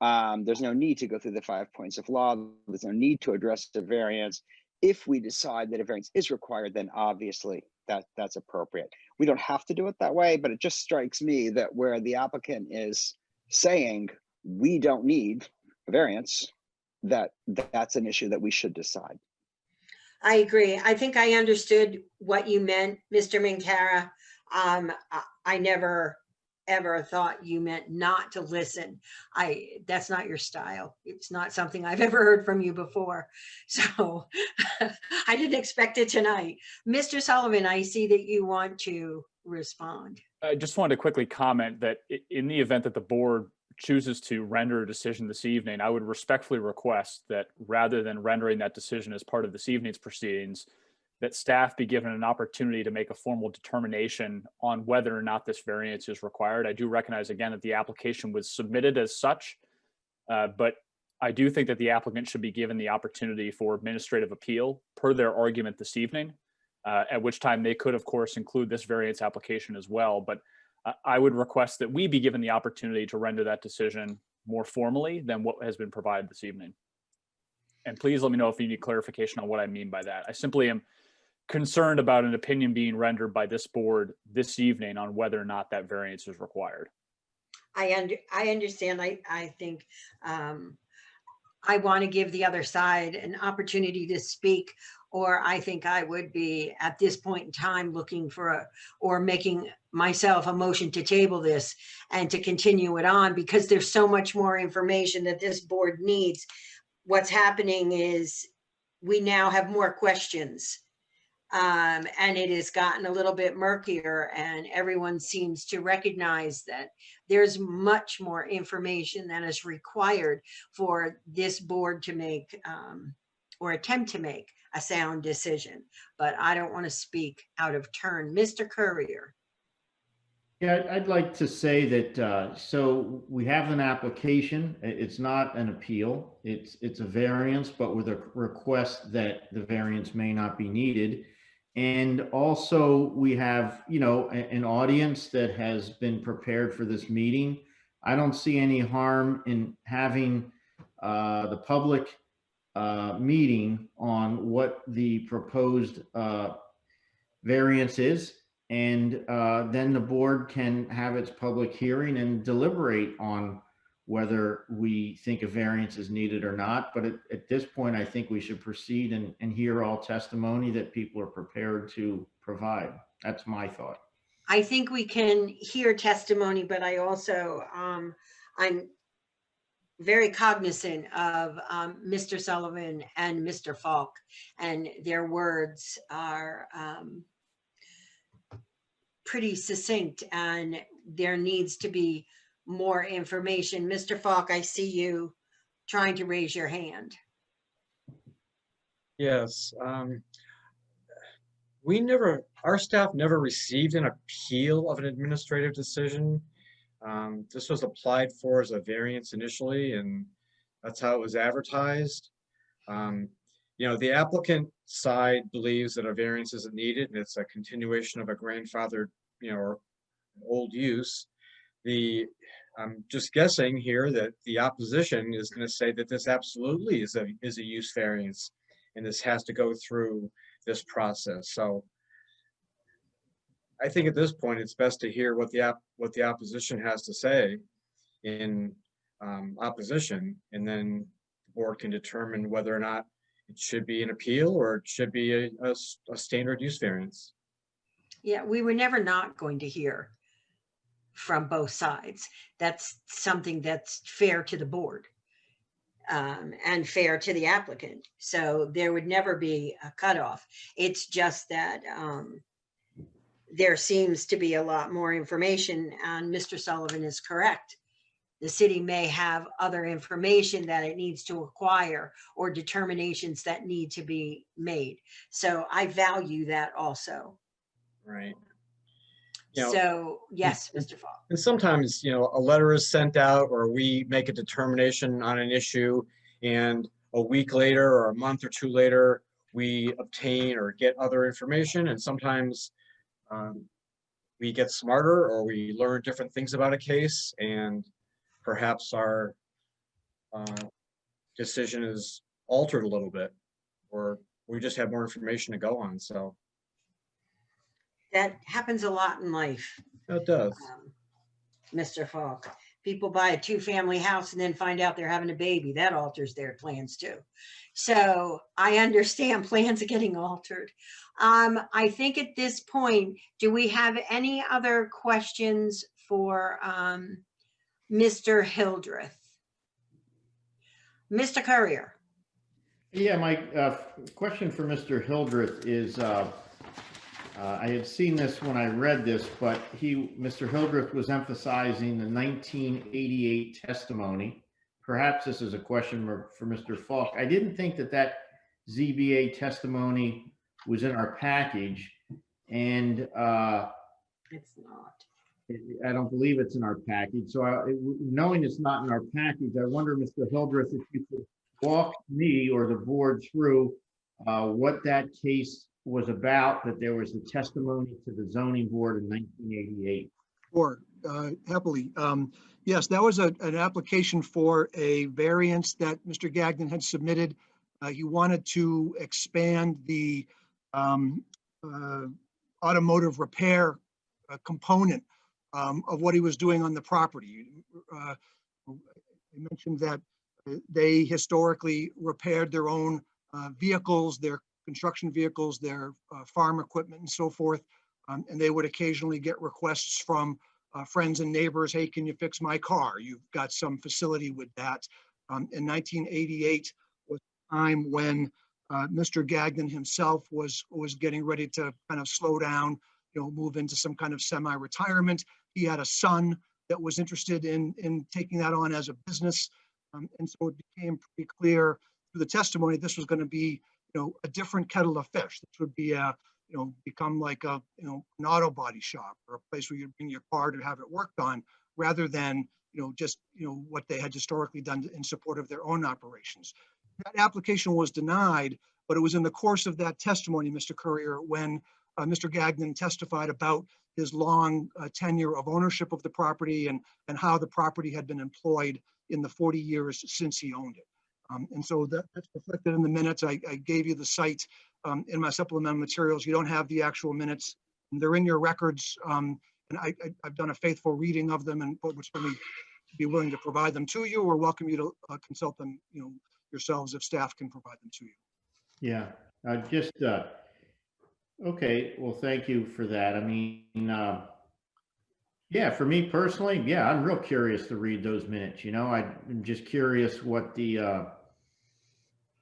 there's no need to go through the 5 points of law. There's no need to address the variance. If we decide that a variance is required, then obviously that's appropriate. We don't have to do it that way, but it just strikes me that where the applicant is saying we don't need a variance, that's an issue that we should decide. I agree. I think I understood what you meant, Mr. Minkara. I never ever thought you meant not to listen. That's not your style. It's not something I've ever heard from you before. So I didn't expect it tonight. Mr. Sullivan, I see that you want to respond. I just wanted to quickly comment that in the event that the board chooses to render a decision this evening, I would respectfully request that rather than rendering that decision as part of this evening's proceedings, that staff be given an opportunity to make a formal determination on whether or not this variance is required. I do recognize again that the application was submitted as such, but I do think that the applicant should be given the opportunity for administrative appeal per their argument this evening, at which time they could, of course, include this variance application as well. But I would request that we be given the opportunity to render that decision more formally than what has been provided this evening. And please let me know if you need clarification on what I mean by that. I simply am concerned about an opinion being rendered by this board this evening on whether or not that variance is required. I understand. I think I want to give the other side an opportunity to speak, or I think I would be at this point in time looking for or making myself a motion to table this and to continue it on, because there's so much more information that this board needs. What's happening is we now have more questions. And it has gotten a little bit murkier, and everyone seems to recognize that there's much more information that is required for this board to make or attempt to make a sound decision. But I don't want to speak out of turn. Mr. Courier. Yeah, I'd like to say that, so we have an application. It's not an appeal. It's a variance, but with a request that the variance may not be needed. And also we have, you know, an audience that has been prepared for this meeting. I don't see any harm in having the public meeting on what the proposed variance is. And then the board can have its public hearing and deliberate on whether we think a variance is needed or not. But at this point, I think we should proceed and hear all testimony that people are prepared to provide. That's my thought. I think we can hear testimony, but I also, I'm very cognizant of Mr. Sullivan and Mr. Falk, and their words are pretty succinct, and there needs to be more information. Mr. Falk, I see you trying to raise your hand. Yes. Our staff never received an appeal of an administrative decision. This was applied for as a variance initially, and that's how it was advertised. You know, the applicant side believes that a variance isn't needed, and it's a continuation of a grandfathered, you know, or old use. I'm just guessing here that the opposition is going to say that this absolutely is a use variance, and this has to go through this process. So I think at this point it's best to hear what the opposition has to say in opposition, and then the board can determine whether or not it should be an appeal or it should be a standard use variance. Yeah, we were never not going to hear from both sides. That's something that's fair to the board and fair to the applicant. So there would never be a cutoff. It's just that there seems to be a lot more information, and Mr. Sullivan is correct. The city may have other information that it needs to acquire or determinations that need to be made. So I value that also. Right. So yes, Mr. Falk. And sometimes, you know, a letter is sent out, or we make a determination on an issue, and a week later or a month or two later, we obtain or get other information. And sometimes we get smarter, or we learn different things about a case, and perhaps our decision is altered a little bit, or we just have more information to go on. So that happens a lot in life. It does. Mr. Falk. People buy a 2-family house and then find out they're having a baby. That alters their plans too. So I understand plans are getting altered. I think at this point, do we have any other questions for Mr. Hildreth. Mr. Courier. Yeah, my question for Mr. Hildreth is, I had seen this when I read this, but Mr. Hildreth was emphasizing the 1988 testimony. Perhaps this is a question for Mr. Falk. I didn't think that ZBA testimony was in our package, and it's not. I don't believe it's in our package. So knowing it's not in our package, I wonder, Mr. Hildreth, if you could walk me or the board through what that case was about, that there was a testimony to the zoning board in 1988. Or happily, yes, that was an application for a variance that Mr. Gagnon had submitted. He wanted to expand the automotive repair component of what he was doing on the property. I mentioned that they historically repaired their own vehicles, their construction vehicles, their farm equipment and so forth. And they would occasionally get requests from friends and neighbors, hey, can you fix my car? You've got some facility with that. In 1988 was the time when Mr. Gagnon himself was getting ready to kind of slow down, move into some kind of semi-retirement. He had a son that was interested in taking that on as a business. And so it became pretty clear through the testimony, this was going to be, a different kettle of fish. This would be become like an auto body shop or a place where you bring your car to have it worked on, rather than, just, what they had historically done in support of their own operations. That application was denied, but it was in the course of that testimony, Mr. Courier, when Mr. Gagnon testified about his long tenure of ownership of the property and how the property had been employed in the 40 years since he owned it. And so that's reflected in the minutes. I gave you the site in my supplemental materials. You don't have the actual minutes. They're in your records. And I've done a faithful reading of them and would certainly be willing to provide them to you, or welcome you to consult them, yourselves if staff can provide them to you. Yeah, okay, well, thank you for that. I mean, yeah, for me personally, yeah, I'm real curious to read those minutes. I'm just curious what the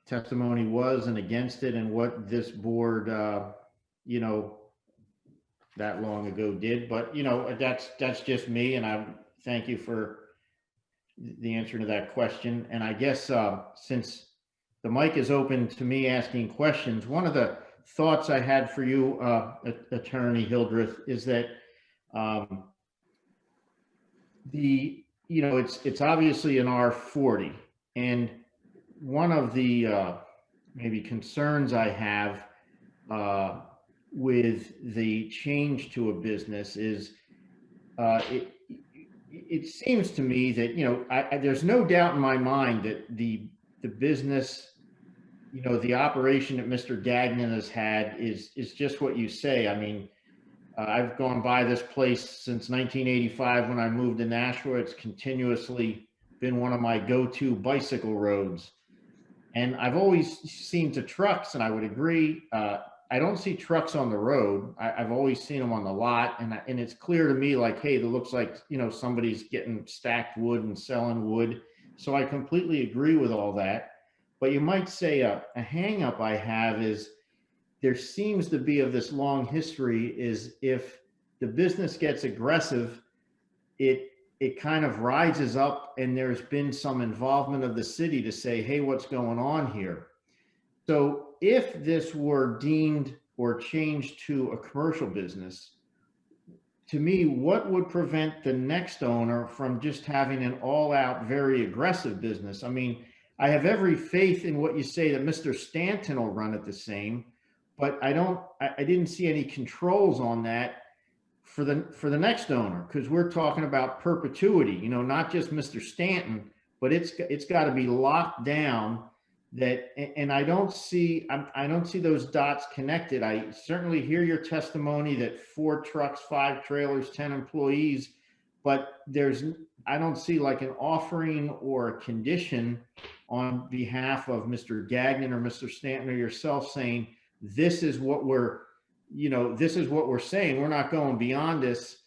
testimony was and against it, and what this board, that long ago did. But, that's just me, and I thank you for the answer to that question. And I guess since the mic is open to me asking questions, one of the thoughts I had for you, Attorney Hildreth, is that it's obviously an R40, and one of the maybe concerns I have with the change to a business is it seems to me that there's no doubt in my mind that the business, the operation that Mr. Gagnon has had is just what you say. I mean, I've gone by this place since 1985 when I moved to Nashua. It's continuously been one of my go-to bicycle roads. And I've always seen to trucks, and I would agree, I don't see trucks on the road. I've always seen them on the lot, and it's clear to me like, hey, it looks like, somebody's getting stacked wood and selling wood. So I completely agree with all that. But you might say a hang up I have is there seems to be of this long history is if the business gets aggressive, it kind of rises up, and there's been some involvement of the city to say, hey, what's going on here? So if this were deemed or changed to a commercial business, to me, what would prevent the next owner from just having an all-out, very aggressive business? I mean, I have every faith in what you say that Mr. Stanton will run it the same, but I didn't see any controls on that for the next owner, because we're talking about perpetuity, not just Mr. Stanton, but it's got to be locked down. And I don't see those dots connected. I certainly hear your testimony that 4 trucks, 5 trailers, 10 employees, but I don't see like an offering or a condition on behalf of Mr. Gagnon or Mr. Stanton or yourself saying, this is what we're saying. We're not going beyond this.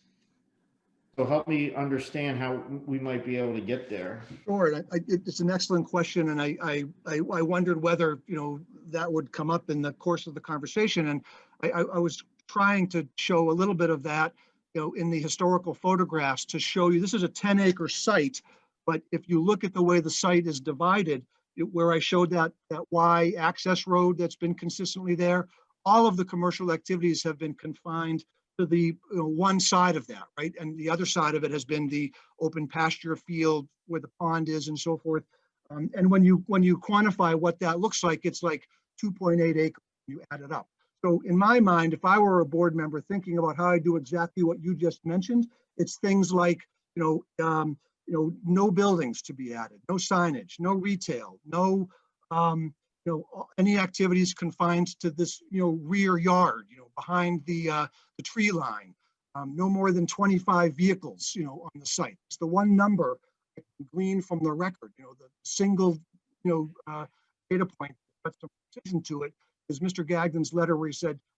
So help me understand how we might be able to get there. Sure, and it's an excellent question, and I wondered whether, that would come up in the course of the conversation, and I was trying to show a little bit of that, in the historical photographs to show you, this is a 10-acre site, but if you look at the way the site is divided, where I showed that Y access road that's been consistently there, all of the commercial activities have been confined to the one side of that, right? And the other side of it has been the open pasture field where the pond is and so forth. And when you quantify what that looks like, it's like 2.8 acres, you add it up. So in my mind, if I were a board member thinking about how I do exactly what you just mentioned, it's things like, no buildings to be added, no signage, no retail, no, any activities confined to this, rear yard, behind the tree line, no more than 25 vehicles, on the site. It's the one number I can glean from the record, the single, data point that puts some precision to it is Mr. Gagden's letter where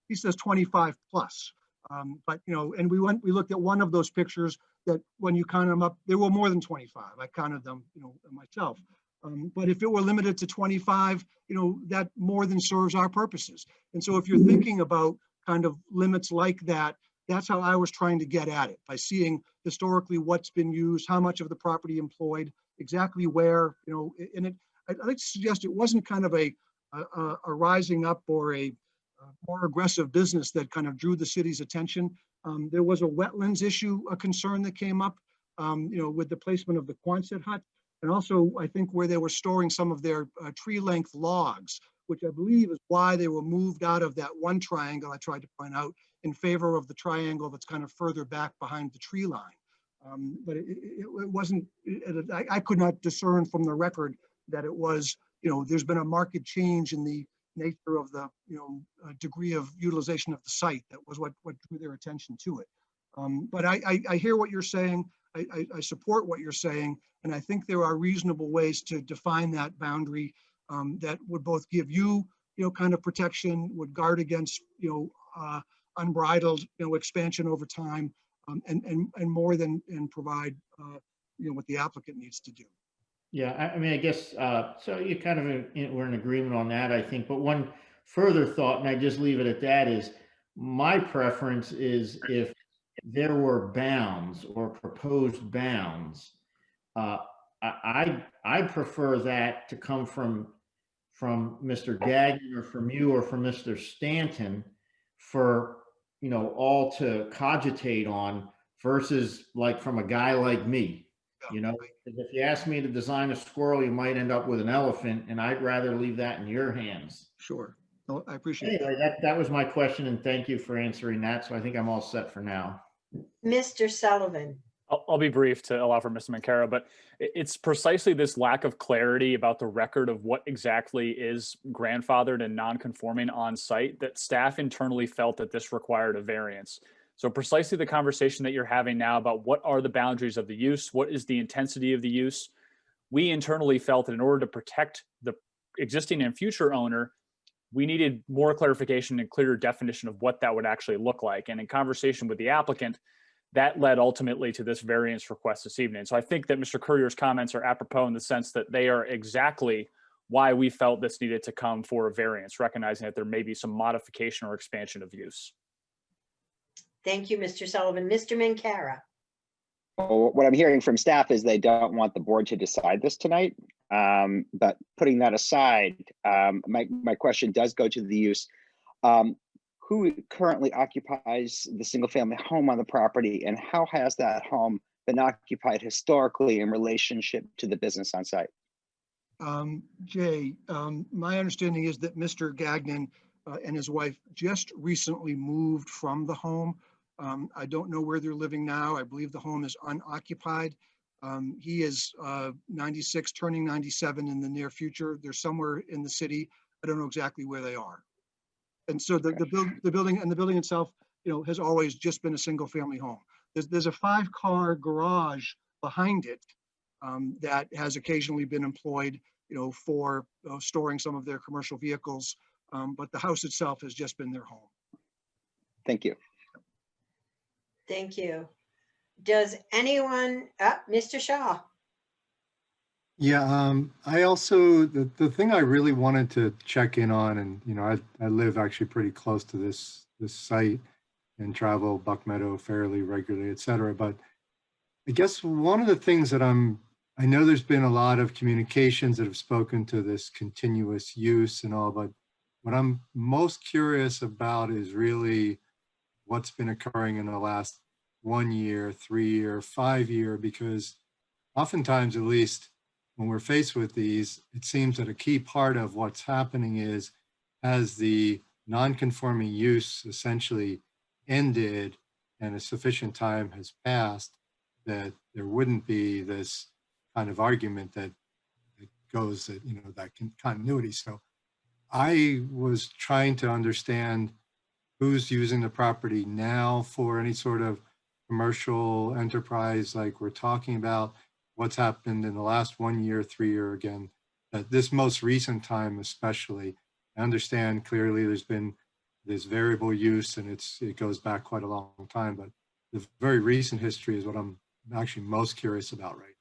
he says 25 plus. But, and we looked at one of those pictures that when you count them up, there were more than 25. I counted them, myself. But if it were limited to 25, that more than serves our purposes. And so if you're thinking about kind of limits like that, that's how I was trying to get at it, by seeing historically what's been used, how much of the property employed, exactly where, and I'd like to suggest it wasn't kind of a rising up or a more aggressive business that kind of drew the city's attention. There was a wetlands issue, a concern that came up, with the placement of the Quonset hut. And also, I think where they were storing some of their tree length logs, which I believe is why they were moved out of that one triangle I tried to point out in favor of the triangle that's kind of further back behind the tree line. But it wasn't, I could not discern from the record that it was, there's been a marked change in the nature of the, degree of utilization of the site. That was what drew their attention to it. But I hear what you're saying. I support what you're saying. And I think there are reasonable ways to define that boundary that would both give you, kind of protection, would guard against, unbridled, expansion over time, and more than, and provide, what the applicant needs to do. Yeah, I mean, I guess, so you kind of, we're in agreement on that, I think, but one further thought, and I just leave it at that, is my preference is if there were bounds or proposed bounds, I prefer that to come from Mr. Gagnon or from you or from Mr. Stanton for, all to cogitate on versus like from a guy like me. If you ask me to design a squirrel, you might end up with an elephant, and I'd rather leave that in your hands. Sure. No, I appreciate it. Anyway, that was my question, and thank you for answering that. So I think I'm all set for now. Mr. Sullivan. I'll be brief to allow for Mr. Mancara, but it's precisely this lack of clarity about the record of what exactly is grandfathered and non-conforming on site that staff internally felt that this required a variance. So precisely the conversation that you're having now about what are the boundaries of the use, what is the intensity of the use, we internally felt that in order to protect the existing and future owner, we needed more clarification and clearer definition of what that would actually look like. And in conversation with the applicant, that led ultimately to this variance request this evening. So I think that Mr. Courier's comments are apropos in the sense that they are exactly why we felt this needed to come for a variance, recognizing that there may be some modification or expansion of use. Thank you, Mr. Sullivan. Mr. Mancara. Well, what I'm hearing from staff is they don't want the board to decide this tonight. But putting that aside, my question does go to the use. Who currently occupies the single family home on the property, and how has that home been occupied historically in relationship to the business on site? Jay, my understanding is that Mr. Gagnon and his wife just recently moved from the home. I don't know where they're living now. I believe the home is unoccupied. He is 96, turning 97 in the near future. They're somewhere in the city. I don't know exactly where they are. And so the building itself, has always just been a single family home. There's a 5-car garage behind it that has occasionally been employed, for storing some of their commercial vehicles. But the house itself has just been their home. Thank you. Thank you. Does anyone, Mr. Shaw? Yeah, I also, the thing I really wanted to check in on, and, you know, I live actually pretty close to this site and travel Buck Meadow fairly regularly, et cetera. But I guess one of the things that I know there's been a lot of communications that have spoken to this continuous use and all, but what I'm most curious about is really what's been occurring in the last 1 year, 3 year, 5 year, because oftentimes, at least when we're faced with these, it seems that a key part of what's happening is as the non-conforming use essentially ended and a sufficient time has passed, that there wouldn't be this kind of argument that goes that, you know, that continuity. So I was trying to understand who's using the property now for any sort of commercial enterprise like we're talking about, what's happened in the last 1 year, 3 year, again, this most recent time especially. I understand clearly there's been this variable use and it goes back quite a long time, but the very recent history is what I'm actually most curious about right now.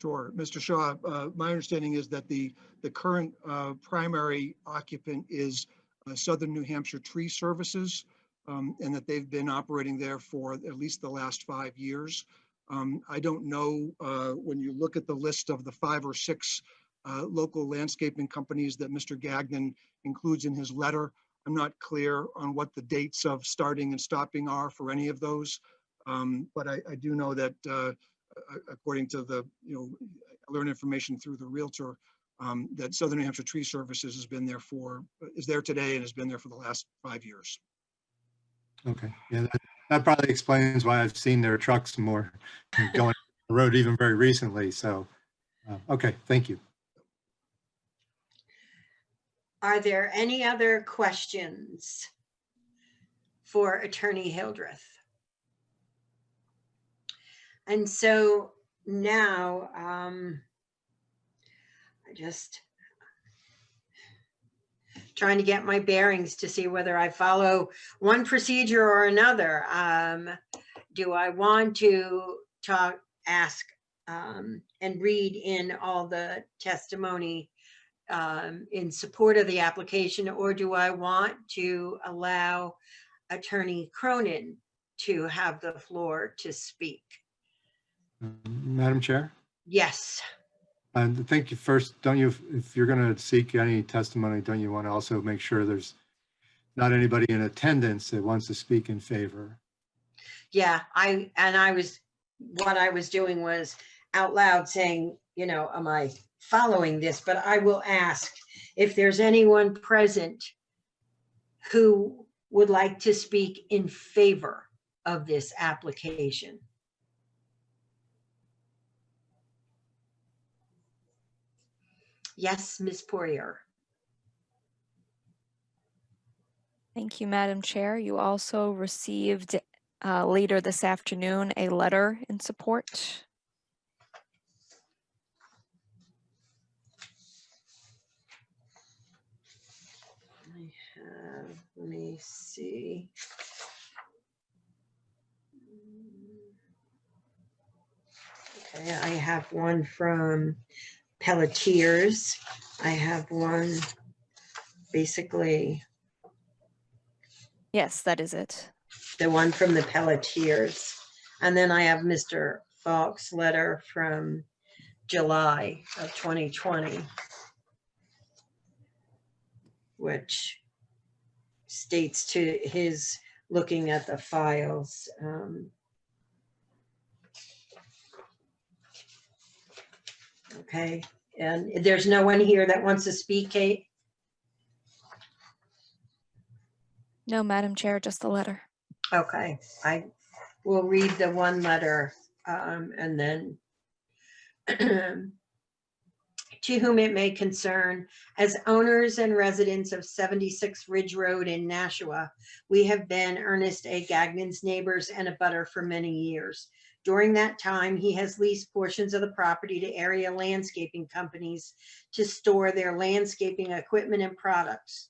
Sure. Mr. Shaw, my understanding is that the current primary occupant is Southern New Hampshire Tree Services, and that they've been operating there for at least the last 5 years. I don't know, when you look at the list of the 5 or 6 local landscaping companies that Mr. Gagnon includes in his letter, I'm not clear on what the dates of starting and stopping are for any of those. But I do know that according to the, you know, I learned information through the Realtor, that Southern New Hampshire Tree Services is there today and has been there for the last 5 years. Okay, yeah, that probably explains why I've seen their trucks more going on the road even very recently. So, okay, thank you. Are there any other questions for Attorney Hildreth? And so now, I just trying to get my bearings to see whether I follow one procedure or another. Do I want to ask and read in all the testimony in support of the application, or do I want to allow Attorney Cronin to have the floor to speak? Madam Chair? Yes. And thank you. First, don't you, if you're going to seek any testimony, don't you want to also make sure there's not anybody in attendance that wants to speak in favor? Yeah, what I was doing was out loud saying, you know, am I following this? But I will ask if there's anyone present who would like to speak in favor of this application. Yes, Ms. Poirier. Thank you, Madam Chair. You also received later this afternoon a letter in support. Let me see. Okay, I have one from Pelletiers. I have one basically. Yes, that is it. The one from the Pelletiers. And then I have Mr. Falk's letter from July of 2020, which states to his looking at the files. Okay, and there's no one here that wants to speak, Kate? No, Madam Chair, just the letter. Okay, I will read the one letter and then to whom it may concern, as owners and residents of 76 Ridge Road in Nashua, we have been Ernest A. Gagnon's neighbors and abutter for many years. During that time, he has leased portions of the property to area landscaping companies to store their landscaping equipment and products,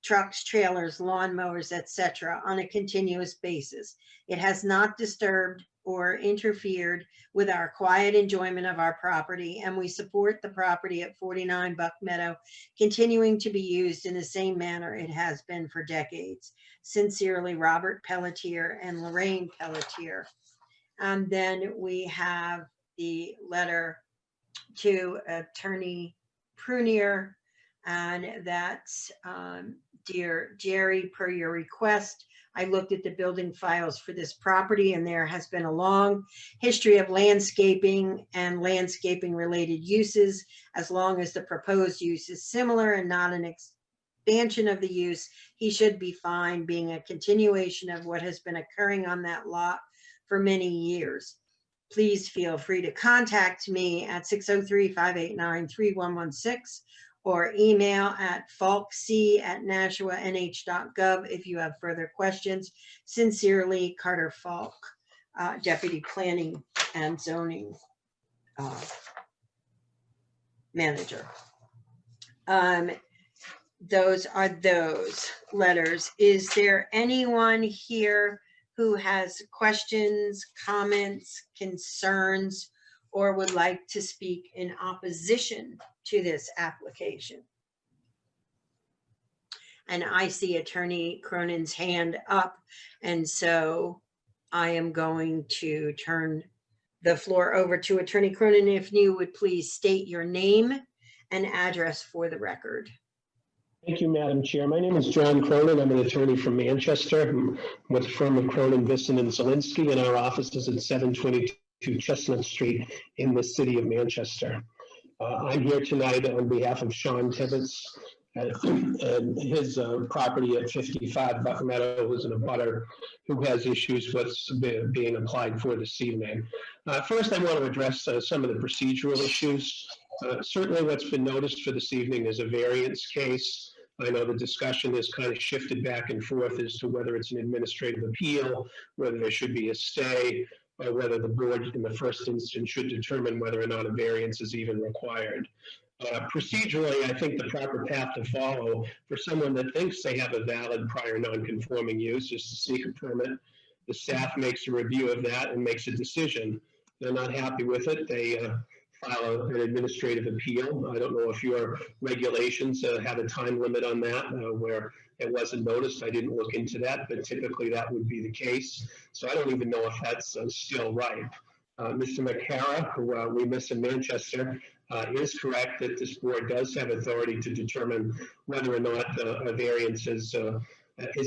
trucks, trailers, lawnmowers, etc., on a continuous basis. It has not disturbed or interfered with our quiet enjoyment of our property, and we support the property at 49 Buck Meadow continuing to be used in the same manner it has been for decades. Sincerely, Robert Pelletier and Lorraine Pelletier. And then we have the letter to Attorney Prunier, and that's, Dear Jerry, per your request, I looked at the building files for this property, and there has been a long history of landscaping and landscaping related uses. As long as the proposed use is similar and not an expansion of the use, he should be fine, being a continuation of what has been occurring on that lot for many years. Please feel free to contact me at 603-589-3116 or email at falkc@nashuanh.gov if you have further questions. Sincerely, Carter Falk, Deputy Planning and Zoning Manager. Those are those letters. Is there anyone here who has questions, comments, concerns, or would like to speak in opposition to this application? And I see Attorney Cronin's hand up, and so I am going to turn the floor over to Attorney Cronin. If you would please state your name and address for the record. Thank you, Madam Chair. My name is John Cronin. I'm an attorney from Manchester. I'm with the firm of Cronin, Visson, and Zielinski, and our office is at 722 Chestnut Street in the city of Manchester. I'm here tonight on behalf of Sean Tibbetts and his property at 55 Buck Meadow, who's in a butter who has issues with being applied for this evening. First, I want to address some of the procedural issues. Certainly what's been noticed for this evening is a variance case. I know the discussion has kind of shifted back and forth as to whether it's an administrative appeal, whether there should be a stay, or whether the board in the first instance should determine whether or not a variance is even required. Procedurally, I think the proper path to follow for someone that thinks they have a valid prior non-conforming use is to seek a permit. The staff makes a review of that and makes a decision. They're not happy with it. They file an administrative appeal. I don't know if your regulations have a time limit on that where it wasn't noticed. I didn't look into that, but typically that would be the case. So I don't even know if that's still right. Mr. McCara, who we miss in Manchester, is correct that this board does have authority to determine whether or not a variance is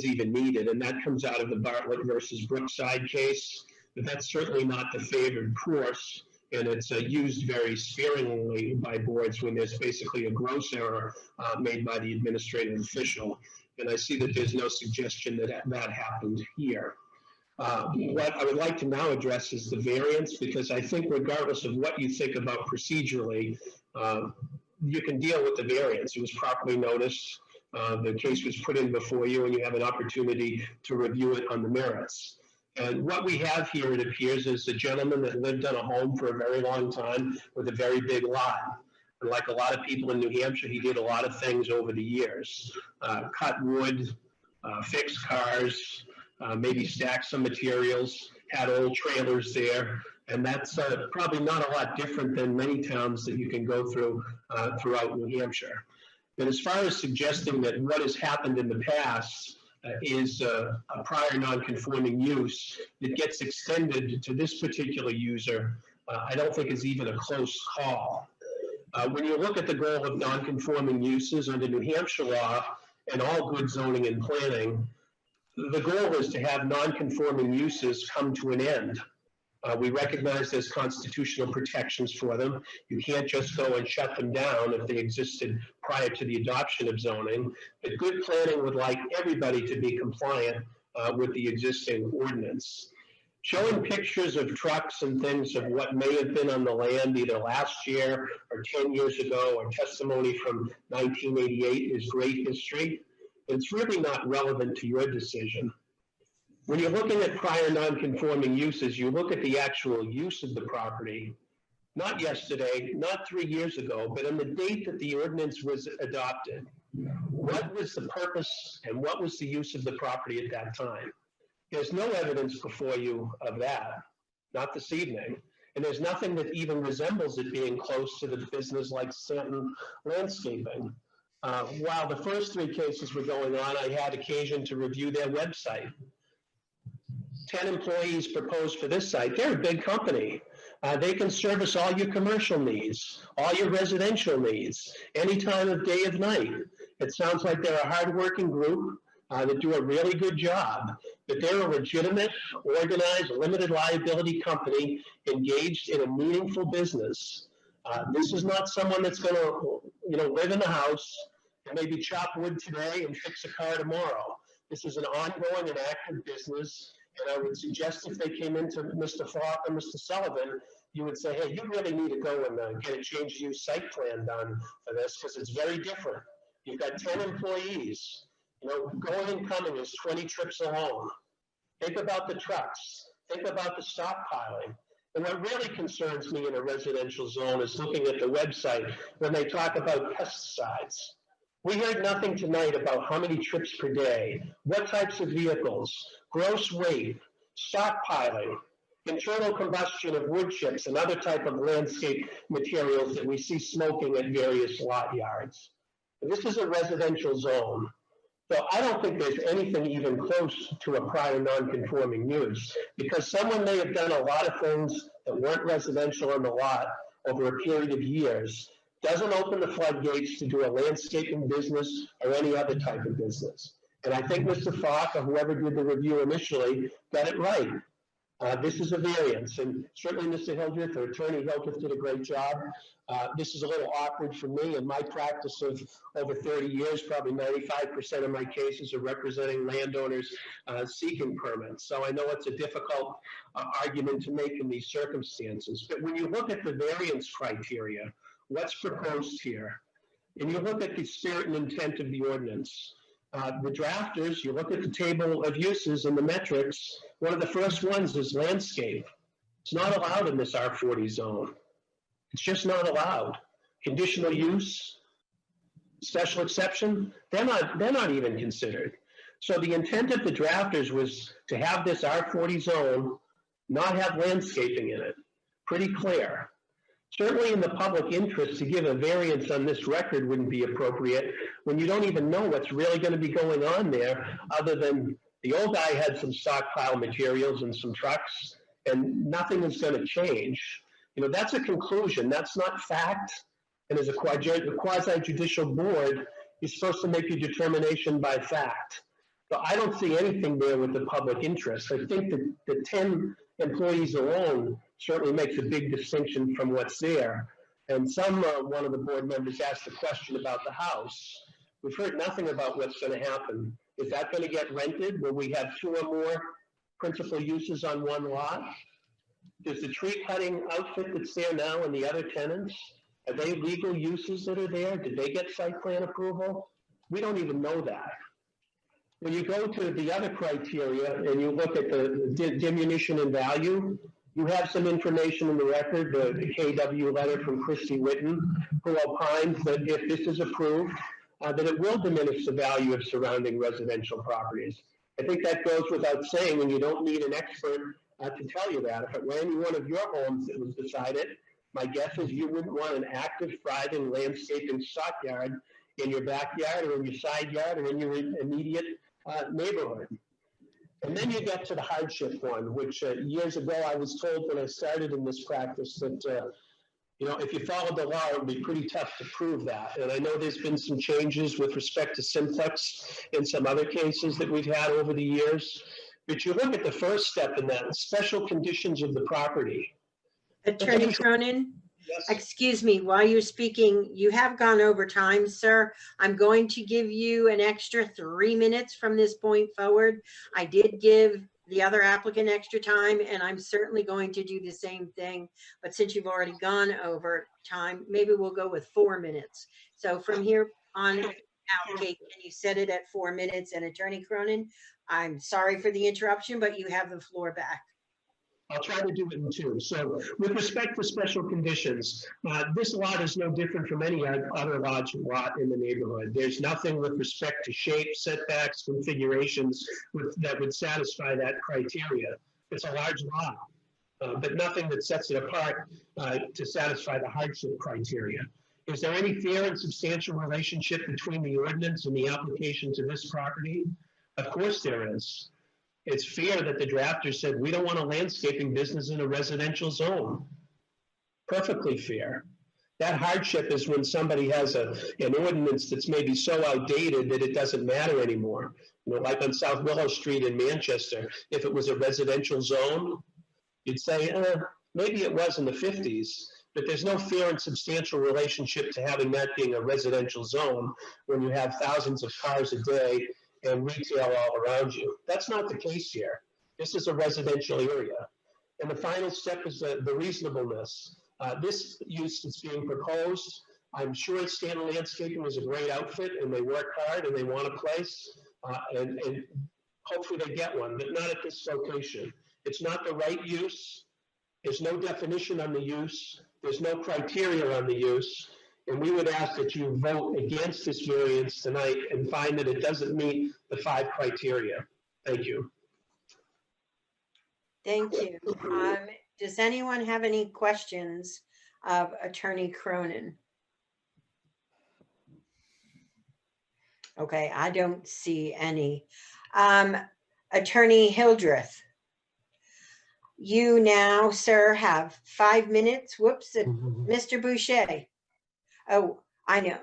even needed. And that comes out of the Bartlett versus Brookside case. But that's certainly not the favored course. And it's used very sparingly by boards when there's basically a gross error made by the administrative official. And I see that there's no suggestion that that happened here. What I would like to now address is the variance, because I think regardless of what you think about procedurally, you can deal with the variance. It was properly noticed. The case was put in before you, and you have an opportunity to review it on the merits. And what we have here, it appears, is a gentleman that lived on a home for a very long time with a very big lot. And like a lot of people in New Hampshire, he did a lot of things over the years. Cut wood, fix cars, maybe stack some materials, had old trailers there. And that's probably not a lot different than many towns that you can go through throughout New Hampshire. And as far as suggesting that what has happened in the past is a prior non-conforming use that gets extended to this particular user, I don't think is even a close call. When you look at the goal of non-conforming uses under New Hampshire law and all good zoning and planning, the goal is to have non-conforming uses come to an end. We recognize there's constitutional protections for them. You can't just go and shut them down if they existed prior to the adoption of zoning. But good planning would like everybody to be compliant with the existing ordinance. Showing pictures of trucks and things of what may have been on the land either last year or 10 years ago, or testimony from 1988 is great history. It's really not relevant to your decision. When you're looking at prior non-conforming uses, you look at the actual use of the property, not yesterday, not 3 years ago, but on the date that the ordinance was adopted. What was the purpose and what was the use of the property at that time? There's no evidence before you of that. not this evening. And there's nothing that even resembles it being close to the business like Stanton Landscaping. While the first 3 cases were going on, I had occasion to review their website. 10 employees proposed for this site. They're a big company. They can service all your commercial needs, all your residential needs, any time of day of night. It sounds like they're a hardworking group that do a really good job, but they're a legitimate, organized, limited liability company engaged in a meaningful business. This is not someone that's going to, live in the house and maybe chop wood today and fix a car tomorrow. This is an ongoing and active business. And I would suggest if they came into Mr. Falk or Mr. Sullivan, you would say, hey, you really need to go and get a change of use site plan done for this because it's very different. You've got 10 employees. Going and coming is 20 trips alone. Think about the trucks. Think about the stockpiling. And what really concerns me in a residential zone is looking at the website when they talk about pesticides. We heard nothing tonight about how many trips per day, what types of vehicles, gross weight, stockpiling, internal combustion of wood chips and other type of landscape materials that we see smoking at various lot yards. This is a residential zone. So I don't think there's anything even close to a prior non-conforming use because someone may have done a lot of things that weren't residential on the lot over a period of years. Doesn't open the floodgates to do a landscaping business or any other type of business. And I think Mr. Falk or whoever did the review initially got it right. This is a variance, and certainly Mr. Hildreth or Attorney Hildreth did a great job. This is a little awkward for me. In my practice of over 30 years, probably 95% of my cases are representing landowners seeking permits. So I know it's a difficult argument to make in these circumstances. But when you look at the variance criteria, what's proposed here, and you look at the spirit and intent of the ordinance, the drafters, you look at the table of uses and the metrics, one of the first ones is landscape. It's not allowed in this R40 zone. It's just not allowed. Conditional use, special exception, they're not even considered. So the intent of the drafters was to have this R40 zone not have landscaping in it. Pretty clear. Certainly in the public interest to give a variance on this record wouldn't be appropriate when you don't even know what's really going to be going on there other than the old guy had some stockpile materials and some trucks and nothing is going to change. That's a conclusion. That's not fact. And as a quasi-judicial board, you're supposed to make your determination by fact. So I don't see anything there with the public interest. I think that the 10 employees alone certainly makes a big distinction from what's there. And one of the board members asked a question about the house. We've heard nothing about what's going to happen. Is that going to get rented? Will we have 2 or more principal uses on one lot? Does the tree cutting outfit that's there now and the other tenants, are they legal uses that are there? Did they get site plan approval? We don't even know that. When you go to the other criteria and you look at the diminution in value, you have some information in the record, the KW letter from Christy Whitten, who opines that if this is approved, that it will diminish the value of surrounding residential properties. I think that goes without saying, and you don't need an expert to tell you that. If it were any one of your homes that was decided, my guess is you wouldn't want an active, thriving landscaping stockyard in your backyard or in your side yard or in your immediate neighborhood. And then you get to the hardship one, which years ago I was told when I started in this practice that, if you followed the law, it would be pretty tough to prove that. And I know there's been some changes with respect to simplex in some other cases that we've had over the years. But you look at the first step in that, special conditions of the property. Attorney Cronin? Yes. Excuse me, while you're speaking, you have gone over time, sir. I'm going to give you an extra 3 minutes from this point forward. I did give the other applicant extra time, and I'm certainly going to do the same thing. But since you've already gone over time, maybe we'll go with 4 minutes. So from here on out, Kate, can you set it at 4 minutes? And Attorney Cronin, I'm sorry for the interruption, but you have the floor back. I'll try to do it in 2. So with respect to special conditions, this lot is no different from any other large lot in the neighborhood. There's nothing with respect to shape, setbacks, configurations that would satisfy that criteria. It's a large lot. but nothing that sets it apart to satisfy the hardship criteria. Is there any fair and substantial relationship between the ordinance and the application to this property? Of course there is. It's fair that the drafter said, we don't want a landscaping business in a residential zone. Perfectly fair. That hardship is when somebody has an ordinance that's maybe so outdated that it doesn't matter anymore. You know, like on South Willow Street in Manchester, if it was a residential zone, you'd say, maybe it was in the 50s, but there's no fair and substantial relationship to having that being a residential zone when you have thousands of cars a day and retail all around you. That's not the case here. This is a residential area. And the final step is the reasonableness. This use that's being proposed, I'm sure Stanton Landscaping is a great outfit and they work hard and they want a place and hopefully they get one, but not at this location. It's not the right use. There's no definition on the use. There's no criteria on the use. And we would ask that you vote against this variance tonight and find that it doesn't meet the 5 criteria. Thank you. Thank you. Does anyone have any questions of Attorney Cronin? Okay, I don't see any. Attorney Hildreth, you now, sir, have 5 minutes. Whoops, Mr. Boucher. Oh, I know.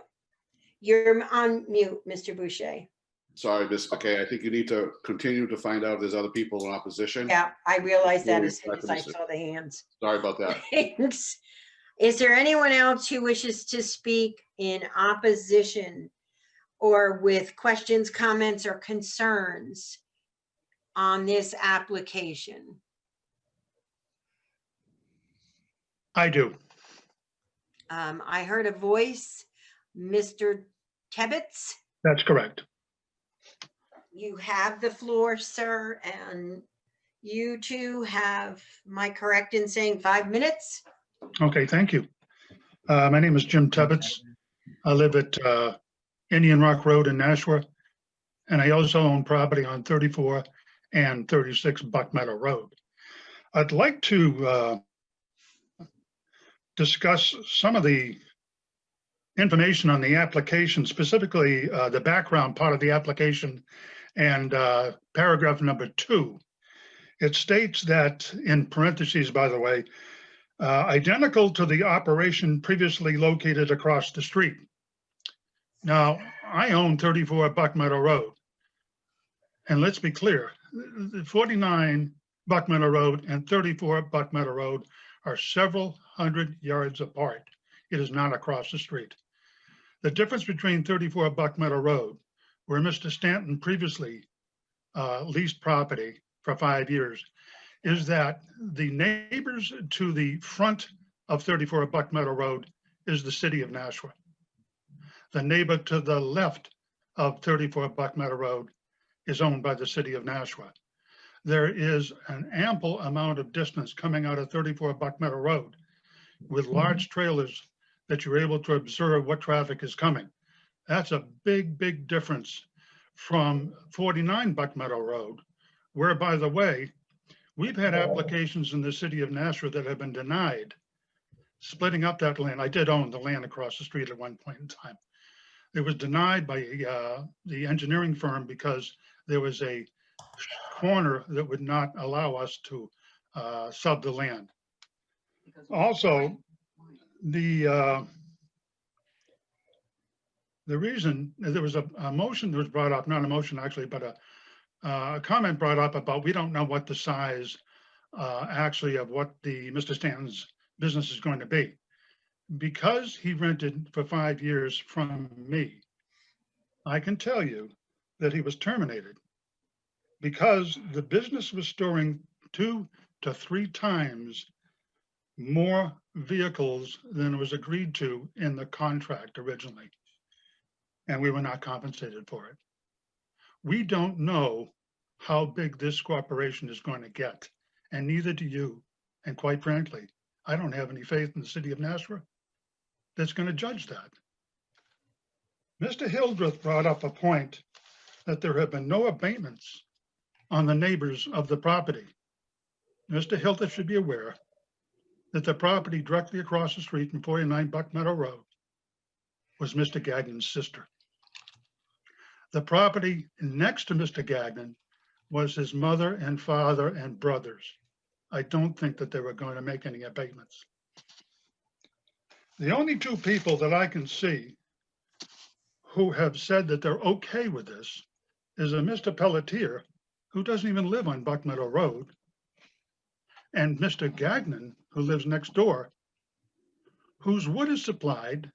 You're on mute, Mr. Boucher. Sorry, Ms. McKay. I think you need to continue to find out if there's other people in opposition. Yeah, I realized that Before we as soon as I dismiss it. saw the hands. Sorry about that. Thanks. Is there anyone else who wishes to speak in opposition or with questions, comments, or concerns on this application? I do. I heard a voice, Mr. Tebbetts. That's correct. You have the floor, sir, and you too have, am I correct in saying 5 minutes? Okay, thank you. My name is Jim Tebbetts. I live at Indian Rock Road in Nashua, and I also own property on 34 and 36 Buck Meadow Road. I'd like to discuss some of the information on the application, specifically the background part of the application and paragraph number 2. It states that, in parentheses, by the way, identical to the operation previously located across the street. Now, I own 34 Buck Meadow Road. And let's be clear, 49 Buck Meadow Road and 34 Buck Meadow Road are several hundred yards apart. It is not across the street. The difference between 34 Buck Meadow Road, where Mr. Stanton previously leased property for 5 years, is that the neighbors to the front of 34 Buck Meadow Road is the city of Nashua. The neighbor to the left of 34 Buck Meadow Road is owned by the city of Nashua. There is an ample amount of distance coming out of 34 Buck Meadow Road with large trailers that you're able to observe what traffic is coming. That's a big, big difference from 49 Buck Meadow Road, where, by the way, we've had applications in the city of Nashua that have been denied splitting up that land. I did own the land across the street at one point in time. It was denied by the engineering firm because there was a corner that would not allow us to sub the land. Also, the reason there was a motion that was brought up, not a motion actually, but a comment brought up about we don't know what the size actually of what the Mr. Stanton's business is going to be. Because he rented for 5 years from me, I can tell you that he was terminated because the business was storing 2 to 3 times more vehicles than was agreed to in the contract originally. And we were not compensated for it. We don't know how big this corporation is going to get, and neither do you. And quite frankly, I don't have any faith in the city of Nashua that's going to judge that. Mr. Hildreth brought up a point that there have been no abatements on the neighbors of the property. Mr. Hilton should be aware that the property directly across the street from 49 Buck Meadow Road was Mr. Gagnon's sister. The property next to Mr. Gagnon was his mother and father and brothers. I don't think that they were going to make any abatements. The only two people that I can see who have said that they're okay with this is a Mr. Pelletier, who doesn't even live on Buck Meadow Road, and Mr. Gagnon, who lives next door, whose wood is supplied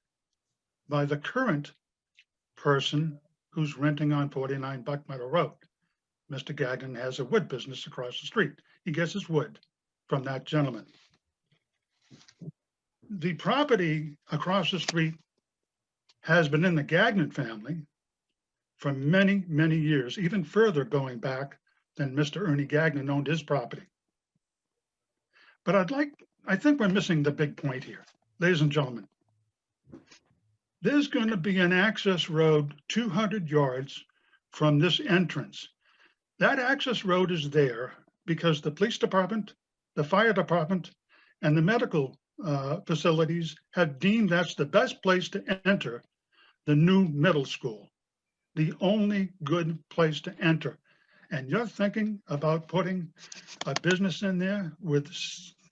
by the current person who's renting on 49 Buck Meadow Road. Mr. Gagnon has a wood business across the street. He gets his wood from that gentleman. The property across the street has been in the Gagnon family for many, many years, even further going back than Mr. Ernie Gagnon owned his property. But I think we're missing the big point here, ladies and gentlemen. There's going to be an access road 200 yards from this entrance. That access road is there because the police department, the fire department, and the medical facilities have deemed that's the best place to enter the new middle school, the only good place to enter. And you're thinking about putting a business in there with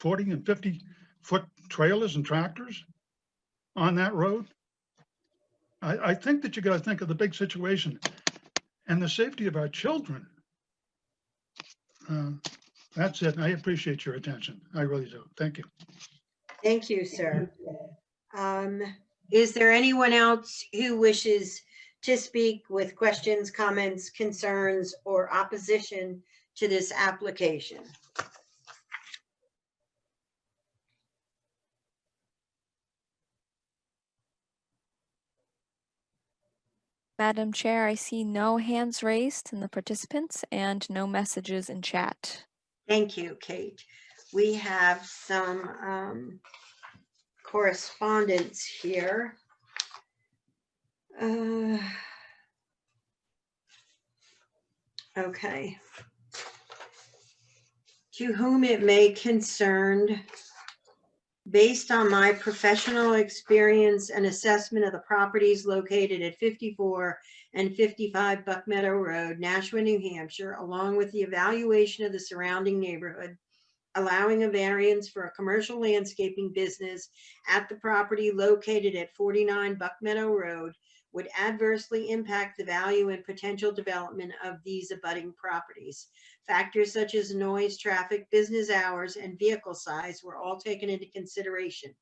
40 and 50-foot trailers and tractors on that road? I think that you got to think of the big situation and the safety of our children. That's it. I appreciate your attention. I really do. Thank you. Thank you, sir. Is there anyone else who wishes to speak with questions, comments, concerns, or opposition to this application? Madam Chair, I see no hands raised in the participants and no messages in chat. Thank you, Kate. We have some correspondence here. Okay. To whom it may concern, based on my professional experience and assessment of the properties located at 54 and 55 Buck Meadow Road, Nashua, New Hampshire, along with the evaluation of the surrounding neighborhood, allowing a variance for a commercial landscaping business at the property located at 49 Buck Meadow Road would adversely impact the value and potential development of these abutting properties. Factors such as noise, traffic, business hours, and vehicle size were all taken into consideration.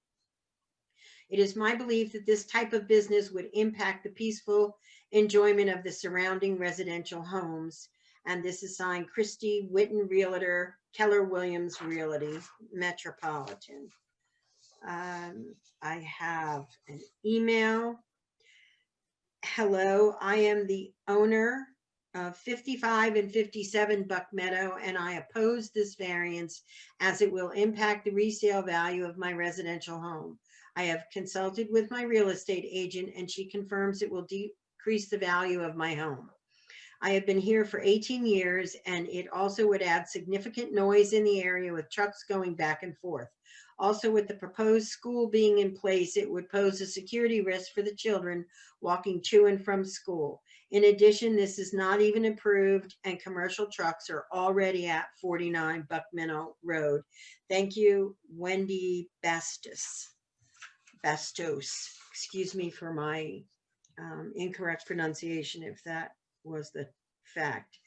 It is my belief that this type of business would impact the peaceful enjoyment of the surrounding residential homes. And this is signed Christy Witten, Realtor, Keller Williams Realty, Metropolitan. I have an email. Hello, I am the owner of 55 and 57 Buck Meadow, and I oppose this variance as it will impact the resale value of my residential home. I have consulted with my real estate agent, and she confirms it will decrease the value of my home. I have been here for 18 years, and it also would add significant noise in the area with trucks going back and forth. Also, with the proposed school being in place, it would pose a security risk for the children walking to and from school. In addition, this is not even approved, and commercial trucks are already at 49 Buck Meadow Road. Thank you, Wendy Bastos. Excuse me for my incorrect pronunciation, if that was the fact.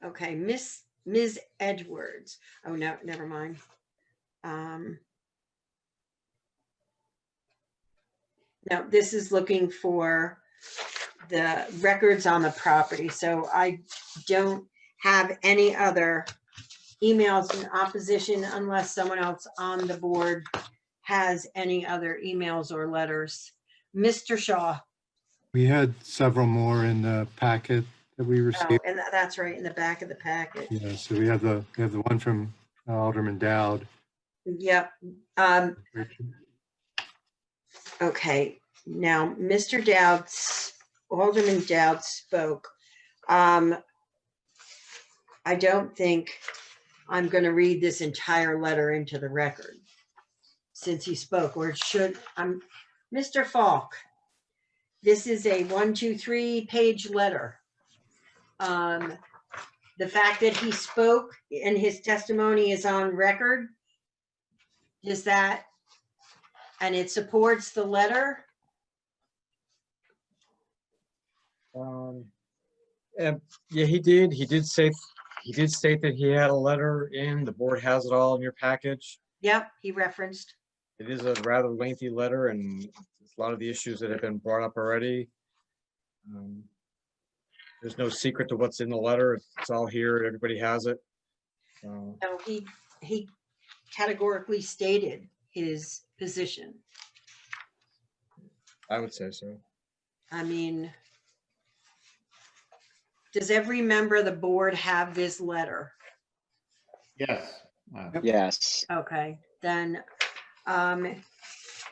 Okay, Ms. Edwards. Oh, no, never mind. No, this is looking for the records on the property. So I don't have any other emails in opposition unless someone else on the board has any other emails or letters. Mr. Shaw. We had several more in the packet that we Oh, received. and that's right, in the back of the packet. Yeah, so we have the one from Alderman Dowd. Yep. Okay. Now, Mr. Doubts, Alderman Doubts spoke. I don't think I'm going to read this entire letter into the record since he spoke, or should Mr. Falk, this is a 1, 2, 3 page letter. The fact that he spoke and his testimony is on record, is that, and it supports the letter? Yeah, he did state that he had a letter in. The board has it all in your package. Yep, he referenced. It is a rather lengthy letter, and a lot of the issues that have been brought up already. There's no secret to what's in the letter. It's all here. Everybody has it. No, he categorically stated his position. I would say so. I mean, does every member of the board have this letter? Yes. Yes. Okay, then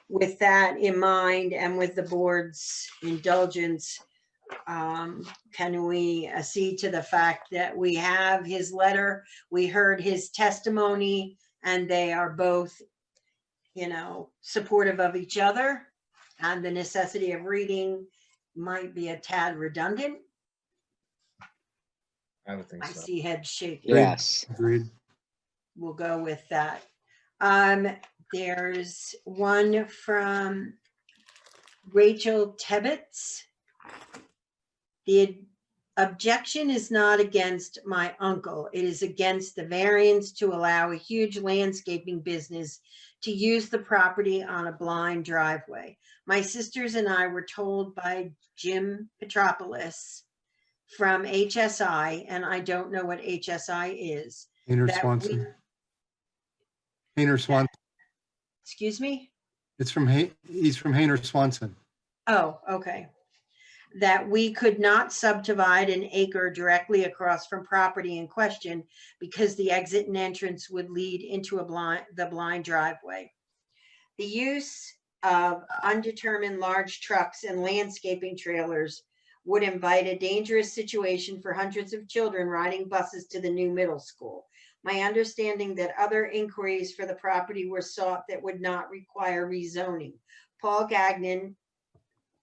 with that in mind and with the board's indulgence, can we accede to the fact that we have his letter, we heard his testimony, and they are both, you know, supportive of each other, and the necessity of reading might be a tad redundant? I would think I so. see head shaking. Yes. Agreed. We'll go with that. There's one from Rachel Tebbets. The objection is not against my uncle. It is against the variance to allow a huge landscaping business to use the property on a blind driveway. My sisters and I were told by Jim Petropoulos from HSI, and I don't know what HSI is. Hayner that Swanson. Hayner Swanson. Excuse me? He's from Hayner Swanson. Oh, okay. That we could not subdivide an acre directly across from property in question because the exit and entrance would lead into the blind driveway. The use of undetermined large trucks and landscaping trailers would invite a dangerous situation for hundreds of children riding buses to the new middle school. My understanding that other inquiries for the property were sought that would not require rezoning. Paul Gagnon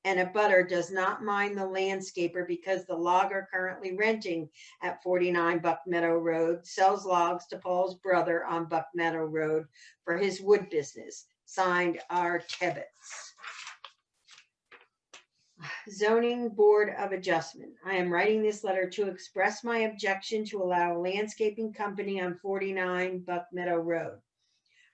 and a butter does not mind the landscaper because the logger currently renting at 49 Buck Meadow Road sells logs to Paul's brother on Buck Meadow Road for his wood business. Signed, R. Tebbets. Zoning Board of Adjustment. I am writing this letter to express my objection to allow a landscaping company on 49 Buck Meadow Road.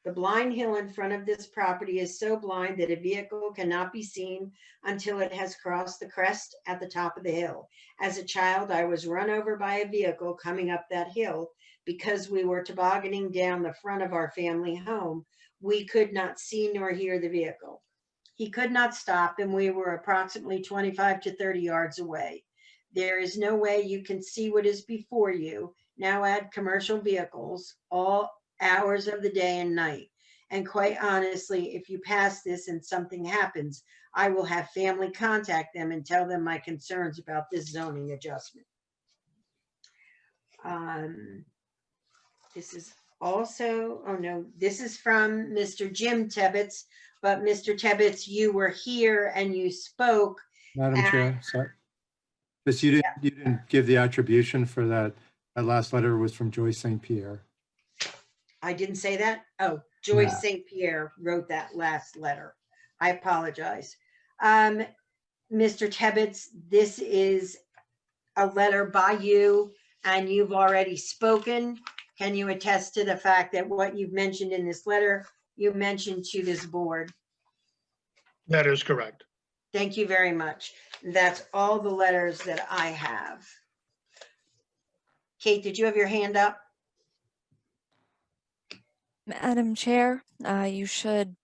The blind hill in front of this property is so blind that a vehicle cannot be seen until it has crossed the crest at the top of the hill. As a child, I was run over by a vehicle coming up that hill because we were tobogganing down the front of our family home. We could not see nor hear the vehicle. He could not stop, and we were approximately 25 to 30 yards away. There is no way you can see what is before you. Now add commercial vehicles, all hours of the day and night. And quite honestly, if you pass this and something happens, I will have family contact them and tell them my concerns about this zoning adjustment. This is also, oh no, this is from Mr. Jim Tebbets, but Mr. Tebbets, you were here and you spoke. Madam Chair, sorry. But you didn't give the attribution for that. That last letter was from Joyce St. Pierre. I didn't say that? Oh, Joyce No. St. Pierre wrote that last letter. I apologize. Mr. Tebbets, this is a letter by you and you've already spoken. Can you attest to the fact that what you've mentioned in this letter, you mentioned to this board? That is correct. Thank you very much. That's all the letters that I have. Kate, did you have your hand up? Madam Chair, you should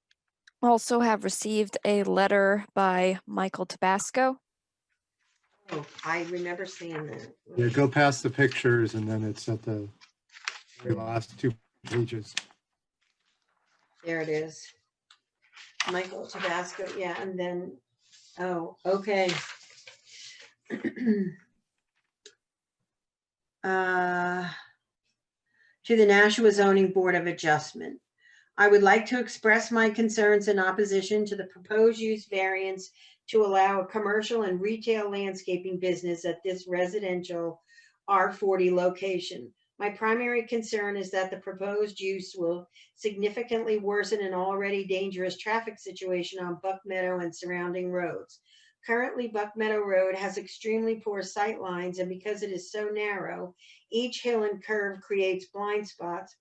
also have received a letter by Michael Tabasco. Oh, I remember seeing that. Yeah, go past the pictures and then it's at the very last 2 pages. There it is. Michael Tabasco, yeah, and then Oh, okay. To the Nashua Zoning Board of Adjustment. I would like to express my concerns in opposition to the proposed use variance to allow a commercial and retail landscaping business at this residential R40 location. My primary concern is that the proposed use will significantly worsen an already dangerous traffic situation on Buck Meadow and surrounding roads. Currently, Buck Meadow Road has extremely poor sight lines, and because it is so narrow, each hill and curve creates blind spots,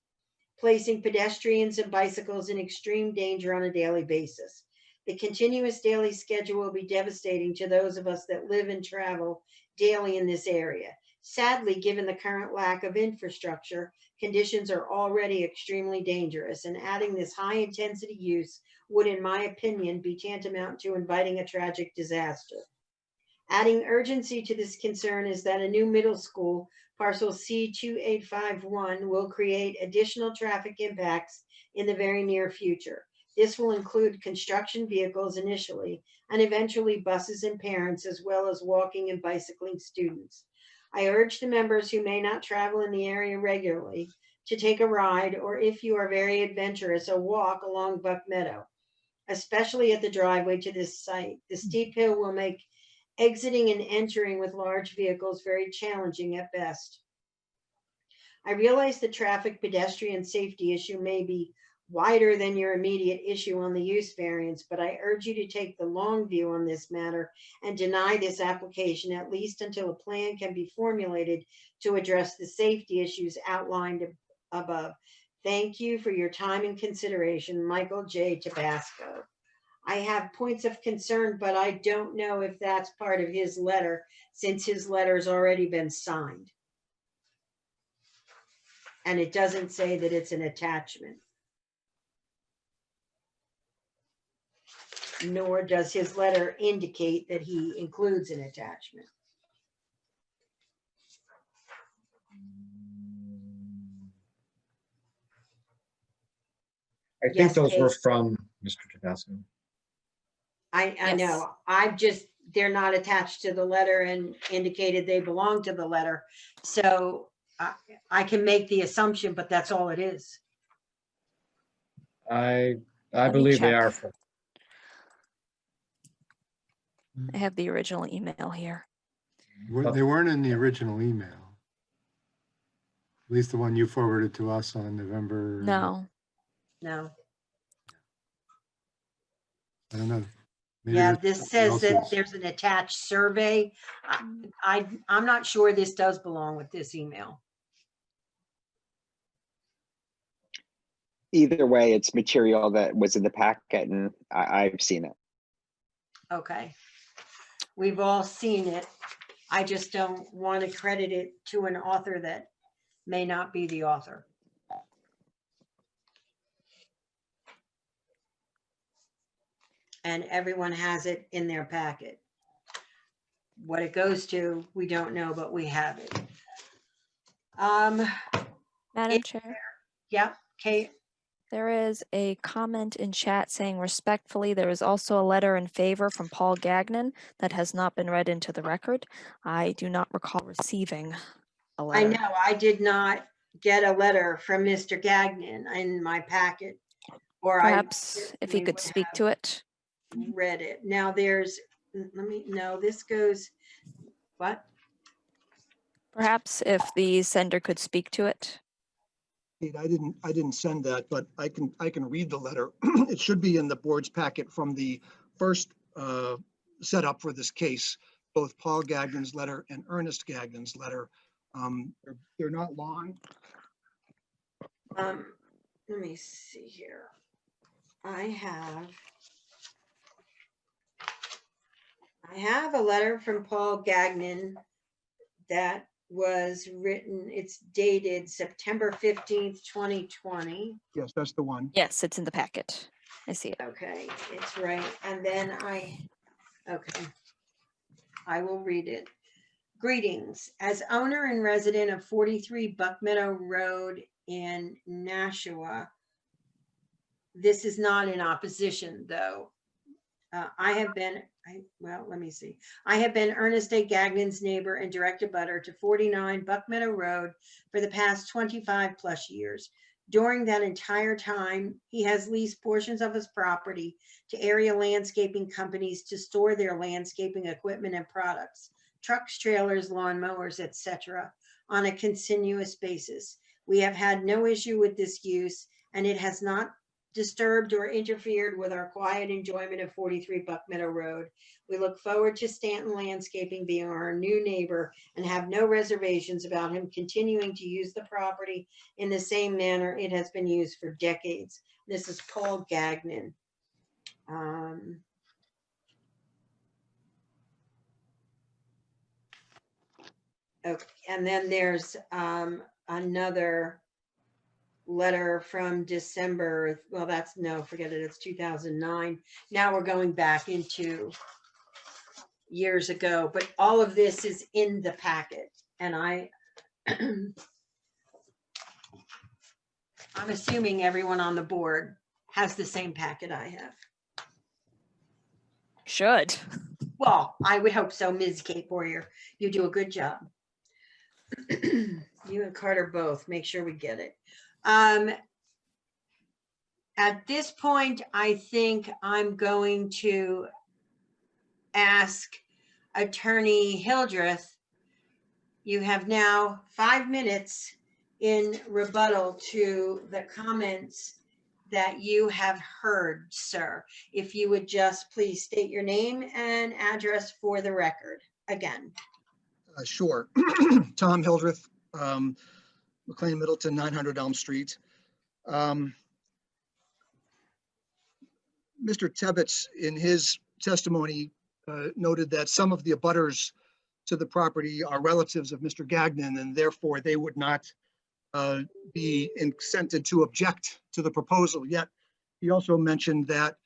placing pedestrians and bicycles in extreme danger on a daily basis. The continuous daily schedule will be devastating to those of us that live and travel daily in this area. Sadly, given the current lack of infrastructure, conditions are already extremely dangerous, and adding this high-intensity use would, in my opinion, be tantamount to inviting a tragic disaster. Adding urgency to this concern is that a new middle school, parcel C2851, will create additional traffic impacts in the very near future. This will include construction vehicles initially, and eventually buses and parents, as well as walking and bicycling students. I urge the members who may not travel in the area regularly to take a ride, or if you are very adventurous, a walk along Buck Meadow, especially at the driveway to this site. The steep hill will make exiting and entering with large vehicles very challenging at best. I realize the traffic pedestrian safety issue may be wider than your immediate issue on the use variance, but I urge you to take the long view on this matter and deny this application, at least until a plan can be formulated to address the safety issues outlined above. Thank you for your time and consideration, Michael J. Tabasco. I have points of concern, but I don't know if that's part of his letter, since his letter's already been signed. And it doesn't say that it's an attachment. Nor does his letter indicate that he includes an attachment. I think Yes, those were Kate. from Mr. Tabasco. I know, they're not attached to the letter and indicated they belong to the letter. So I can make the assumption, but that's all it is. I Let me believe they check. are. For, I have the original email here. They weren't in the original email. At least the one you forwarded to us on November. No. No. I don't know. Maybe Yeah, there's this says something that else. there's an attached survey. I'm not sure this does belong with this email. Either way, it's material that was in the packet and I've seen it. Okay. We've all seen it. I just don't want to credit it to an author that may not be the author. And everyone has it in their packet. What it goes to, we don't know, but we have it. Madam Chair. Yep, Kate. There is a comment in chat saying respectfully, there is also a letter in favor from Paul Gagnon that has not been read into the record. I do not recall receiving a I letter. know, I did not get a letter from Mr. Gagnon in my packet. Or Perhaps if he could speak to it. Read it. Now there's, this goes, what? Perhaps if the sender could speak to it. I didn't send that, but I can read the letter. It should be in the board's packet from the first setup for this case, both Paul Gagnon's letter and Ernest Gagnon's letter. They're not long. Let me see here. I have a letter from Paul Gagnon that was written, it's dated September 15th, 2020. Yes, that's the one. Yes, it's in the packet. I see it. Okay, it's right. And then I will read it. Greetings. As owner and resident of 43 Buck Meadow Road in Nashua, this is not in opposition though. I have been well, let me see. I have been Ernest A. Gagnon's neighbor and direct abutter to 49 Buck Meadow Road for the past 25 plus years. During that entire time, he has leased portions of his property to area landscaping companies to store their landscaping equipment and products, trucks, trailers, lawn mowers, etc., on a continuous basis. We have had no issue with this use, and it has not disturbed or interfered with our quiet enjoyment of 43 Buck Meadow Road. We look forward to Stanton Landscaping being our new neighbor and have no reservations about him continuing to use the property in the same manner it has been used for decades. This is Paul Gagnon. Okay, and then there's another letter from December. Well, that's, no, forget it, it's 2009. Now we're going back into years ago, but all of this is in the packet. And I'm assuming everyone on the board has the same packet I have. Should. Well, I would hope so, Ms. Kate Boyer. You do a good job. You and Carter both, make sure we get it. At this point, I think I'm going to ask Attorney Hildreth. You have now 5 minutes in rebuttal to the comments that you have heard, sir. If you would just please state your name and address for the record again. Sure. Tom Hildreth, McLean Middleton, 900 Elm Street. Mr. Tebbets, in his testimony, noted that some of the abutters to the property are relatives of Mr. Gagnon, and therefore they would not be incented to object to the proposal. Yet he also mentioned that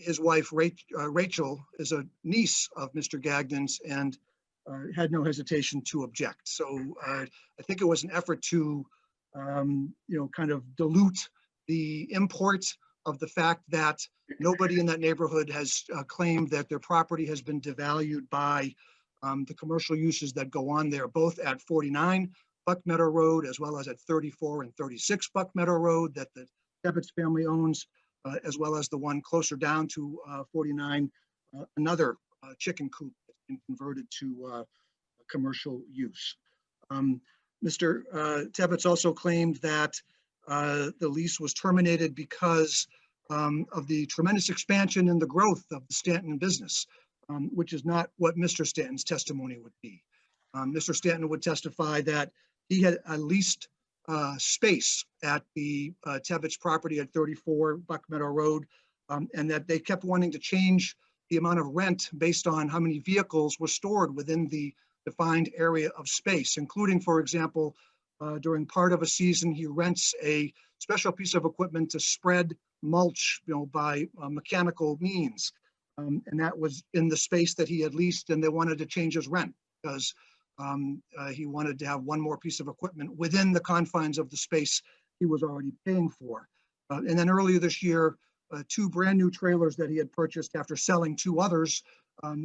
his wife Rachel is a niece of Mr. Gagnon's and had no hesitation to object. So I think it was an effort to, kind of dilute the import of the fact that nobody in that neighborhood has claimed that their property has been devalued by the commercial uses that go on there, both at 49 Buck Meadow Road, as well as at 34 and 36 Buck Meadow Road that the Tebbets family owns, as well as the one closer down to 49, another chicken coop that's been converted to commercial use. Mr. Tebbets also claimed that the lease was terminated because of the tremendous expansion and the growth of the Stanton business, which is not what Mr. Stanton's testimony would be. Mr. Stanton would testify that he had leased space at the Tebbets property at 34 Buck Meadow Road, and that they kept wanting to change the amount of rent based on how many vehicles were stored within the defined area of space, including, for example, during part of a season, he rents a special piece of equipment to spread mulch, by mechanical means. And that was in the space that he had leased, and they wanted to change his rent because he wanted to have one more piece of equipment within the confines of the space he was already paying for. And then earlier this year, 2 brand new trailers that he had purchased after selling 2 others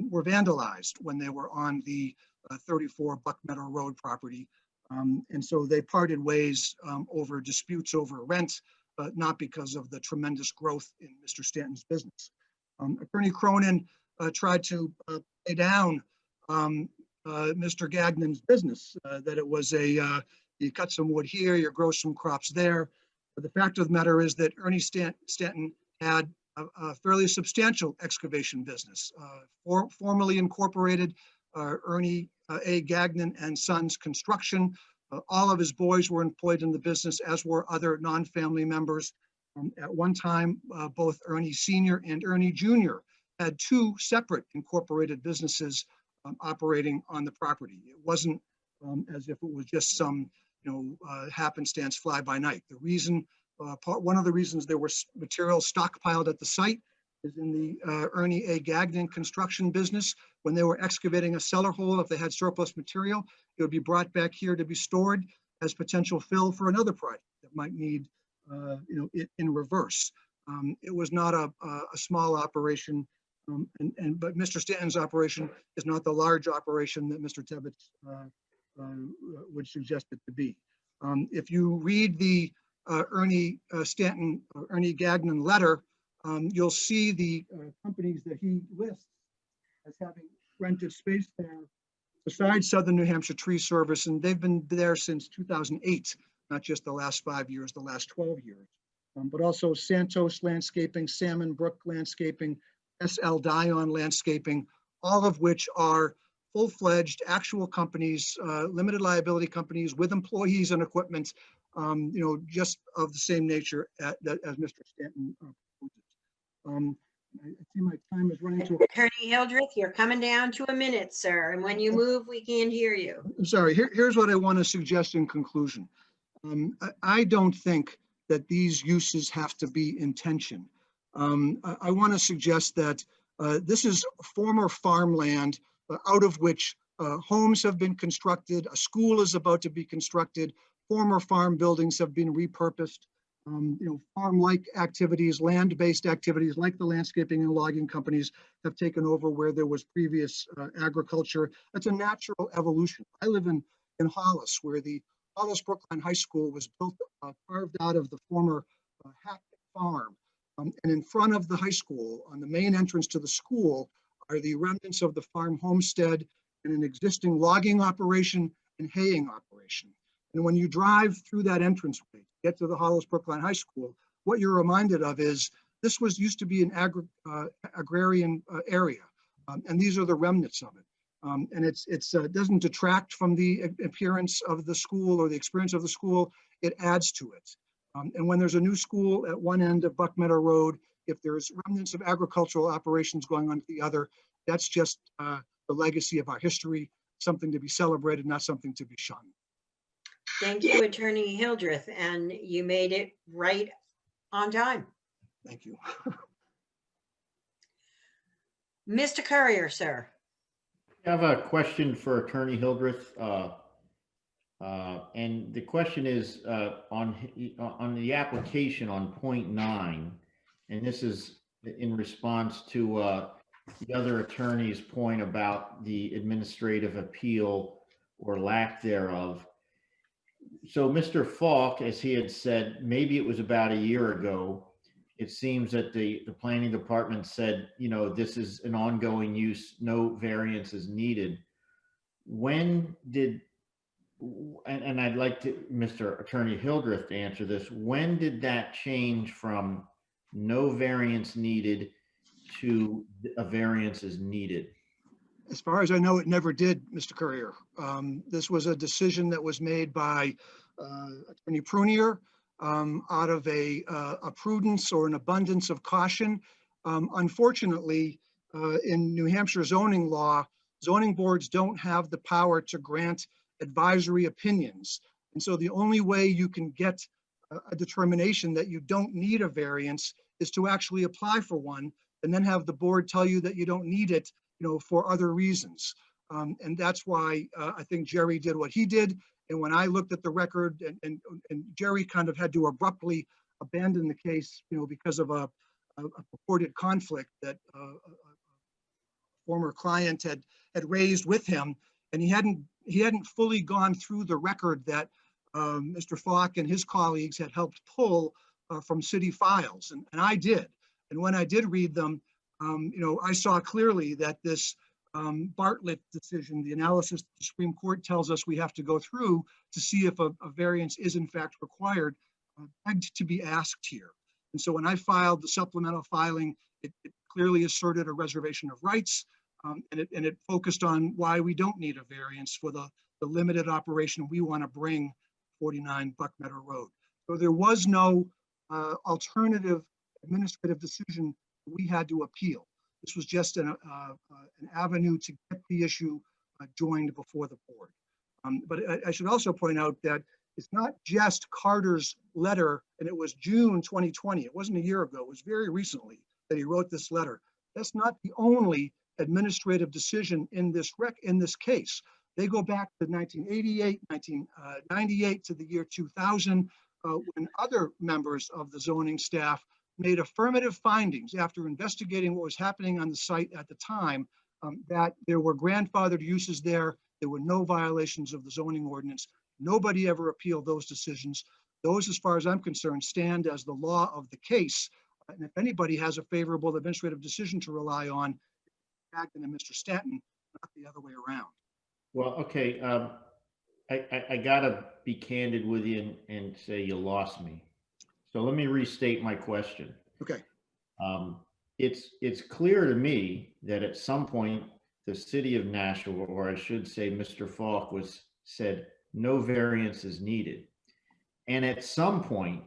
were vandalized when they were on the 34 Buck Meadow Road property. And so they parted ways over disputes over rent, not because of the tremendous growth in Mr. Stanton's business. Attorney Cronin tried to lay down Mr. Gagnon's business, that it was you cut some wood here, you grow some crops there. But the fact of the matter is that Ernie Stanton had a fairly substantial excavation business, formally incorporated Ernie A. Gagnon and Sons Construction. All of his boys were employed in the business, as were other non-family members. At one time, both Ernie Sr. and Ernie Jr. had 2 separate incorporated businesses operating on the property. It wasn't as if it was just some, happenstance fly by night. The reason, one of the reasons there was material stockpiled at the site is in the Ernie A. Gagnon construction business. When they were excavating a cellar hole, if they had surplus material, it would be brought back here to be stored as potential fill for another project that might need, it in reverse. It was not a small operation But Mr. Stanton's operation is not the large operation that Mr. Tebbets would suggest it to be. If you read the Ernie Gagnon letter, you'll see the companies that he lists as having rented space there besides Southern New Hampshire Tree Service, and they've been there since 2008, not just the last 5 years, the last 12 years. But also Santos Landscaping, Salmon Brook Landscaping, SL Dion Landscaping, all of which are full-fledged actual companies, limited liability companies with employees and equipment, just of the same nature as Mr. Stanton proposes. I see my time is running to. Attorney Hildreth, you're coming down to a minute, sir, and when you move, we can't hear you. I'm sorry. Here's what I want to suggest in conclusion. I don't think that these uses have to be in tension. I want to suggest that this is former farmland out of which homes have been constructed, a school is about to be constructed, former farm buildings have been repurposed. Farm-like activities, land-based activities like the landscaping and logging companies have taken over where there was previous agriculture. That's a natural evolution. I live in Hollis, where the Hollis Brookline High School was built, carved out of the former Hackett Farm. And in front of the high school, on the main entrance to the school, are the remnants of the farm homestead and an existing logging operation and haying operation. And when you drive through that entranceway, get to the Hollis Brookline High School, what you're reminded of is this used to be an agrarian area, and these are the remnants of it. And it doesn't detract from the appearance of the school or the experience of the school, it adds to it. And when there's a new school at one end of Buck Meadow Road, if there's remnants of agricultural operations going on at the other, that's just the legacy of our history, something to be celebrated, not something to be shunned. Thank you, Attorney Hildreth, and you made it right on time. Thank you. Mr. Courier, sir. I have a question for Attorney Hildreth. And the question is on the application on point 9, and this is in response to the other attorney's point about the administrative appeal or lack thereof. So Mr. Falk, as he had said, maybe it was about a year ago, it seems that the planning department said, this is an ongoing use, no variance is needed. When did, and I'd like to, Mr. Attorney Hildreth, to answer this, when did that change from no variance needed to a variance is needed? As far as I know, it never did, Mr. Courier. This was a decision that was made by Attorney Prunier out of a prudence or an abundance of caution. Unfortunately, in New Hampshire zoning law, zoning boards don't have the power to grant advisory opinions. And so the only way you can get a determination that you don't need a variance is to actually apply for one and then have the board tell you that you don't need it, for other reasons. And that's why I think Jerry did what he did. And when I looked at the record and Jerry kind of had to abruptly abandon the case, because of a purported conflict that a former client had raised with him. And he hadn't fully gone through the record that Mr. Falk and his colleagues had helped pull from city files. And I did. And when I did read them, I saw clearly that this Bartlett decision, the analysis the Supreme Court tells us we have to go through to see if a variance is in fact required, begged to be asked here. And so when I filed the supplemental filing, it clearly asserted a reservation of rights, and it focused on why we don't need a variance for the limited operation we want to bring 49 Buck Meadow Road. So there was no alternative administrative decision we had to appeal. This was just an avenue to get the issue joined before the board. But I should also point out that it's not just Carter's letter, and it was June 2020. It wasn't a year ago. It was very recently that he wrote this letter. That's not the only administrative decision in this case. They go back to 1988, 1998 to the year 2000, when other members of the zoning staff made affirmative findings after investigating what was happening on the site at the time, that there were grandfathered uses there. There were no violations of the zoning ordinance. Nobody ever appealed those decisions. Those, as far as I'm concerned, stand as the law of the case. And if anybody has a favorable administrative decision to rely on, Acton and Mr. Stanton, not the other way around. Well, okay, I gotta be candid with you and say you lost me. So let me restate my question. Okay. It's clear to me that at some point, the city of Nashua, or I should say Mr. Falk, said no variance is needed. And at some point,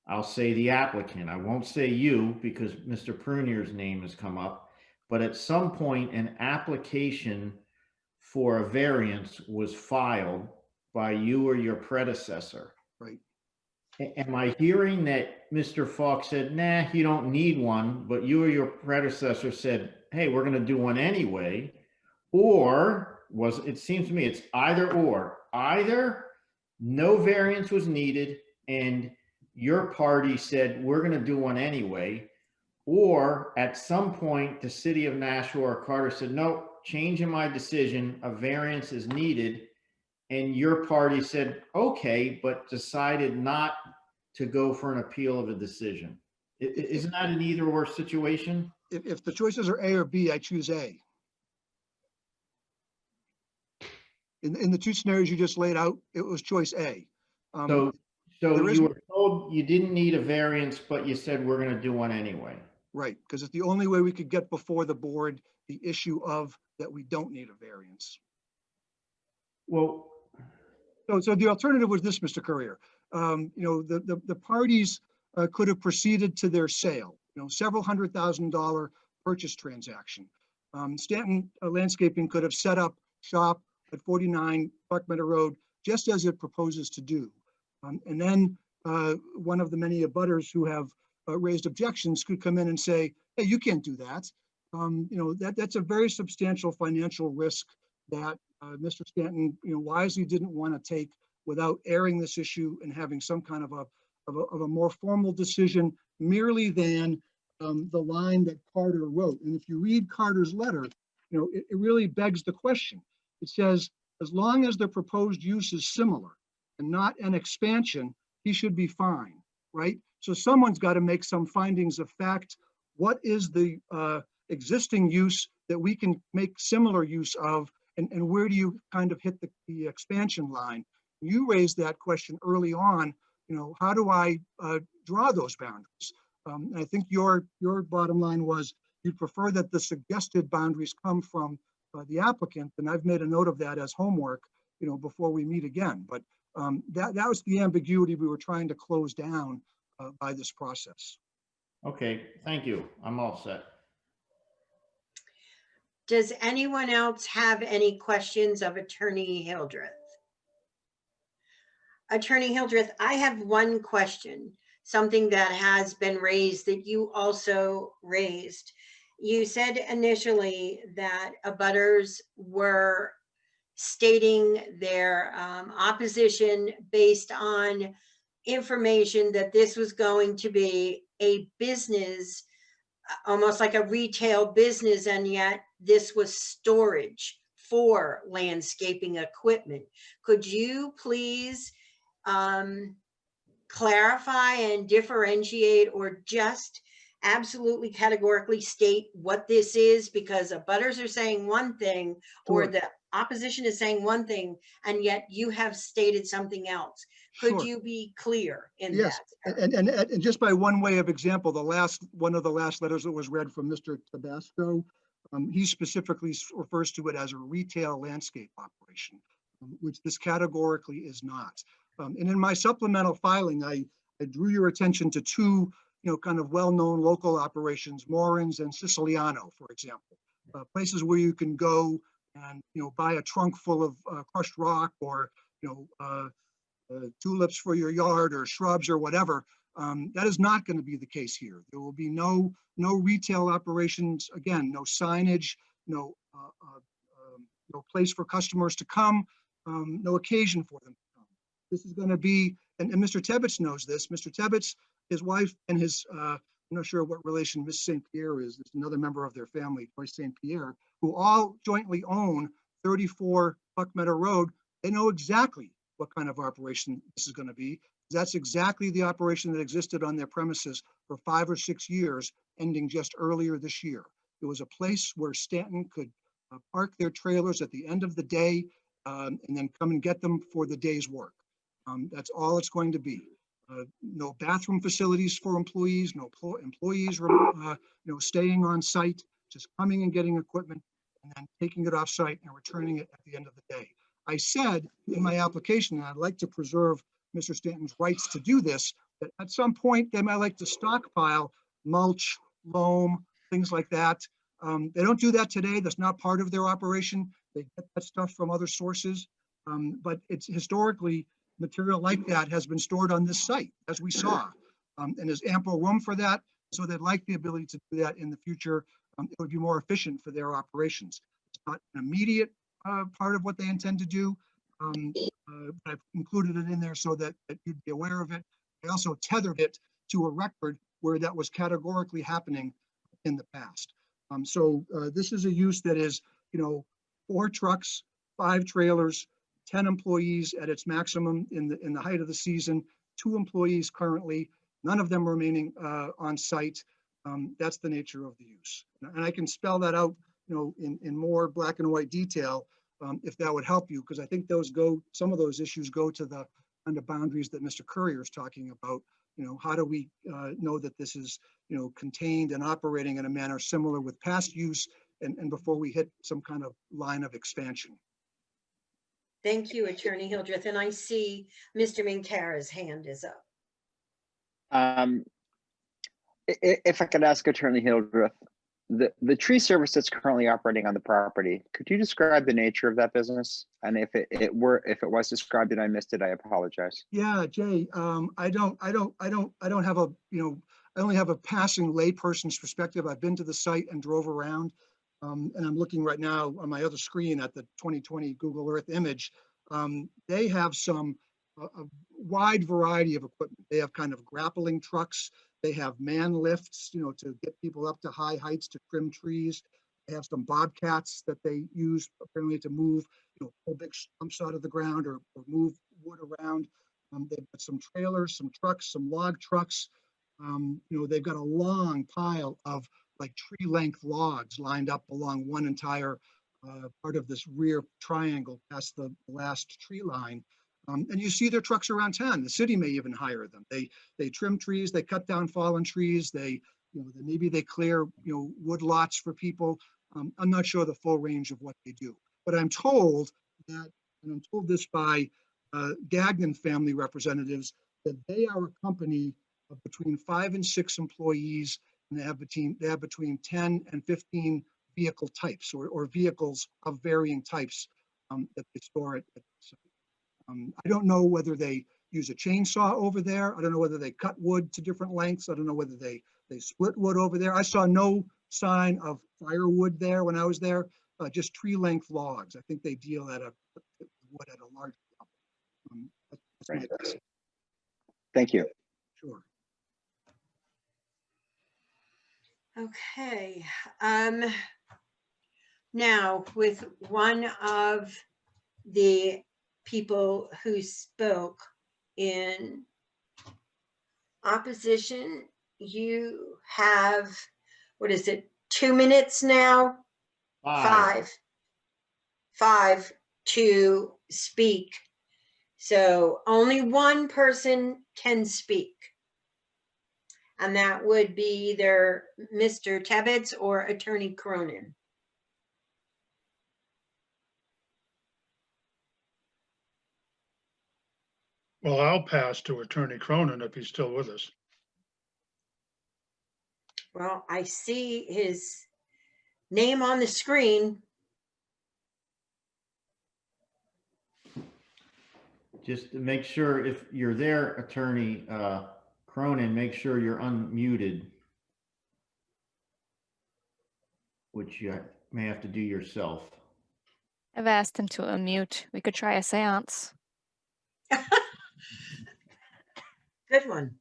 I'll say the applicant, I won't say you because Mr. Prunier's name has come up, but at some point an application for a variance was filed by you or your predecessor. Right. Am I hearing that Mr. Falk said, nah, you don't need one, but you or your predecessor said, hey, we're going to do one anyway? Or was it seems to me it's either or. Either no variance was needed and your party said, we're going to do one anyway. Or at some point, the city of Nashua or Carter said, no, change in my decision, a variance is needed. And your party said, okay, but decided not to go for an appeal of a decision. Isn't that an either or situation? If the choices are A or B, I choose A. In the two scenarios you just laid out, it was choice A. So you were told you didn't need a variance, but you said we're going to do one anyway. Right, because it's the only way we could get before the board the issue of that we don't need a variance. Well, so the alternative was this, Mr. Courier. The parties could have proceeded to their sale. Several $100,000 purchase transaction. Stanton Landscaping could have set up shop at 49 Park Meadow Road, just as it proposes to do. And then one of the many abutters who have raised objections could come in and say, hey, you can't do that. That's a very substantial financial risk that Mr. Stanton, wisely didn't want to take without airing this issue and having some kind of a more formal decision merely than the line that Carter wrote. And if you read Carter's letter, it really begs the question. It says, as long as the proposed use is similar and not an expansion, he should be fine, right? So someone's got to make some findings of fact. What is the existing use that we can make similar use of, and where do you kind of hit the expansion line? You raised that question early on, how do I draw those boundaries? And I think your bottom line was you'd prefer that the suggested boundaries come from the applicant, and I've made a note of that as homework, before we meet again. But that was the ambiguity we were trying to close down by this process. Okay, thank you. I'm all set. Does anyone else have any questions of Attorney Hildreth? Attorney Hildreth, I have one question, something that has been raised that you also raised. You said initially that abutters were stating their opposition based on information that this was going to be a business, almost like a retail business, and yet this was storage for landscaping equipment. Could you please clarify and differentiate, or just absolutely categorically state what this is? Because abutters are saying one thing, or the opposition is saying one thing, and yet you have stated something else. Could you be clear in that? And just by one way of example, one of the last letters that was read from Mr. Tabasco, he specifically refers to it as a retail landscape operation, which this categorically is not. And in my supplemental filing, I drew your attention to two, kind of well-known local operations, Morin's and Siciliano, for example, places where you can go and, buy a trunk full of crushed rock, or, tulips for your yard, or shrubs, or whatever. That is not going to be the case here. There will be no retail operations. Again, no signage, no place for customers to come, no occasion for them to come. This is going to be, and Mr. Tebbets knows this. Mr. Tebbets, his wife, and his I'm not sure what relation Miss St. Pierre is. There's another member of their family, Joyce St. Pierre, who all jointly own 34 Buck Meadow Road. They know exactly what kind of operation this is going to be. That's exactly the operation that existed on their premises for 5 or 6 years, ending just earlier this year. It was a place where Stanton could park their trailers at the end of the day and then come and get them for the day's work. That's all it's going to be. No bathroom facilities for employees, no employees staying on site, just coming and getting equipment and then taking it off site and returning it at the end of the day. I said in my application, and I'd like to preserve Mr. Stanton's rights to do this, that at some point they might like to stockpile mulch, loam, things like that. They don't do that today. That's not part of their operation. They get that stuff from other sources. But it's historically, material like that has been stored on this site, as we saw. And there's ample room for that. So they'd like the ability to do that in the future. It would be more efficient for their operations. It's not an immediate part of what they intend to do. I've included it in there so that you'd be aware of it. I also tethered it to a record where that was categorically happening in the past. This is a use that is, 4 trucks, 5 trailers, 10 employees at its maximum in the height of the season, 2 employees currently, none of them remaining on site. That's the nature of the use. And I can spell that out, in more black and white detail if that would help you, because I think some of those issues go to the kind of boundaries that Mr. Courier is talking about. How do we know that this is, contained and operating in a manner similar with past use and before we hit some kind of line of expansion. Thank you, Attorney Hildreth. And I see Mr. Minkara's hand is up. If I could ask Attorney Hildreth, the tree service that's currently operating on the property, could you describe the nature of that business? And if it was described and I missed it, I apologize. Yeah, Jay, I don't have a, I only have a passing layperson's perspective. I've been to the site and drove around, and I'm looking right now on my other screen at the 2020 Google Earth image. They have a wide variety of equipment. They have kind of grappling trucks. They have man lifts, to get people up to high heights to trim trees. They have some bobcats that they use apparently to move, pull big stumps out of the ground or move wood around. They've got some trailers, some trucks, some log trucks. They've got a long pile of like tree length logs lined up along one entire part of this rear triangle past the last tree line. And you see their trucks around town. The city may even hire them. They trim trees, they cut down fallen trees, maybe they clear wood lots for people. I'm not sure the full range of what they do, but I'm told that, and I'm told this by Gagnon family representatives, that they are a company of between 5 and 6 employees, and they have between 10 and 15 vehicle types or vehicles of varying types that they store at the site. I don't know whether they use a chainsaw over there. I don't know whether they cut wood to different lengths. I don't know whether they split wood over there. I saw no sign of firewood there when I was there, just tree length logs. I think they deal at wood at a large level. That's my guess. Thank you. Sure. Okay. Now, with one of the people who spoke in opposition, you have, 2 minutes now? 5 to speak. So only one person can speak. And that would be either Mr. Tebbets or Attorney Cronin. Well, I'll pass to Attorney Cronin if he's still with us. Well, I see his name on the screen. Just to make sure, if you're there, Attorney Cronin, make sure you're unmuted, which you may have to do yourself. I've asked him to unmute. We could try a seance. Good one.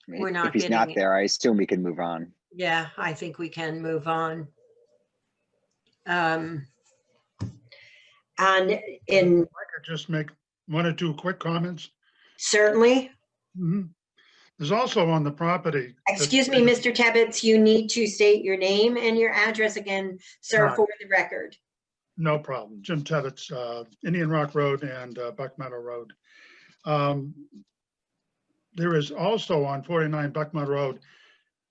We're not If he's not getting, there, I assume we can move on. yeah, I think we can move on. And in, I could just make one or two quick comments. certainly, Mhm. There's also on the property. excuse me, Mr. Tebbets, you need to state your name and your address again, sir, Right. for the record. No problem. Jim Tebbets, Indian Rock Road and Buck Meadow Road. There is also on 49 Buck Meadow Road,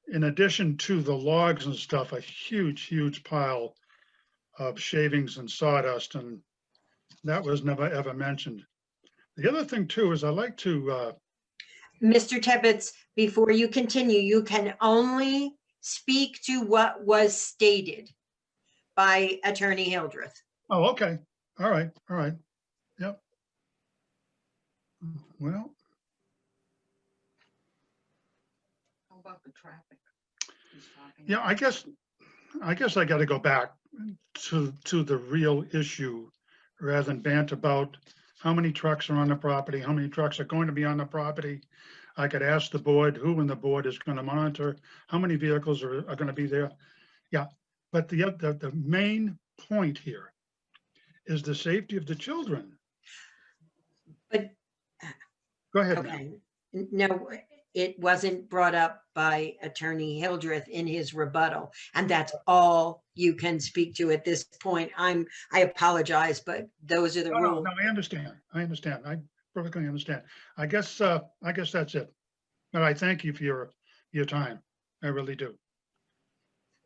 in addition to the logs and stuff, a huge pile of shavings and sawdust, and that was never ever mentioned. The other thing too is I like to, Mr. Tebbets, before you continue, you can only speak to what was stated by Attorney Hildreth. oh, okay. All right. Yep. Well, How about the traffic? He's talking yeah, I guess I got to go back to the real issue rather than bant about how many trucks are on the property, how many trucks are going to be on the property. I could ask the board, who in the board is going to monitor, how many vehicles are going to be there. Yeah, but the main point here is the safety of the children. But Go ahead. okay, no, it wasn't brought up by Attorney Hildreth in his rebuttal, and that's all you can speak to at this point. I apologize, but those are the rules. No, I understand. I perfectly understand. I guess that's it. But I thank you for your time. I really do.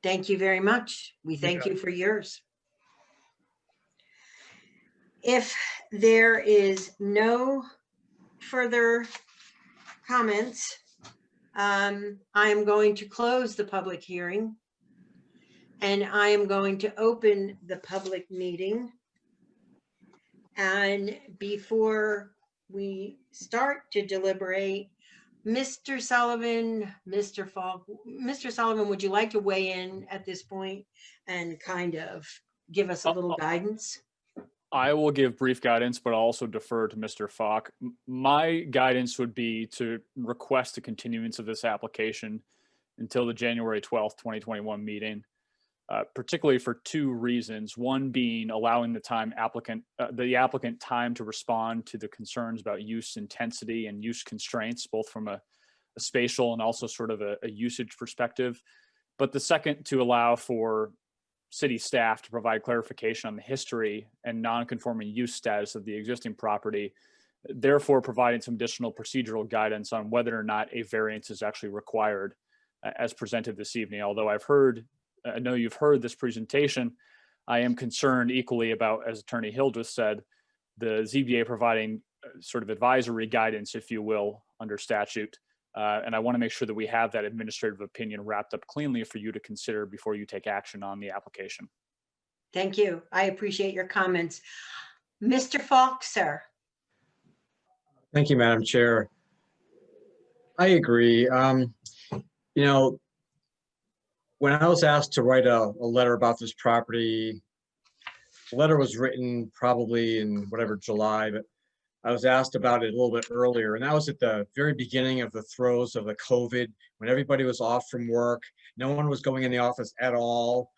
Thank you very much. We thank you for yours. If there is no further comments, I am going to close the public hearing, and I am going to open the public meeting. And before we start to deliberate, Mr. Sullivan, Mr. Falk, Mr. Sullivan, would you like to weigh in at this point and kind of give us a little guidance? I will give brief guidance, but I'll also defer to Mr. Falk. My guidance would be to request a continuance of this application until the January 12th, 2021 meeting, particularly for two reasons. One being allowing the applicant time to respond to the concerns about use intensity and use constraints, both from a spatial and also sort of a usage perspective. But the second, to allow for city staff to provide clarification on the history and non-conforming use status of the existing property, therefore providing some additional procedural guidance on whether or not a variance is actually required as presented this evening. Although I know you've heard this presentation, I am concerned equally about, as Attorney Hildreth said, the ZBA providing sort of advisory guidance, if you will, under statute. And I want to make sure that we have that administrative opinion wrapped up cleanly for you to consider before you take action on the application. Thank you. I appreciate your comments. Mr. Falk, sir. Thank you, Madam Chair. I agree. You know, when I was asked to write a letter about this property, the letter was written probably in whatever July, but I was asked about it a little bit earlier, and that was at the very beginning of the throes of the COVID, when everybody was off from work. No one was going in the office at all.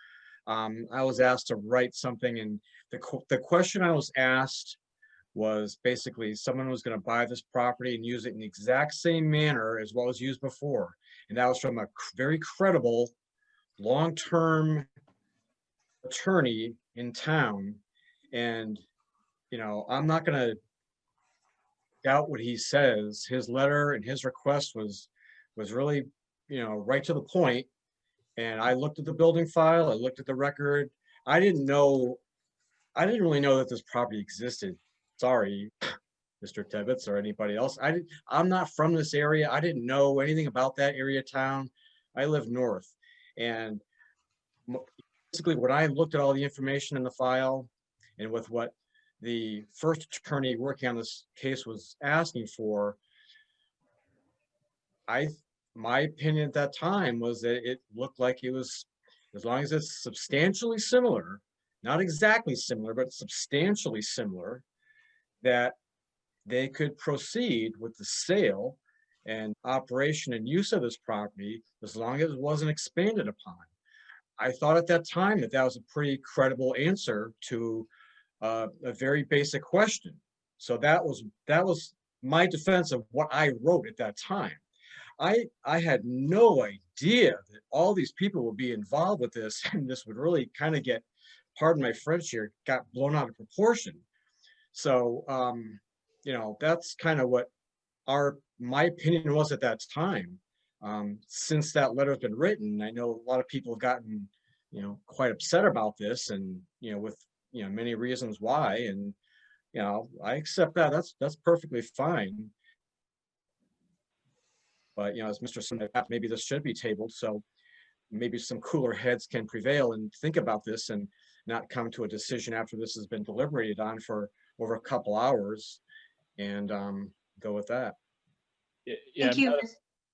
I was asked to write something, and the question I was asked was basically someone was going to buy this property and use it in the exact same manner as what was used before. And that was from a very credible long-term attorney in town. And, you know, I'm not going to doubt what he says. His letter and his request was really, you know, right to the point. And I looked at the building file, I looked at the record. I didn't really know that this property existed. Sorry, Mr. Tebbets or anybody else. I'm not from this area. I didn't know anything about that area of town. I live north. And basically when I looked at all the information in the file and with what the first attorney working on this case was asking for, my opinion at that time was that it looked like it was, as long as it's substantially similar, not exactly similar, but substantially similar, that they could proceed with the sale and operation and use of this property as long as it wasn't expanded upon. I thought at that time that that was a pretty credible answer to a very basic question. So that was my defense of what I wrote at that time. I had no idea that all these people would be involved with this, and this would really kind of get, pardon my French here, got blown out of proportion. So, you know, that's kind of what my opinion was at that time. Since that letter has been written, I know a lot of people have gotten, you know, quite upset about this, and, you know, with, you know, many reasons why. And, you know, I accept that. That's perfectly fine. But, you know, as Mr. Smith, maybe this should be tabled, so maybe some cooler heads can prevail and think about this and not come to a decision after this has been deliberated on for over a couple hours, and go with that. Yeah, Thank you, Madam-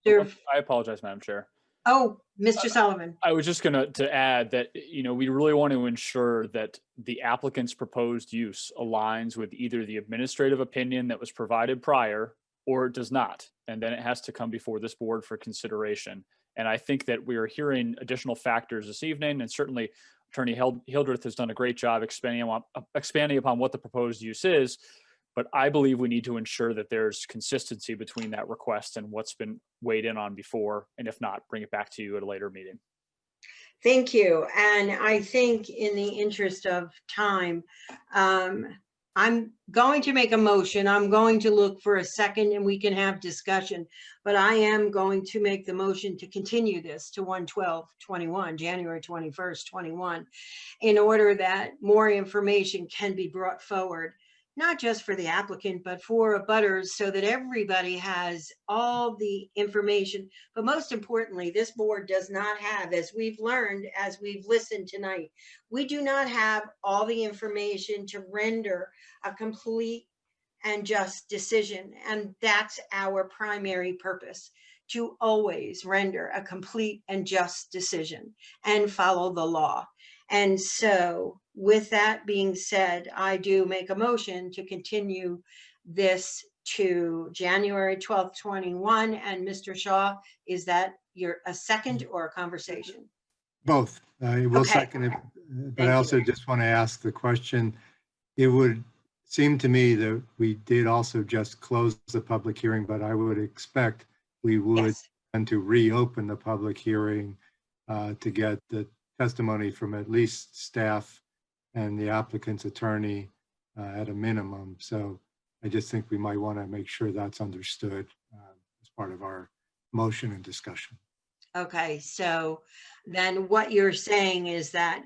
Mr. I apologize, Madam Chair. Oh, Mr. Sullivan. I was just gonna add that, you know, we really want to ensure that the applicant's proposed use aligns with either the administrative opinion that was provided prior or it does not. And then it has to come before this board for consideration. And I think that we are hearing additional factors this evening, and certainly Attorney Hildreth has done a great job expanding upon what the proposed use is. But I believe we need to ensure that there's consistency between that request and what's been weighed in on before, and if not, bring it back to you at a later meeting. Thank you. And I think in the interest of time, I'm going to make a motion. I'm going to look for a second and we can have discussion, but I am going to make the motion to continue this to 1/12/21, January 21st, 21, in order that more information can be brought forward, not just for the applicant, but for abutters, so that everybody has all the information. But most importantly, this board does not have, as we've learned, as we've listened tonight, we do not have all the information to render a complete and just decision. And that's our primary purpose, to always render a complete and just decision and follow the law. And so with that being said, I do make a motion to continue this to January 12th, 21. And Mr. Shaw, is that a second or a conversation? Both. I will Okay. second it, but I also just want to ask the question. It would seem to me that we did also just close the public hearing, but I would expect we would and to reopen the public hearing to get the testimony from at least staff and the applicant's attorney at a minimum. So I just think we might want to make sure that's understood as part of our motion and discussion. Okay, so then what you're saying is that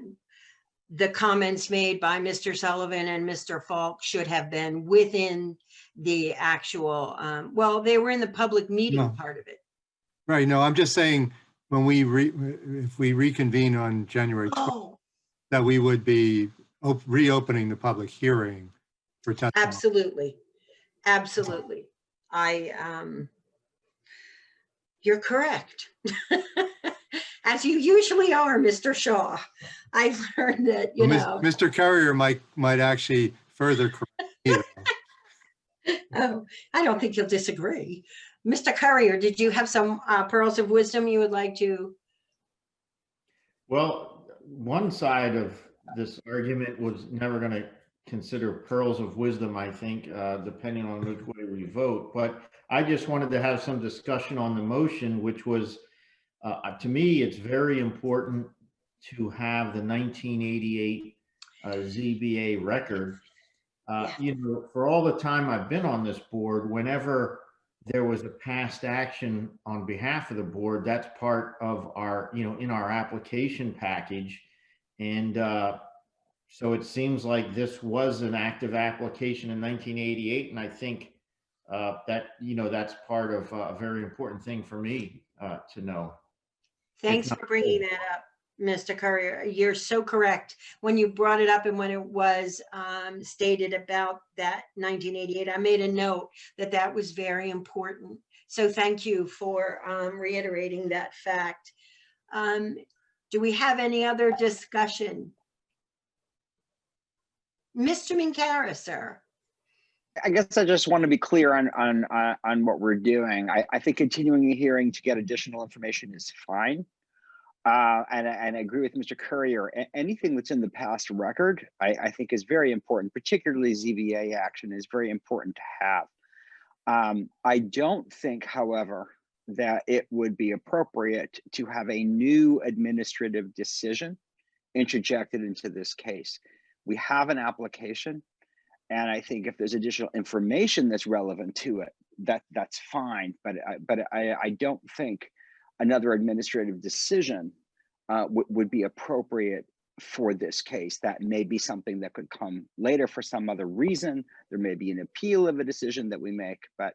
the comments made by Mr. Sullivan and Mr. Falk should have been within the actual, well, they were in the public meeting part of it. Right. No, I'm just saying when if we reconvene on January 12th, that we would be reopening the public hearing for testimony. Absolutely. Absolutely. You're correct. As you usually are, Mr. Shaw. I've learned that, you know. Mr. Carrier might actually further correct me. Oh, I don't think you'll disagree. Mr. Currier, did you have some pearls of wisdom you would like to? Well, one side of this argument was never going to consider pearls of wisdom, I think, depending on which way we vote. But I just wanted to have some discussion on the motion, which was, to me, it's very important to have the 1988 ZBA record. You know, for all the time I've been on this board, whenever there was a past action on behalf of the board, that's part of our, you know, in our application package. And so it seems like this was an active application in 1988. And I think that, you know, that's part of a very important thing for me to know. Thanks for bringing that up, Mr. Currier. You're so correct. When you brought it up and when it was stated about that 1988, I made a note that that was very important. So thank you for reiterating that fact. Do we have any other discussion? Mr. Minkara, sir. I guess I just want to be clear on what we're doing. I think continuing a hearing to get additional information is fine. And I agree with Mr. Courier. Anything that's in the past record, I think is very important, particularly ZBA action is very important to have. I don't think, however, that it would be appropriate to have a new administrative decision interjected into this case. We have an application, and I think if there's additional information that's relevant to it, that's fine. But I don't think another administrative decision would be appropriate for this case. That may be something that could come later for some other reason. There may be an appeal of a decision that we make, but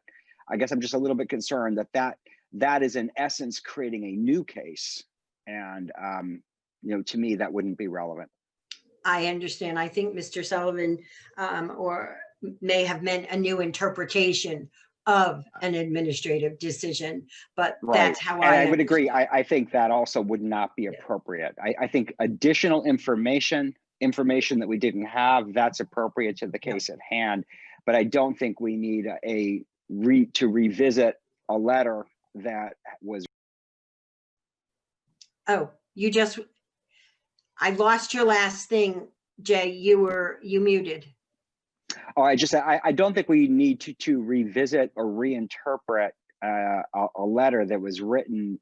I guess I'm just a little bit concerned that is in essence creating a new case. And, to me, that wouldn't be relevant. I understand. I think Mr. Sullivan or may have meant a new interpretation of an administrative decision, but that's how I would agree. I think that also would not be appropriate. I think additional information that we didn't have, that's appropriate to the case at hand, but I don't think we need to revisit a letter that was. Oh, I lost your last thing, Jay. You muted. Oh, I don't think we need to revisit or reinterpret a letter that was written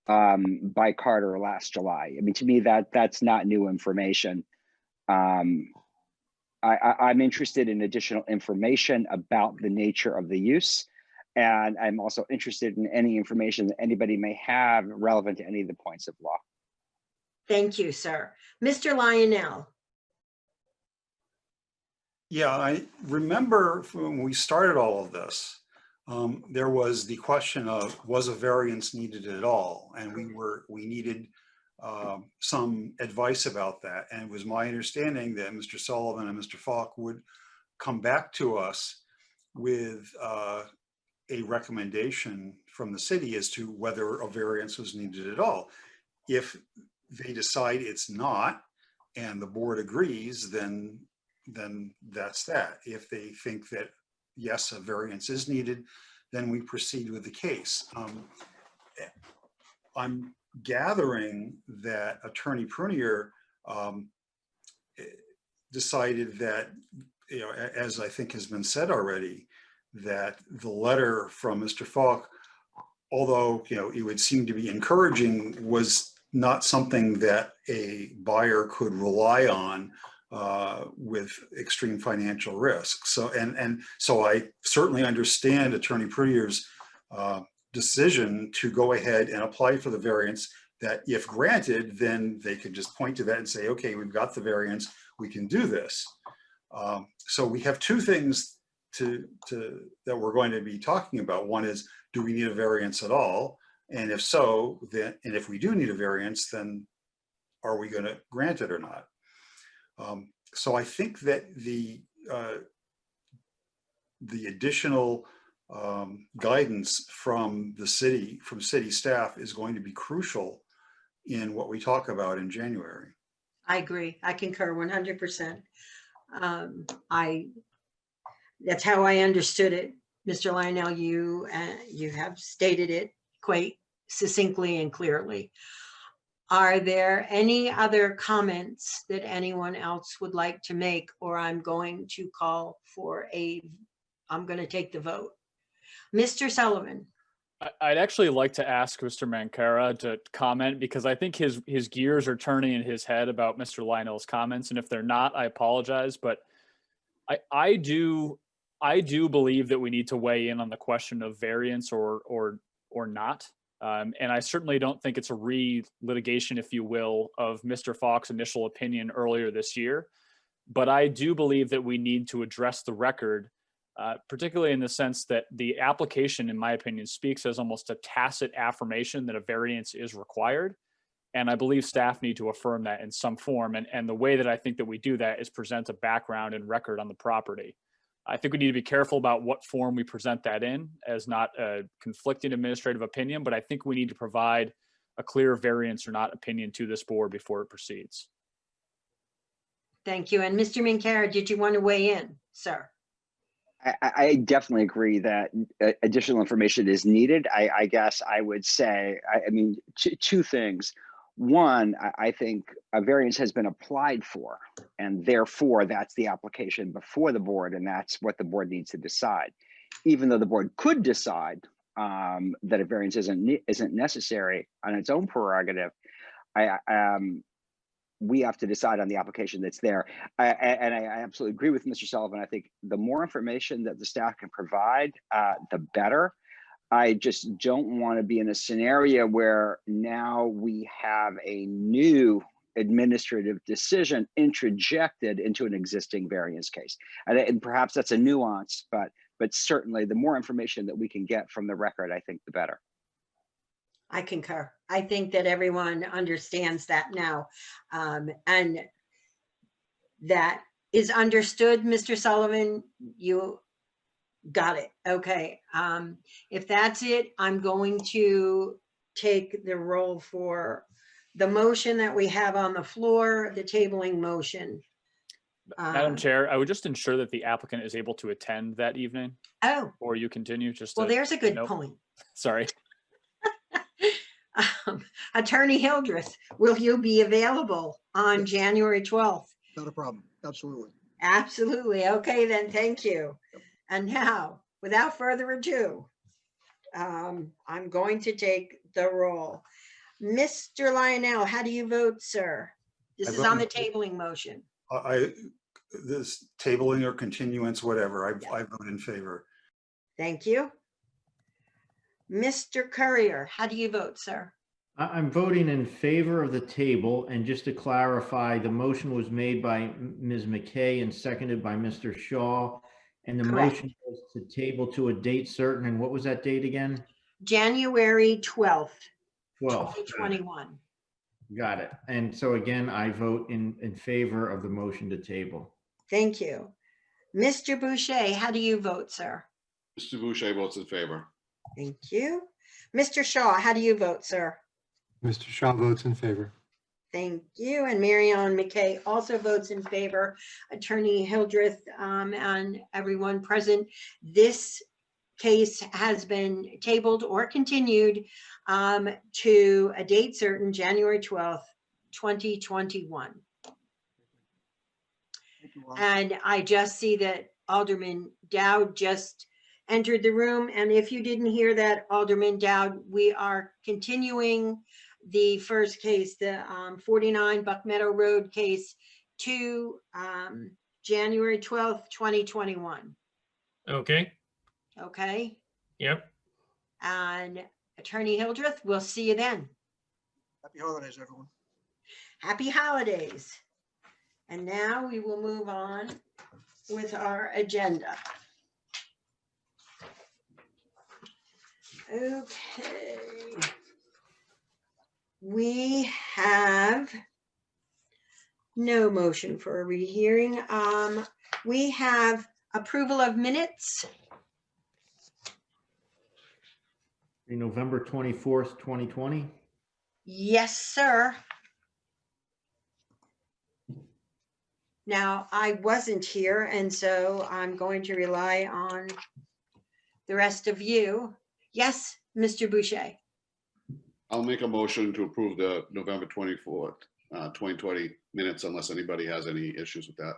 by Carter last July. I mean, to me, that's not new information. I'm interested in additional information about the nature of the use, and I'm also interested in any information that anybody may have relevant to any of the points of law. Thank you, sir. Mr. Lionel. Yeah, I remember when we started all of this, there was the question of, was a variance needed at all? And we needed some advice about that. And it was my understanding that Mr. Sullivan and Mr. Falk would come back to us with a recommendation from the city as to whether a variance was needed at all. If they decide it's not, and the board agrees, then that's that. If they think that, yes, a variance is needed, then we proceed with the case. I'm gathering that Attorney Prunier decided that, as I think has been said already, that the letter from Mr. Falk, although it would seem to be encouraging, was not something that a buyer could rely on with extreme financial risk. So so I certainly understand Attorney Prunier's decision to go ahead and apply for the variance, that if granted, then they could just point to that and say, okay, we've got the variance, we can do this. So we have two things that we're going to be talking about. One is, do we need a variance at all? And if so, then, and if we do need a variance, then are we going to grant it or not? So I think that the additional guidance from the city, from city staff, is going to be crucial in what we talk about in January. I agree. I concur 100%. That's how I understood it. Mr. Lionel, you have stated it quite succinctly and clearly. Are there any other comments that anyone else would like to make, or I'm going to call for I'm going to take the vote. Mr. Sullivan. I'd actually like to ask Mr. Mankara to comment, because I think his gears are turning in his head about Mr. Lionel's comments. And if they're not, I apologize. But I do believe that we need to weigh in on the question of variance or not. And I certainly don't think it's a re-litigation, if you will, of Mr. Falk's initial opinion earlier this year. But I do believe that we need to address the record, particularly in the sense that the application, in my opinion, speaks as almost a tacit affirmation that a variance is required. And I believe staff need to affirm that in some form. And the way that I think that we do that is present a background and record on the property. I think we need to be careful about what form we present that in, as not a conflicting administrative opinion, but I think we need to provide a clear variance or not opinion to this board before it proceeds. Thank you. And Mr. Mankara, did you want to weigh in, sir? I definitely agree that additional information is needed. I guess I would say, I mean, two things. One, I think a variance has been applied for, and therefore that's the application before the board, and that's what the board needs to decide. Even though the board could decide that a variance isn't necessary on its own prerogative, we have to decide on the application that's there. And I absolutely agree with Mr. Sullivan. I think the more information that the staff can provide, the better. I just don't want to be in a scenario where now we have a new administrative decision interjected into an existing variance case. And perhaps that's a nuance, but certainly the more information that we can get from the record, I think the better. I concur. I think that everyone understands that now. And that is understood, Mr. Sullivan. You got it. Okay. If that's it, I'm going to take the roll for the motion that we have on the floor, the tabling motion. Madam Chair, I would just ensure that the applicant is able to attend that evening. Oh. Or you continue just. Well, there's a good point. Sorry. Attorney Hildreth, will you be available on January 12th? Not a problem. Absolutely. Absolutely. Okay, then. Thank you. And now, without further ado, I'm going to take the roll. Mr. Lionel, how do you vote, sir? This is on the tabling motion. This tabling or continuance, whatever, I vote in favor. Thank you. Mr. Courier, how do you vote, sir? I'm voting in favor of the table, and just to clarify, the motion was made by Ms. McKay and seconded by Mr. Shaw, and the Correct. motion was to table to a date certain, and what was that date again? January 12th, 12th. 2021. Got it. And so again, I vote in favor of the motion to table. Thank you. Mr. Boucher, how do you vote, sir? Mr. Boucher votes in favor. Thank you. Mr. Shaw, how do you vote, sir? Mr. Shaw votes in favor. Thank you. And Marion McKay also votes in favor. Attorney Hildreth and everyone present. This case has been tabled or continued to a date certain, January 12th, 2021. And I just see that Alderman Dowd just entered the room. And if you didn't hear that, Alderman Dowd, we are continuing the first case, the 49 Buck Meadow Road case to January 12th, 2021. Okay. Okay. Yep. And Attorney Hildreth, we'll see you then. Happy holidays, everyone. Happy holidays. And now we will move on with our agenda. Okay. We have no motion for a rehearing. We have approval of minutes. The November 24th, 2020. Yes, sir. Now, I wasn't here, and so I'm going to rely on the rest of you. Yes, Mr. Boucher. I'll make a motion to approve the November 24th, 2020 minutes unless anybody has any issues with that.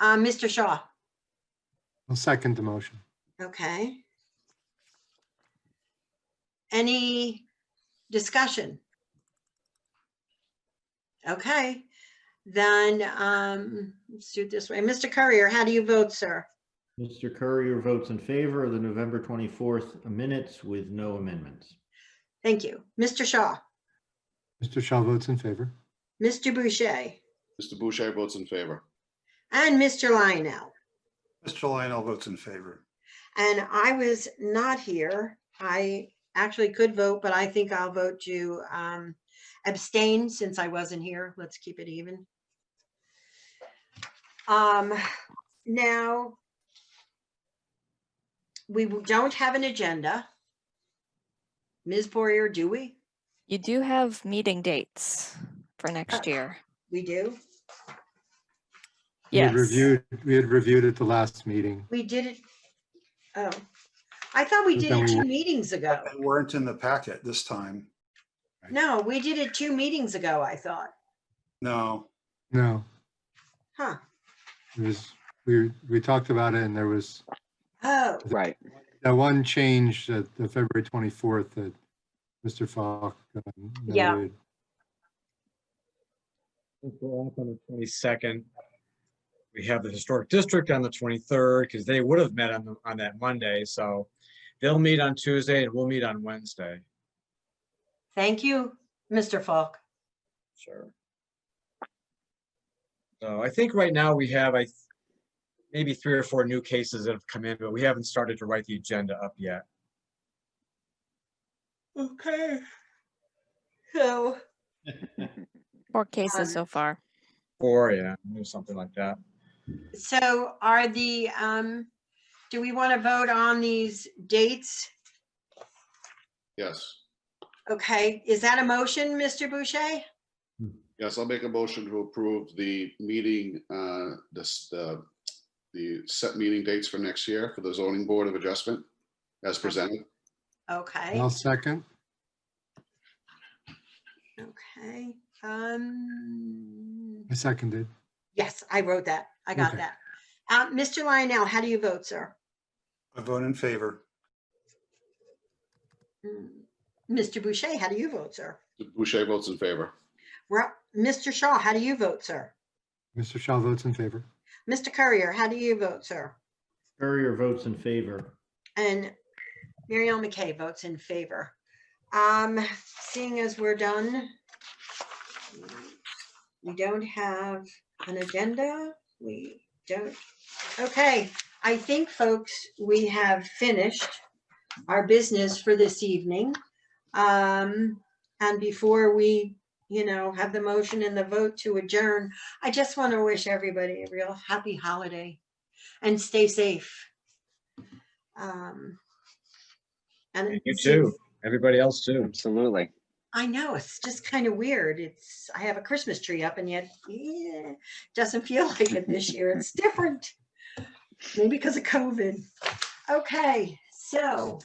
Mr. Shaw. I'll second the motion. Okay. Any discussion? Okay, then let's do it this way. Mr. Courier, how do you vote, sir? Mr. Courier votes in favor of the November 24th minutes with no amendments. Thank you. Mr. Shaw. Mr. Shaw votes in favor. Mr. Boucher. Mr. Boucher votes in favor. And Mr. Lionel. Mr. Lionel votes in favor. And I was not here. I actually could vote, but I think I'll vote to abstain since I wasn't here. Let's keep it even. Now, we don't have an agenda. Ms. Poirier, do we? You do have meeting dates for next year. We do? We had Yes. reviewed it the last meeting. We did it. Oh, I thought we But did then it we 2 were- meetings ago. They weren't in the packet this time. No, we did it 2 meetings ago, I thought. No, No, Huh. it was, we talked about it and there was Oh, Right. that one change at the February 24th that Mr. Falk Yeah. noted. We're off on the 22nd. We have the historic district on the 23rd because they would have met on that Monday. So they'll meet on Tuesday and we'll meet on Wednesday. thank you, Mr. Falk. Sure. So I think right now we have maybe 3 or 4 new cases that have come in, but we haven't started to write the agenda up yet. Okay. So, 4 cases so far. 4, yeah, maybe something like that. so are the, do we want to vote on these dates? Yes. Okay, is that a motion, Mr. Boucher? Yes, I'll make a motion to approve the meeting, the set meeting dates for next year for the zoning board of adjustment as presented. Okay, I'll second. okay. I seconded. Yes, I wrote that. I got Okay. that. Mr. Lionel, how do you vote, sir? I vote in favor. Mr. Boucher, how do you vote, sir? Boucher votes in favor. Mr. Shaw, how do you vote, sir? Mr. Shaw votes in favor. Mr. Courier, how do you vote, sir? Courier votes in favor. And Mary Ellen McKay votes in favor. Seeing as we're done, we don't have an agenda. We don't. Okay, I think, folks, we have finished our business for this evening. And before we, have the motion and the vote to adjourn, I just want to wish everybody a real happy holiday and stay safe. And You too. Everybody else too. Absolutely. I know, it's just kind of weird. I have a Christmas tree up and yet, doesn't feel like it this year. It's different. Maybe because of COVID. Okay, so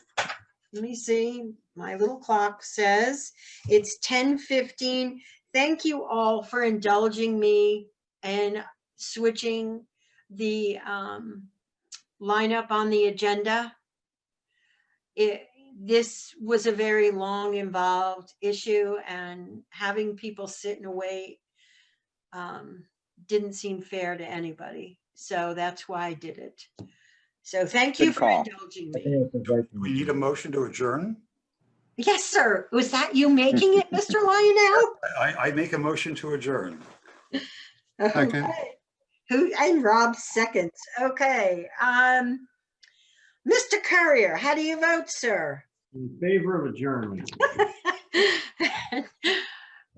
let me see. My little clock says it's 10:15. Thank you all for indulging me and switching the lineup on the agenda. This was a very long, involved issue, and having people sit and wait didn't seem fair to anybody. So that's why I did it. So thank you Good for call. indulging me. We need a motion to adjourn. Yes, sir. Was that you making it, Mr. Lionel? I make a motion to adjourn. Second. Okay. And Rob seconds. Okay. Mr. Courier, how do you vote, sir? In favor of adjournment.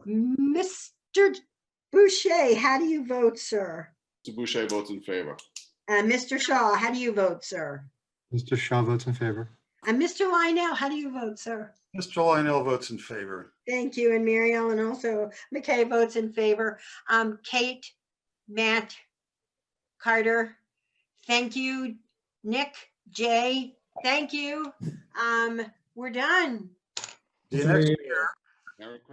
Mr. Boucher, how do you vote, sir? Mr. Boucher votes in favor. And Mr. Shaw, how do you vote, sir? Mr. Shaw votes in favor. And Mr. Lionel, how do you vote, sir? Mr. Lionel votes in favor. Thank you. And Mary Ellen also, McKay votes in favor. Kate, Matt, Carter, thank you. Nick, Jay, thank you. We're done. See you next year.